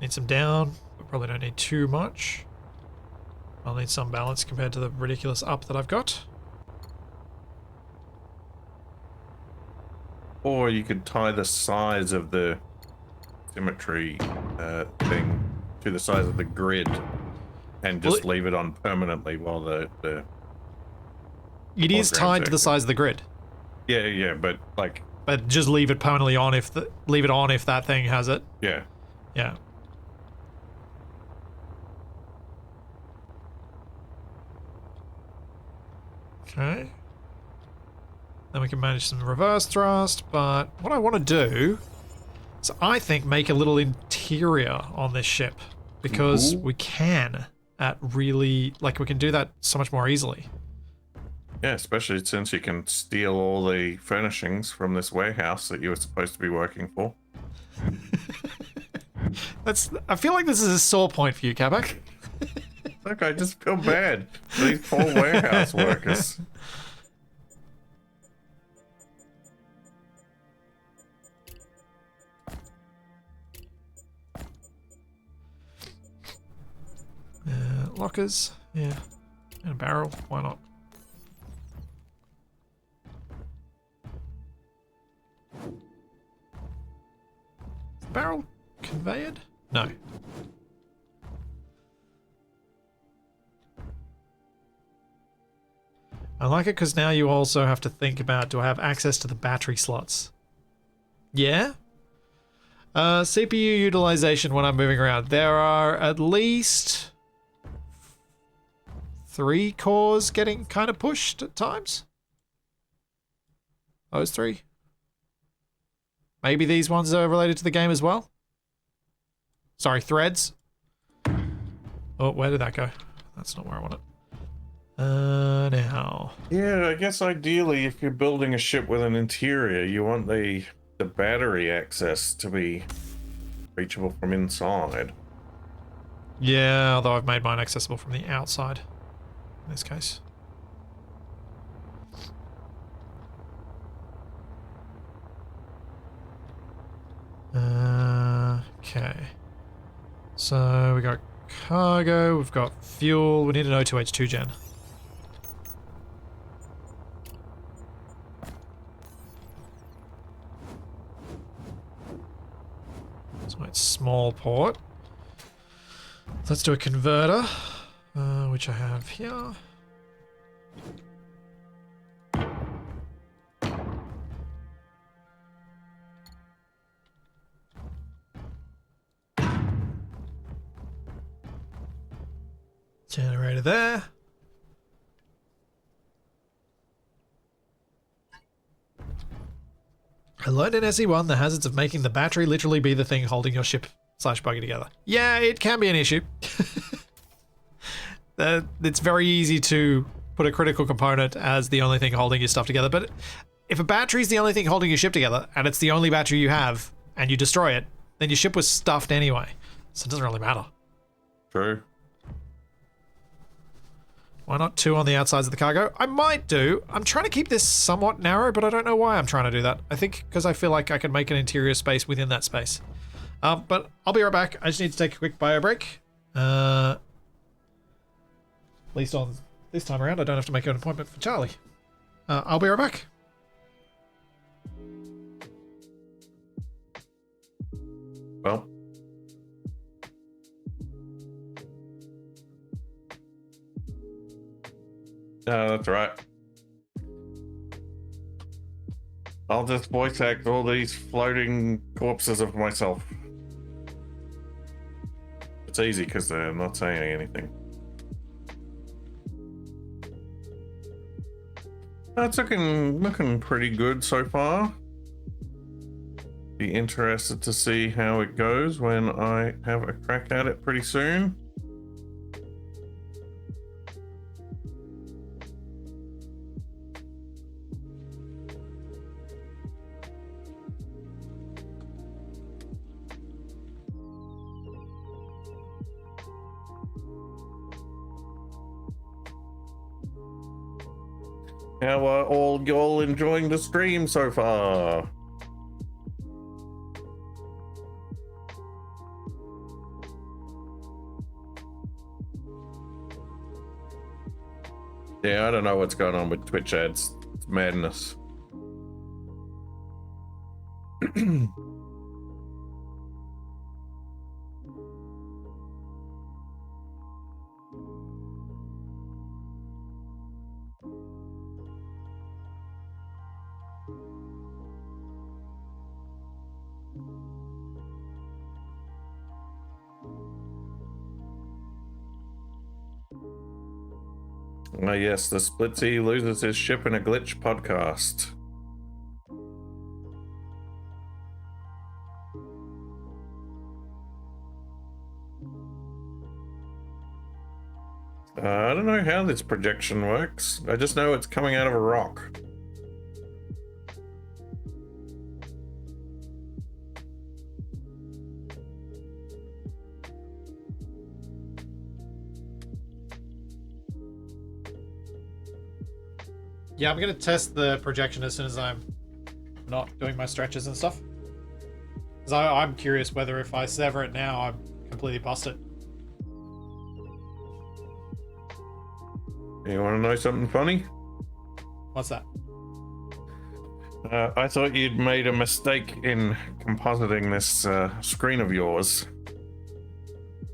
Need some down, but probably don't need too much. I'll need some balance compared to the ridiculous up that I've got. Or you could tie the size of the symmetry thing to the size of the grid and just leave it on permanently while the it is tied to the size of the grid. Yeah, but like, But just leave it permanently on if leave it on if that thing has it. yeah. Yeah. Okay. Then we can manage some reverse thrust, but what I want to do is I think make a little interior on this ship because we can at really, like we can do that so much more easily. Yeah, especially since you can steal all the furnishings from this warehouse that you were supposed to be working for. I feel like this is a sore point for you, Kabak. Look, I just feel bad for these poor warehouse workers. Lockers, yeah. And a barrel, why not? Is the barrel conveyed? No. I like it because now you also have to think about, do I have access to the battery slots? Yeah? CPU utilization when I'm moving around. There are at least 3 cores getting kind of pushed at times. Those 3. Maybe these ones are related to the game as well. Sorry, threads. Oh, where did that go? That's not where I want it. Now. Yeah, I guess ideally if you're building a ship with an interior, you want the battery access to be reachable from inside. Yeah, although I've made mine accessible from the outside in this case. Okay. So we got cargo, we've got fuel, we need an O2H2 gen. So it's small port. Let's do a converter, which I have here. Generator there. I learned in SE1 the hazards of making the battery literally be the thing holding your ship / buggy together. Yeah, it can be an issue. It's very easy to put a critical component as the only thing holding your stuff together, but if a battery is the only thing holding your ship together, and it's the only battery you have, and you destroy it, then your ship was stuffed anyway. So it doesn't really matter. True. Why not 2 on the outsides of the cargo? I might do. I'm trying to keep this somewhat narrow, but I don't know why I'm trying to do that. I think because I feel like I can make an interior space within that space. But I'll be right back. I just need to take a quick bio break. At least on this time around, I don't have to make an appointment for Charlie. I'll be right back. Well. That's right. I'll just voice act all these floating corpses of myself. It's easy because they're not saying anything. That's looking pretty good so far. Be interested to see how it goes when I have a crack at it pretty soon. How are all y'all enjoying the stream so far? Yeah, I don't know what's going on with Twitch ads. It's madness. Ah, yes, the Splitsy loses his ship in a glitch podcast. I don't know how this projection works. I just know it's coming out of a rock. Yeah, I'm gonna test the projection as soon as I'm not doing my stretches and stuff. Because I'm curious whether if I sever it now, I'm completely busted. You want to know something funny? What's that? I thought you'd made a mistake in compositing this screen of yours.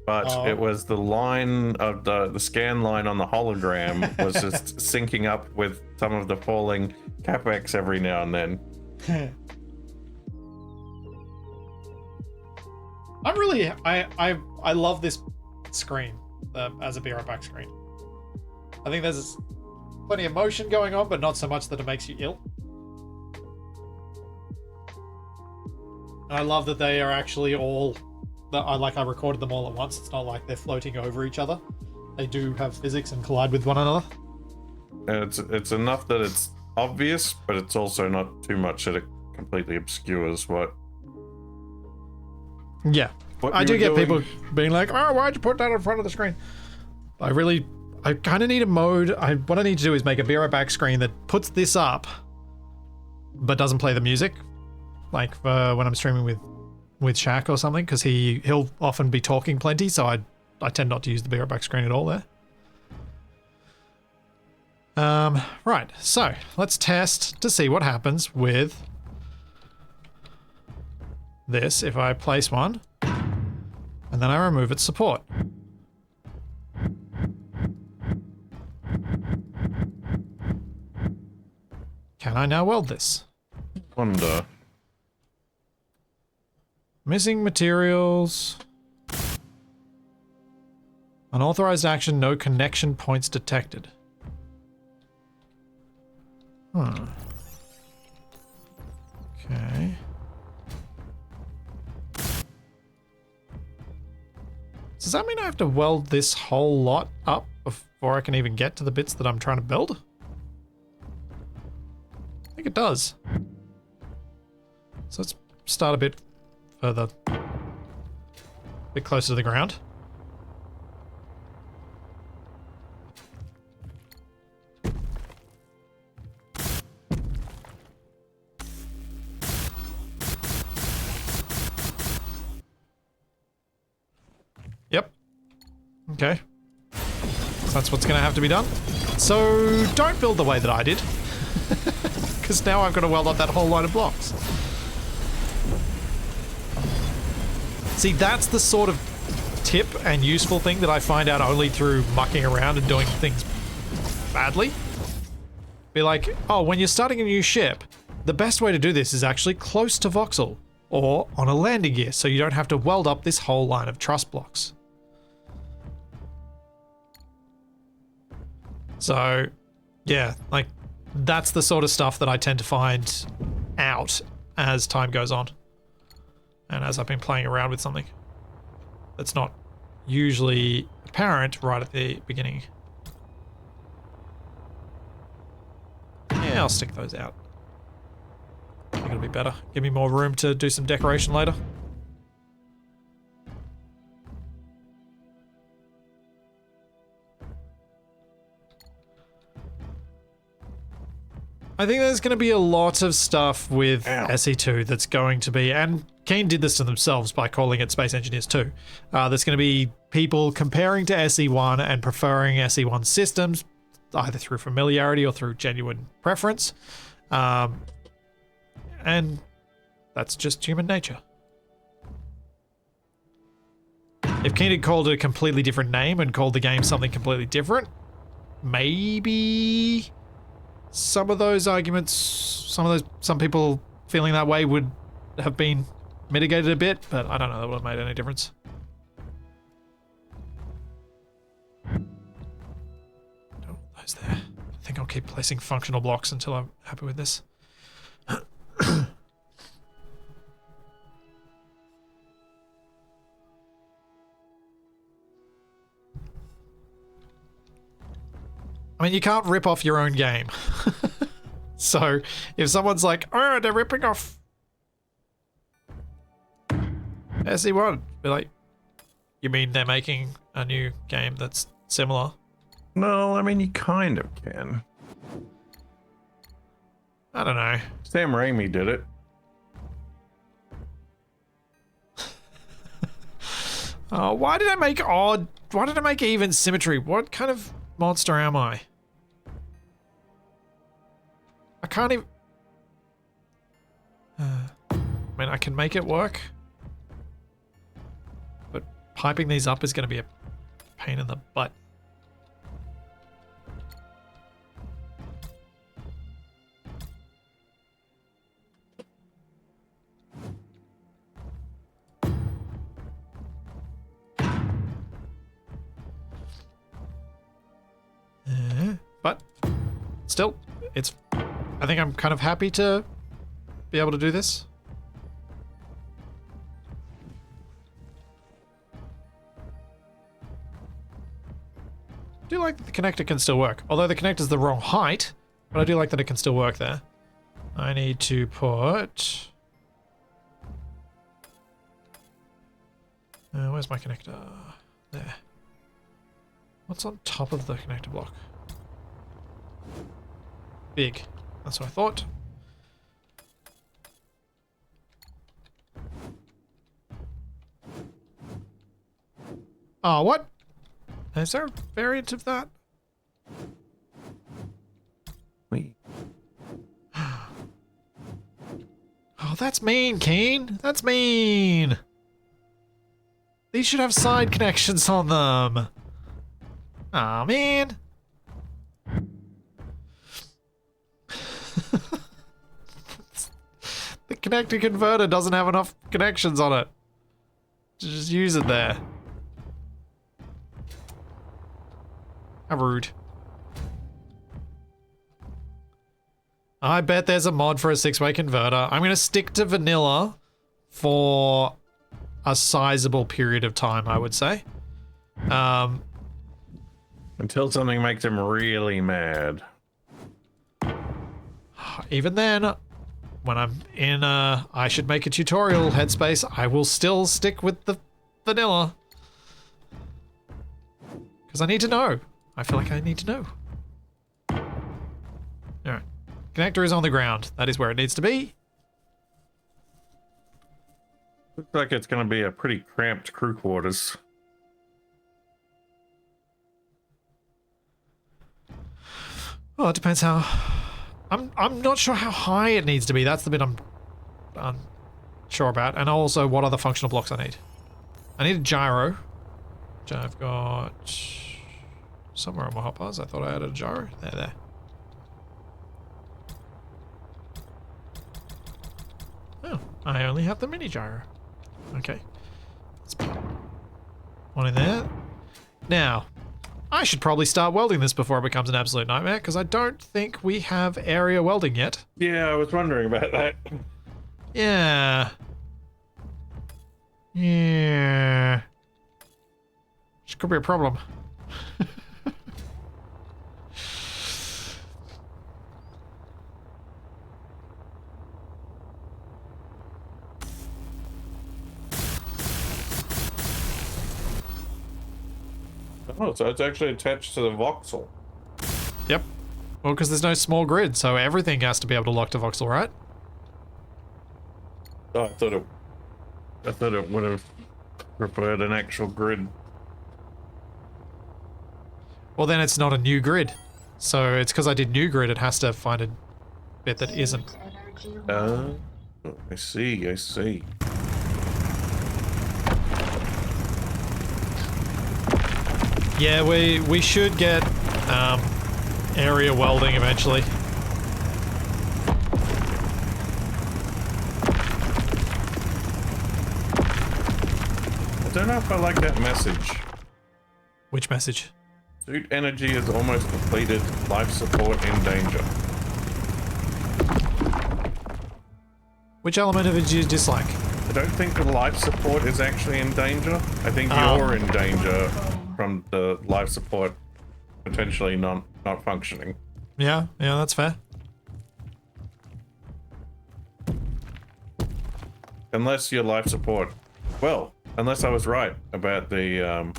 But it was the line of the scan line on the hologram was just syncing up with some of the falling capex every now and then. I love this screen as a Be Right Back screen. I think there's plenty of motion going on, but not so much that it makes you ill. And I love that they are actually all I recorded them all at once. It's not like they're floating over each other. They do have physics and collide with one another. It's enough that it's obvious, but it's also not too much that it completely obscures what. Yeah, I do get people being like, "Oh, why'd you put that in front of the screen?" I kind of need a mode. What I need to do is make a Be Right Back screen that puts this up, but doesn't play the music, like when I'm streaming with Shaq or something, because he'll often be talking plenty, so I tend not to use the Be Right Back screen at all there. Right, so let's test to see what happens with this if I place one and then I remove its support. Can I now weld this? Wonder. Missing materials. Unauthorized action, no connection points detected. Okay. Does that mean I have to weld this whole lot up before I can even get to the bits that I'm trying to build? I think it does. So let's start a bit further, a bit closer to the ground. Yep. Okay. So that's what's going to have to be done. So don't build the way that I did. Because now I've got to weld up that whole line of blocks. See, that's the sort of tip and useful thing that I find out only through mucking around and doing things badly. Be like, oh, when you're starting a new ship, the best way to do this is actually close to voxel or on a landing gear, so you don't have to weld up this whole line of truss blocks. So, yeah, like, that's the sort of stuff that I tend to find out as time goes on. And as I've been playing around with something that's not usually apparent right at the beginning. Yeah, I'll stick those out. I think it'll be better. Give me more room to do some decoration later. I think there's going to be a lot of stuff with SE2 that's going to be, and Keen did this to themselves by calling it Space Engineers 2. There's going to be people comparing to SE1 and preferring SE1 systems, either through familiarity or through genuine preference. And that's just human nature. If Keen had called it a completely different name and called the game something completely different, maybe some of those arguments, some people feeling that way would have been mitigated a bit, but I don't know that would have made any difference. Oh, those there. I think I'll keep placing functional blocks until I'm happy with this. I mean, you can't rip off your own game. So, if someone's like, oh, they're ripping off SE1, be like, you mean they're making a new game that's similar? No, I mean, you kind of can. I don't know. Sam Raimi did it. Oh, why did I make odd? Why did I make even symmetry? What kind of monster am I? I can't even... I mean, I can make it work. But piping these up is going to be a pain in the butt. But still, it's... I think I'm kind of happy to be able to do this. I do like that the connector can still work. Although the connector's the wrong height, but I do like that it can still work there. I need to put... where's my connector? There. What's on top of the connector block? Big. That's what I thought. Oh, what? Is there a variant of that? Wait. Oh, that's mean, Keen. That's mean. These should have side connections on them. Aw, man. The connector converter doesn't have enough connections on it. Just use it there. How rude. I bet there's a mod for a 6-way converter. I'm going to stick to vanilla for a sizable period of time, I would say. Until something makes him really mad. Even then, when I'm in a I should make a tutorial headspace, I will still stick with the vanilla. Because I need to know. I feel like I need to know. Alright. Connector is on the ground. That is where it needs to be. Looks like it's going to be a pretty cramped crew quarters. Well, it depends how... I'm not sure how high it needs to be. That's the bit I'm unsure about. And also what other functional blocks I need. I need a gyro, which I've got somewhere on my hotbars. I thought I added a gyro. There. Oh, I only have the mini gyro. Okay. Let's put one in there. Now, I should probably start welding this before it becomes an absolute nightmare, because I don't think we have area welding yet. Yeah, I was wondering about that. Yeah. Yeah. Which could be a problem. Oh, so it's actually attached to the voxel. Yep. Well, because there's no small grid, so everything has to be able to lock to voxel, right? Oh, I thought it would have preferred an actual grid. Well, then it's not a new grid. So it's because I did new grid, it has to find a bit that isn't. I see. Yeah, we should get area welding eventually. don't know if I like that message. Which message? Suit energy is almost depleted. Life support in danger. Which element of it do you dislike? I don't think the life support is actually in danger. I think you're in danger from the life support potentially not functioning. Yeah, that's fair. Unless your life support, well, unless I was right about the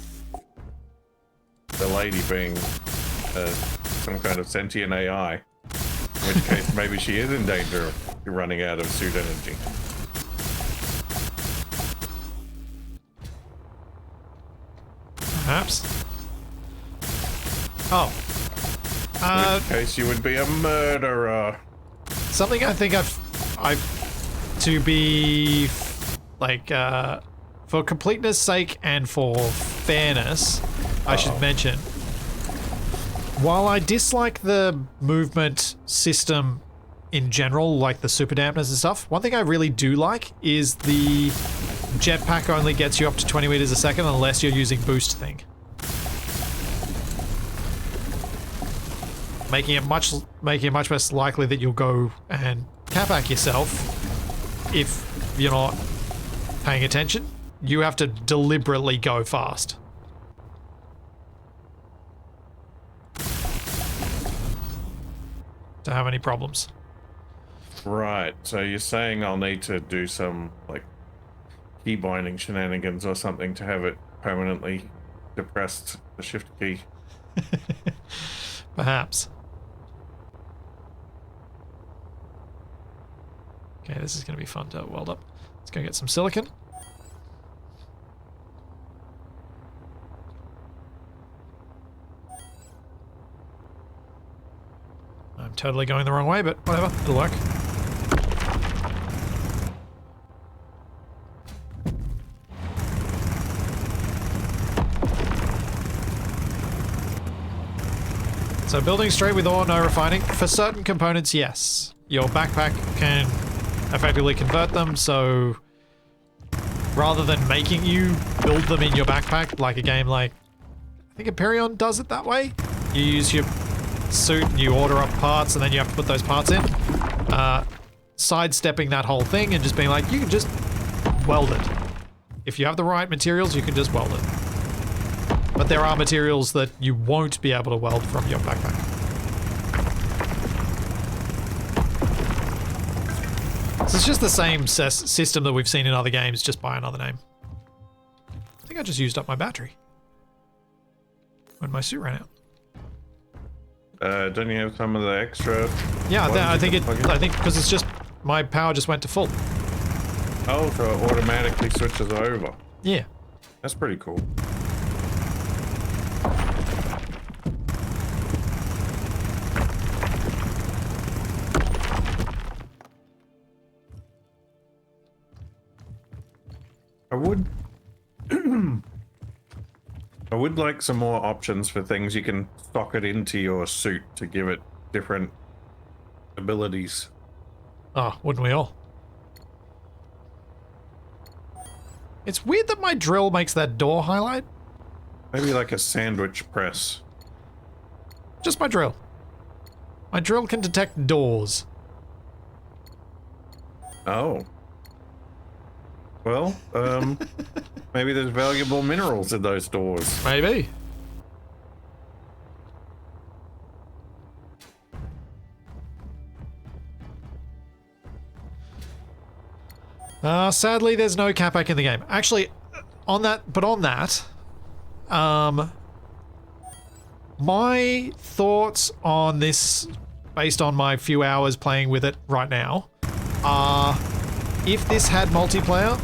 lady being some kind of sentient AI, in which case maybe she is in danger of running out of suit energy. Perhaps. Oh. In which case you would be a murderer. Something I think I've to be like for completeness sake and for fairness, I should mention, while I dislike the movement system in general, like the super dampness and stuff, one thing I really do like is the jetpack only gets you up to 20 meters a second unless you're using boost thing. Making it much less likely that you'll go and capac yourself if you're not paying attention. You have to deliberately go fast. To have any problems. Right, so you're saying I'll need to do some, like, key binding shenanigans or something to have it permanently depressed, the shift key. Perhaps. Okay, this is going to be fun to weld up. Let's go get some silicon. I'm totally going the wrong way, but whatever, it'll work. So building straight with ore, no refining. For certain components, yes. Your backpack can effectively convert them, so rather than making you build them in your backpack, like a game like, I think Empyrean does it that way. You use your suit and you order up parts and then you have to put those parts in. Sidestepping that whole thing and just being like, you can just weld it. If you have the right materials, you can just weld it. But there are materials that you won't be able to weld from your backpack. So it's just the same system that we've seen in other games, just by another name. I think I just used up my battery when my suit ran out. Don't you have some of the extra? Yeah, I think because it's just my power just went to full. Oh, so it automatically switches over. Yeah. That's pretty cool. I would like some more options for things you can socket into your suit to give it different abilities. Oh, wouldn't we all? It's weird that my drill makes that door highlight. Maybe like a sandwich press. Just my drill. My drill can detect doors. Oh. Well, maybe there's valuable minerals in those doors. Maybe. Sadly, there's no Capac in the game. Actually, on that, my thoughts on this, based on my few hours playing with it right now, are if this had multiplayer,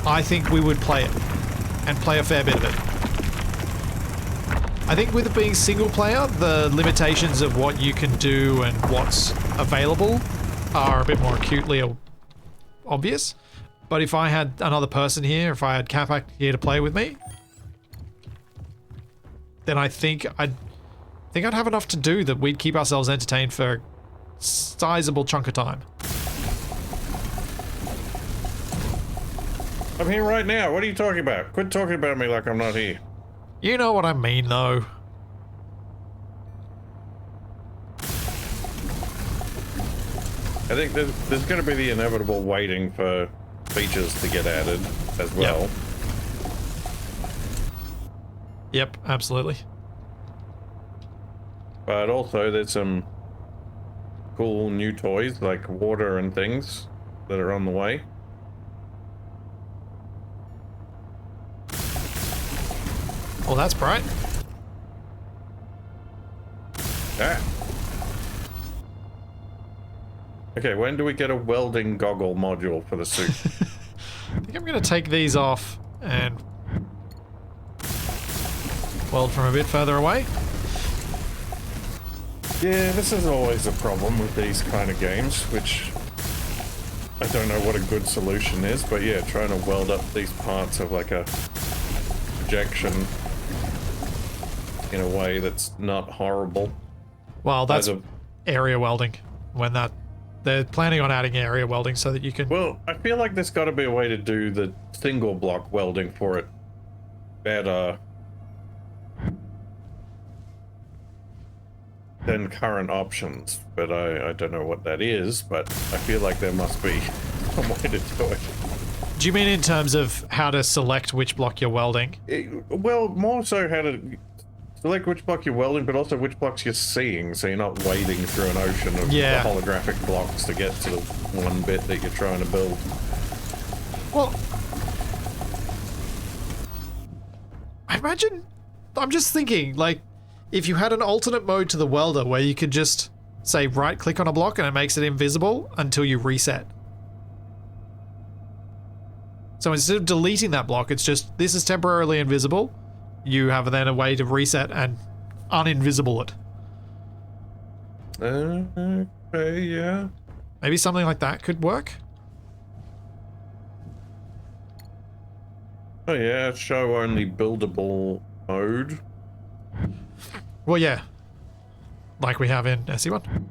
I think we would play it, and play a fair bit of it. I think with it being single player, the limitations of what you can do and what's available are a bit more acutely obvious. But if I had another person here, if I had Capac here to play with me, then I think I'd have enough to do that we'd keep ourselves entertained for a sizable chunk of time. I'm here right now. What are you talking about? Quit talking about me like I'm not here. You know what I mean, though. I think there's going to be the inevitable waiting for features to get added as well. Yep, absolutely. But also there's some cool new toys like water and things that are on the way. Well, that's bright. Ah. Okay, when do we get a welding goggle module for the suit? I think I'm going to take these off and weld from a bit further away. Yeah, this is always a problem with these kind of games, which I don't know what a good solution is, but yeah, trying to weld up these parts of like a projection in a way that's not horrible. Well, that's area welding. When they're planning on adding area welding so that you can... Well, I feel like there's got to be a way to do the single block welding for it better than current options, but I don't know what that is, but I feel like there must be some way to do it. Do you mean in terms of how to select which block you're welding? Well, more so how to select which block you're welding, but also which blocks you're seeing, so you're not wading through an ocean of holographic blocks to get to the one bit that you're trying to build. Well, I imagine... I'm just thinking, like, if you had an alternate mode to the welder where you could just, say, right-click on a block and it makes it invisible until you reset. So instead of deleting that block, it's just, this is temporarily invisible. You have then a way to reset and uninvisible it. Okay, yeah. Maybe something like that could work? Oh yeah, show only buildable mode. Well, yeah. Like we have in SE1.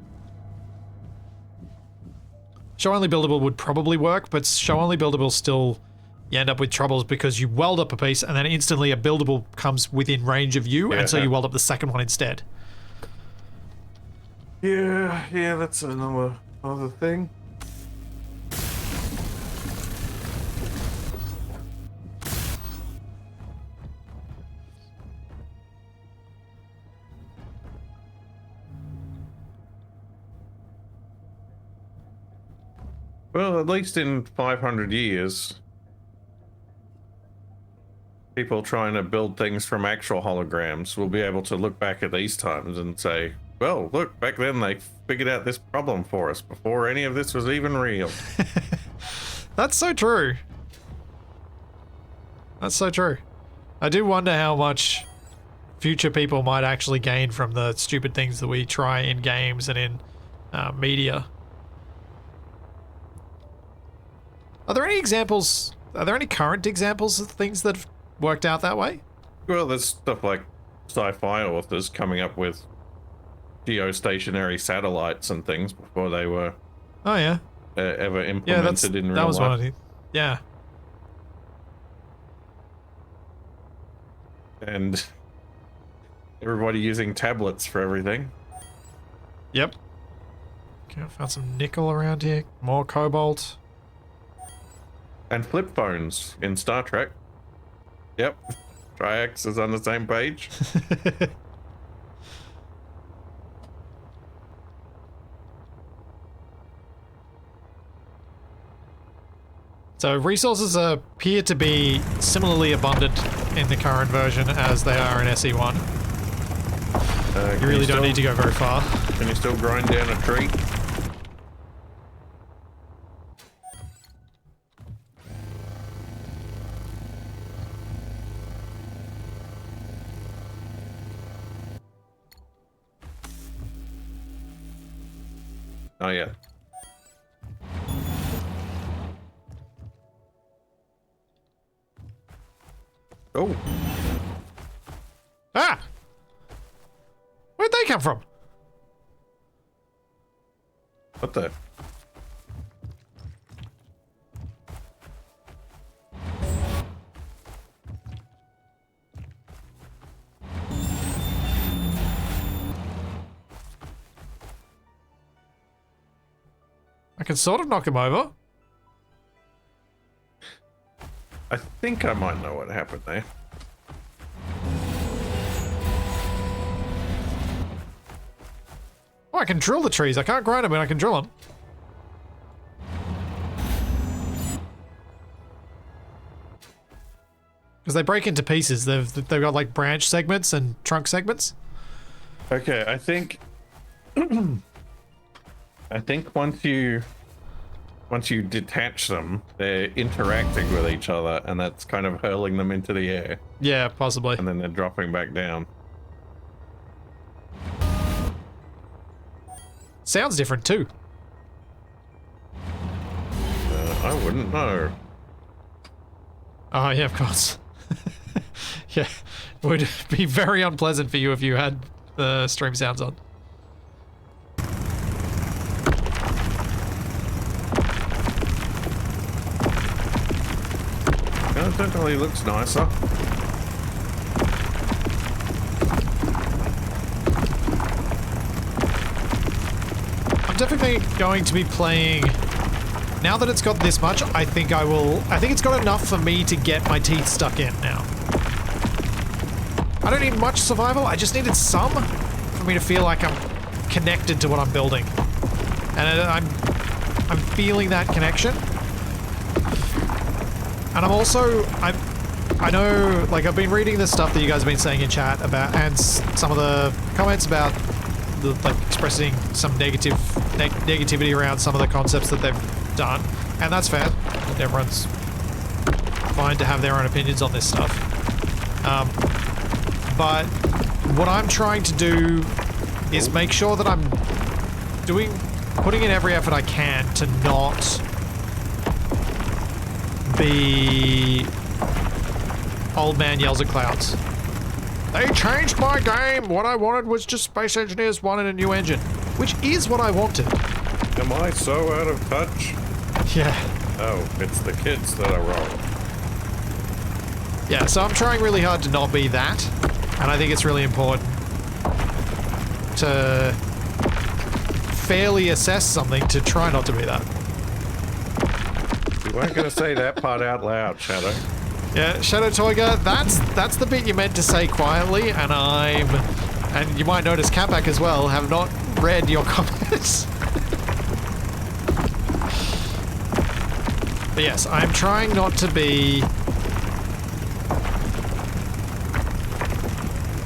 Show only buildable would probably work, but show only buildable still... You end up with troubles because you weld up a piece and then instantly a buildable comes within range of you, and so you weld up the second one instead. Yeah, that's another thing. Well, at least in 500 years... people trying to build things from actual holograms will be able to look back at these times and say, well, look, back then they figured out this problem for us before any of this was even real. That's so true. That's so true. I do wonder how much future people might actually gain from the stupid things that we try in games and in media. Are there any examples? Are there any current examples of things that have worked out that way? Well, there's stuff like sci-fi authors coming up with geostationary satellites and things before they were ever implemented in real life. That was one of the... Yeah. And everybody using tablets for everything. Yep. Okay, I found some nickel around here. More cobalt. And flip phones in Star Trek. Yep. Triax is on the same page. So resources appear to be similarly abundant in the current version as they are in SE1. You really don't need to go very far. Can you still grind down a tree? Not yet. Oh. Ah! Where'd they come from? What the? can sort of knock him over. I think I might know what happened there. Oh, I can drill the trees. I can't grind them, but I can drill them. Because they break into pieces. They've got like branch segments and trunk segments. Okay, I think I think once you detach them, they're interacting with each other, and that's kind of hurling them into the air. Yeah, possibly. And then they're dropping back down. Sounds different too. I wouldn't know. Oh, yeah, of course. Yeah, it would be very unpleasant for you if you had the stream sounds on. Yeah, it definitely looks nicer. I'm definitely going to be playing... Now that it's got this much, I think it's got enough for me to get my teeth stuck in now. I don't need much survival, I just needed some for me to feel like I'm connected to what I'm building. And I'm feeling that connection. And I'm also, I know, like I've been reading the stuff that you guys have been saying in chat about, and some of the comments about the, like expressing some negativity around some of the concepts that they've done, and that's fair. Everyone's fine to have their own opinions on this stuff. But what I'm trying to do is make sure that I'm putting in every effort I can to not be old man yells at clouds. They changed my game. What I wanted was just Space Engineers 1 and a new engine, which is what I wanted. Am I so out of touch? Yeah. Oh, it's the kids that are wrong. Yeah, so I'm trying really hard to not be that, and I think it's really important to fairly assess something to try not to be that. You weren't going to say that part out loud, Shadow. Yeah, Shadow Toyga, that's the bit you meant to say quietly, and you might notice Catback as well, have not read your comments. But yes, I'm trying not to be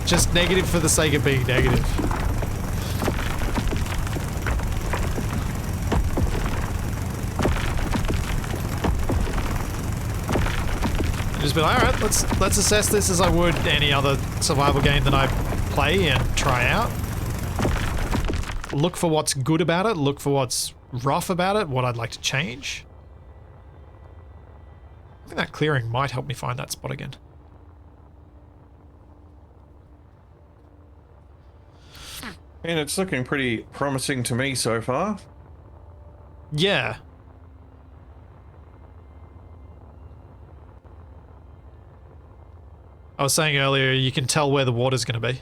just negative for the sake of being negative. Just be like, alright, let's assess this as I would any other survival game that I play and try out. Look for what's good about it, look for what's rough about it, what I'd like to change. I think that clearing might help me find that spot again. And it's looking pretty promising to me so far. Yeah. I was saying earlier, you can tell where the water's going to be.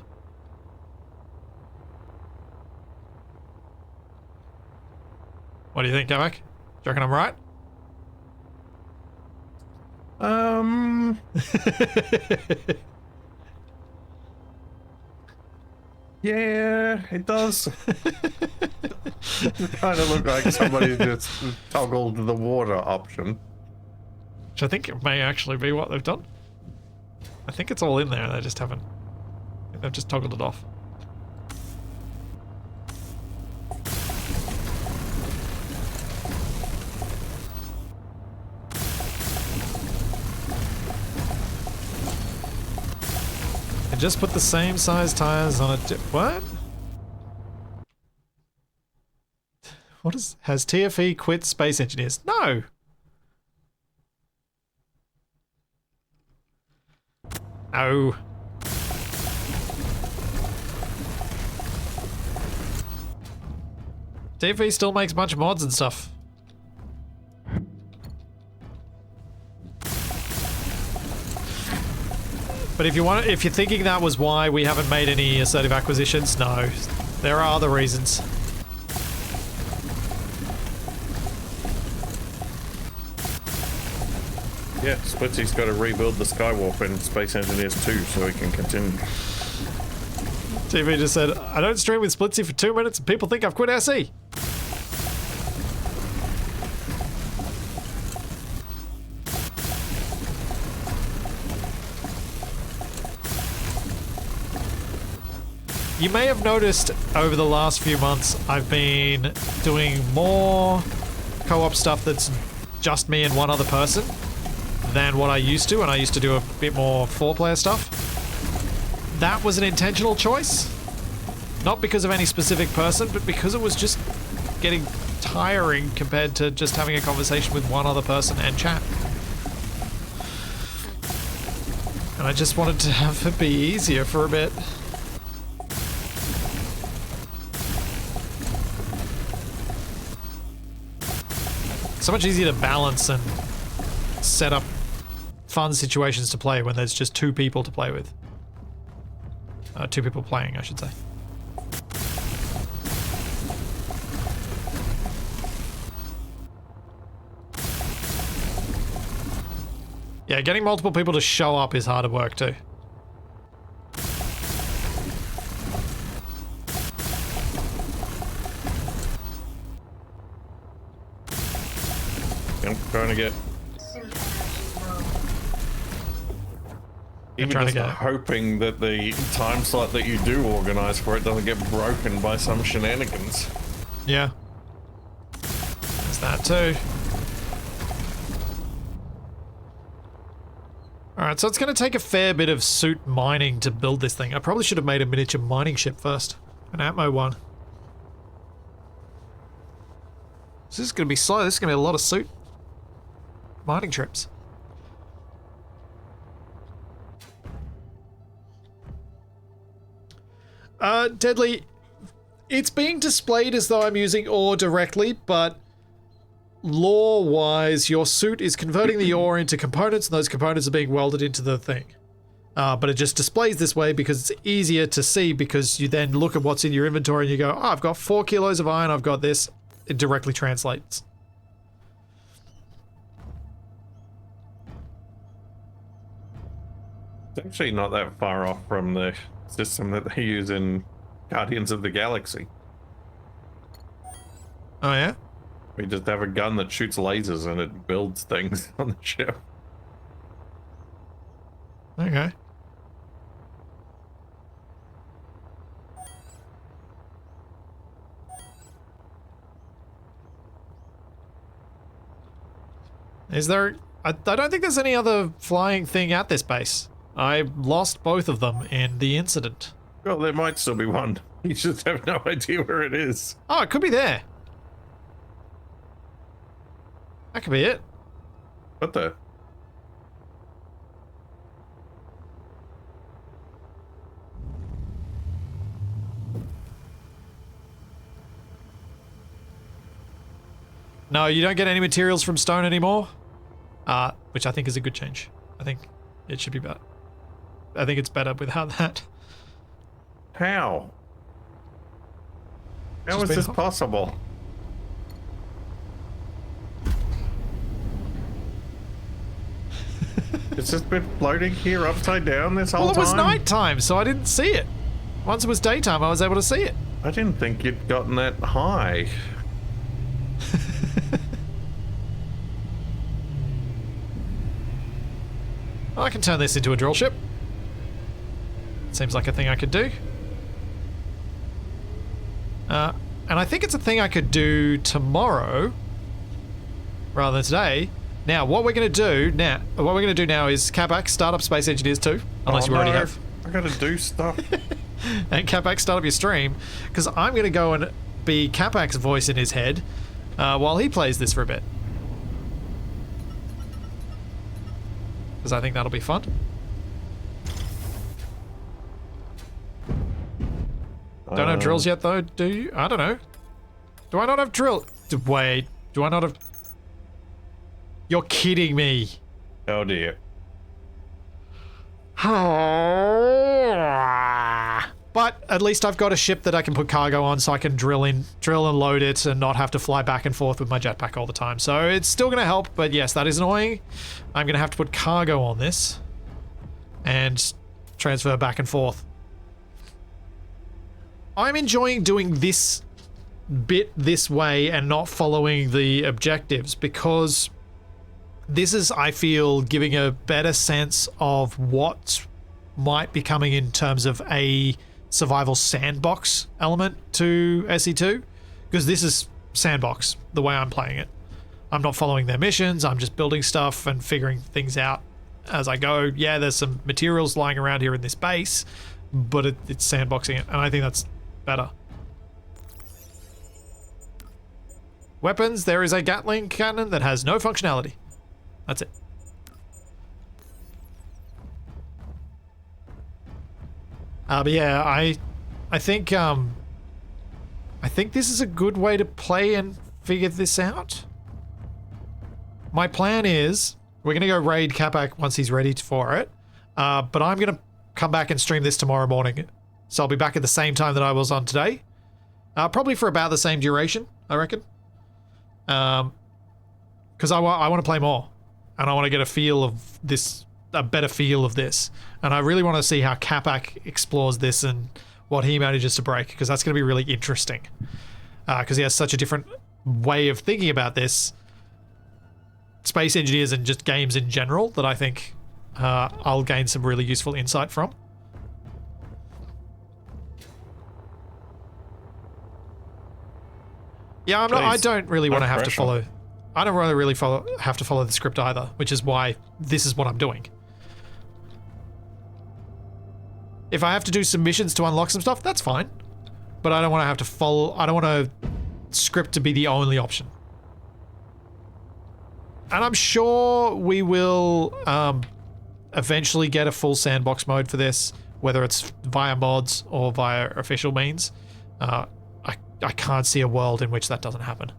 What do you think, Kamak? Do you reckon I'm right? Yeah, it does. Kind of look like somebody just toggled the water option. Which I think it may actually be what they've done. I think it's all in there, they just haven't... They've just toggled it off. And just put the same size tires on a... What? What is... Has TFE quit Space Engineers? No! No. TFE still makes a bunch of mods and stuff. But if you're thinking that was why we haven't made any assertive acquisitions, no. There are other reasons. Yeah, Splitsy's got to rebuild the Skywalk in Space Engineers 2 so he can continue. TV just said, I don't stream with Splitsy for 2 minutes and people think I've quit SE. You may have noticed over the last few months I've been doing more co-op stuff that's just me and one other person than what I used to, and I used to do a bit more 4-player stuff. That was an intentional choice. Not because of any specific person, but because it was just getting tiring compared to just having a conversation with one other person and chat. And I just wanted to have it be easier for a bit. So much easier to balance and set up fun situations to play when there's just 2 people to play with. 2 people playing, I should say. Yeah, getting multiple people to show up is harder work too. I'm trying to get... Suit energy low. Even trying to just get- hoping that the time slot that you do organize for it doesn't get broken by some shenanigans. Yeah. There's that too. Alright, so it's going to take a fair bit of suit mining to build this thing. I probably should have made a miniature mining ship first. An Atmo one. This is going to be slow. This is going to be a lot of suit mining trips. Deadly, it's being displayed as though I'm using ore directly, but lore-wise, your suit is converting the ore into components, and those components are being welded into the thing. But it just displays this way because it's easier to see, because you then look at what's in your inventory and you go, oh, I've got 4 kilos of iron, I've got this. It directly translates. It's actually not that far off from the system that they use in Guardians of the Galaxy. Oh, yeah? We just have a gun that shoots lasers and it builds things on the ship. Okay. Is there... I don't think there's any other flying thing at this base. I lost both of them in the incident. Well, there might still be one. You just have no idea where it is. Oh, it could be there. That could be it. What the? No, you don't get any materials from stone anymore. Which I think is a good change. I think it should be better. I think it's better without that. How? How Just is been this hot. possible? It's just been floating here upside down this whole Well, it time? was nighttime, so I didn't see it. Once it was daytime, I was able to see it. I didn't think you'd gotten that high. I can turn this into a drill ship. Seems like a thing I could do. And I think it's a thing I could do tomorrow rather than today. Now, what we're going to do now is Capac start up Space Engineers 2, unless you already no, have. I gotta do stuff. And Capac start up your stream, because I'm going to go and be Capac's voice in his head while he plays this for a bit. Because I think that'll be fun. Don't have drills yet, though, do you? I don't know. Do I not have drill? Wait, do I not have... You're kidding me. Oh dear. But at least I've got a ship that I can put cargo on, so I can drill and load it and not have to fly back and forth with my jetpack all the time. So it's still going to help, but yes, that is annoying. I'm going to have to put cargo on this and transfer back and forth. I'm enjoying doing this bit this way and not following the objectives, because this is, I feel, giving a better sense of what might be coming in terms of a survival sandbox element to SE2, because this is sandbox the way I'm playing it. I'm not following their missions, I'm just building stuff and figuring things out as I go. Yeah, there's some materials lying around here in this base, but it's sandboxing it, and I think that's better. Weapons, there is a Gatling cannon that has no functionality. That's it. But yeah, I think this is a good way to play and figure this out. My plan is we're gonna go raid Capac once he's ready for it, but I'm gonna come back and stream this tomorrow morning, so I'll be back at the same time that I was on today, probably for about the same duration, I reckon. Because I want to play more, and I want to get a feel of this. A better feel of this, and I really want to see how Capac explores this and what he manages to break, because that's going to be really interesting, because he has such a different way of thinking about this, Space Engineers and just games in general, that I think I'll gain some really useful insight from. Yeah, I don't really want to have to follow. I don't really have to follow the script either, which is why this is what I'm doing. If I have to do some missions to unlock some stuff, that's fine. But I don't want to have to follow. I don't want a script to be the only option. And I'm sure we will eventually get a full sandbox mode for this, whether it's via mods or via official means. I can't see a world in which that doesn't happen.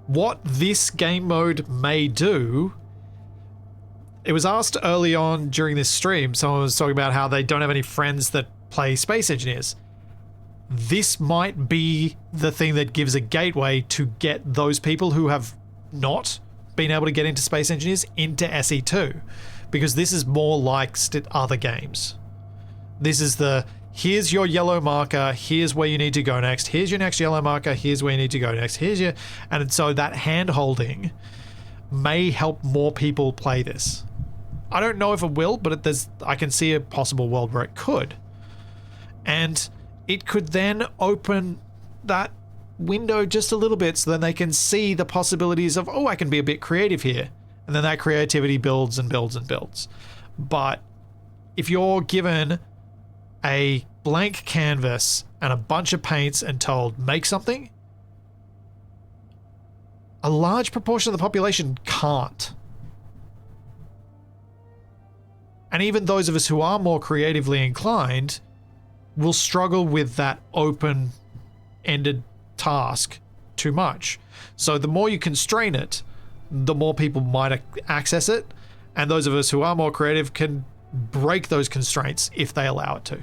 What this game mode may do, it was asked early on during this stream, someone was talking about how they don't have any friends that play Space Engineers. This might be the thing that gives a gateway to get those people who have not been able to get into Space Engineers into SE2, because this is more like other games. This is the, here's your yellow marker, here's where you need to go next, here's your next yellow marker, here's where you need to go next, here's your... And so that hand-holding may help more people play this. I don't know if it will, but I can see a possible world where it could. And it could then open that window just a little bit, so then they can see the possibilities of, oh, I can be a bit creative here. And then that creativity builds and builds and builds. But if you're given a blank canvas and a bunch of paints and told, make something, a large proportion of the population can't. And even those of us who are more creatively inclined will struggle with that open-ended task too much. So the more you constrain it, the more people might access it, and those of us who are more creative can break those constraints if they allow it to.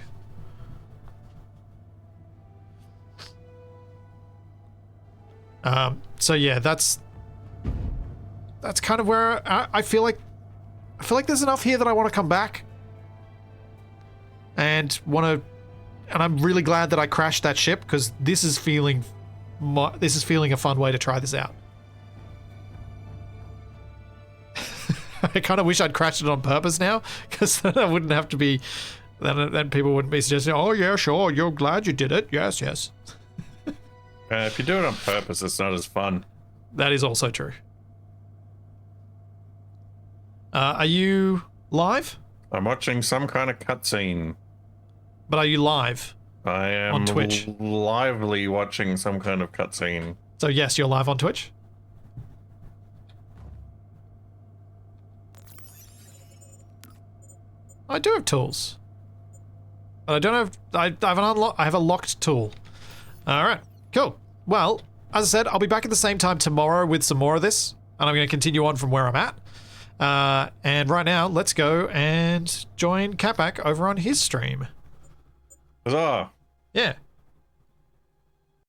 So yeah, that's kind of where I feel like there's enough here that I want to come back and I'm really glad that I crashed that ship, because this is feeling a fun way to try this out. I kind of wish I'd crashed it on purpose now, because then I wouldn't have to be, then people wouldn't be suggesting, oh yeah, sure, you're glad you did it. Yes. If you do it on purpose, it's not as fun. That is also true. Are you live? I'm watching some kind of cutscene. But are you live? I am on Twitch? Lively watching some kind of cutscene. So yes, you're live on Twitch? I do have tools. But I don't have... I have a locked tool. Alright, cool. Well, as I said, I'll be back at the same time tomorrow with some more of this. And I'm going to continue on from where I'm at. And right now, let's go and join Capac over on his stream. Huzzah! Yeah.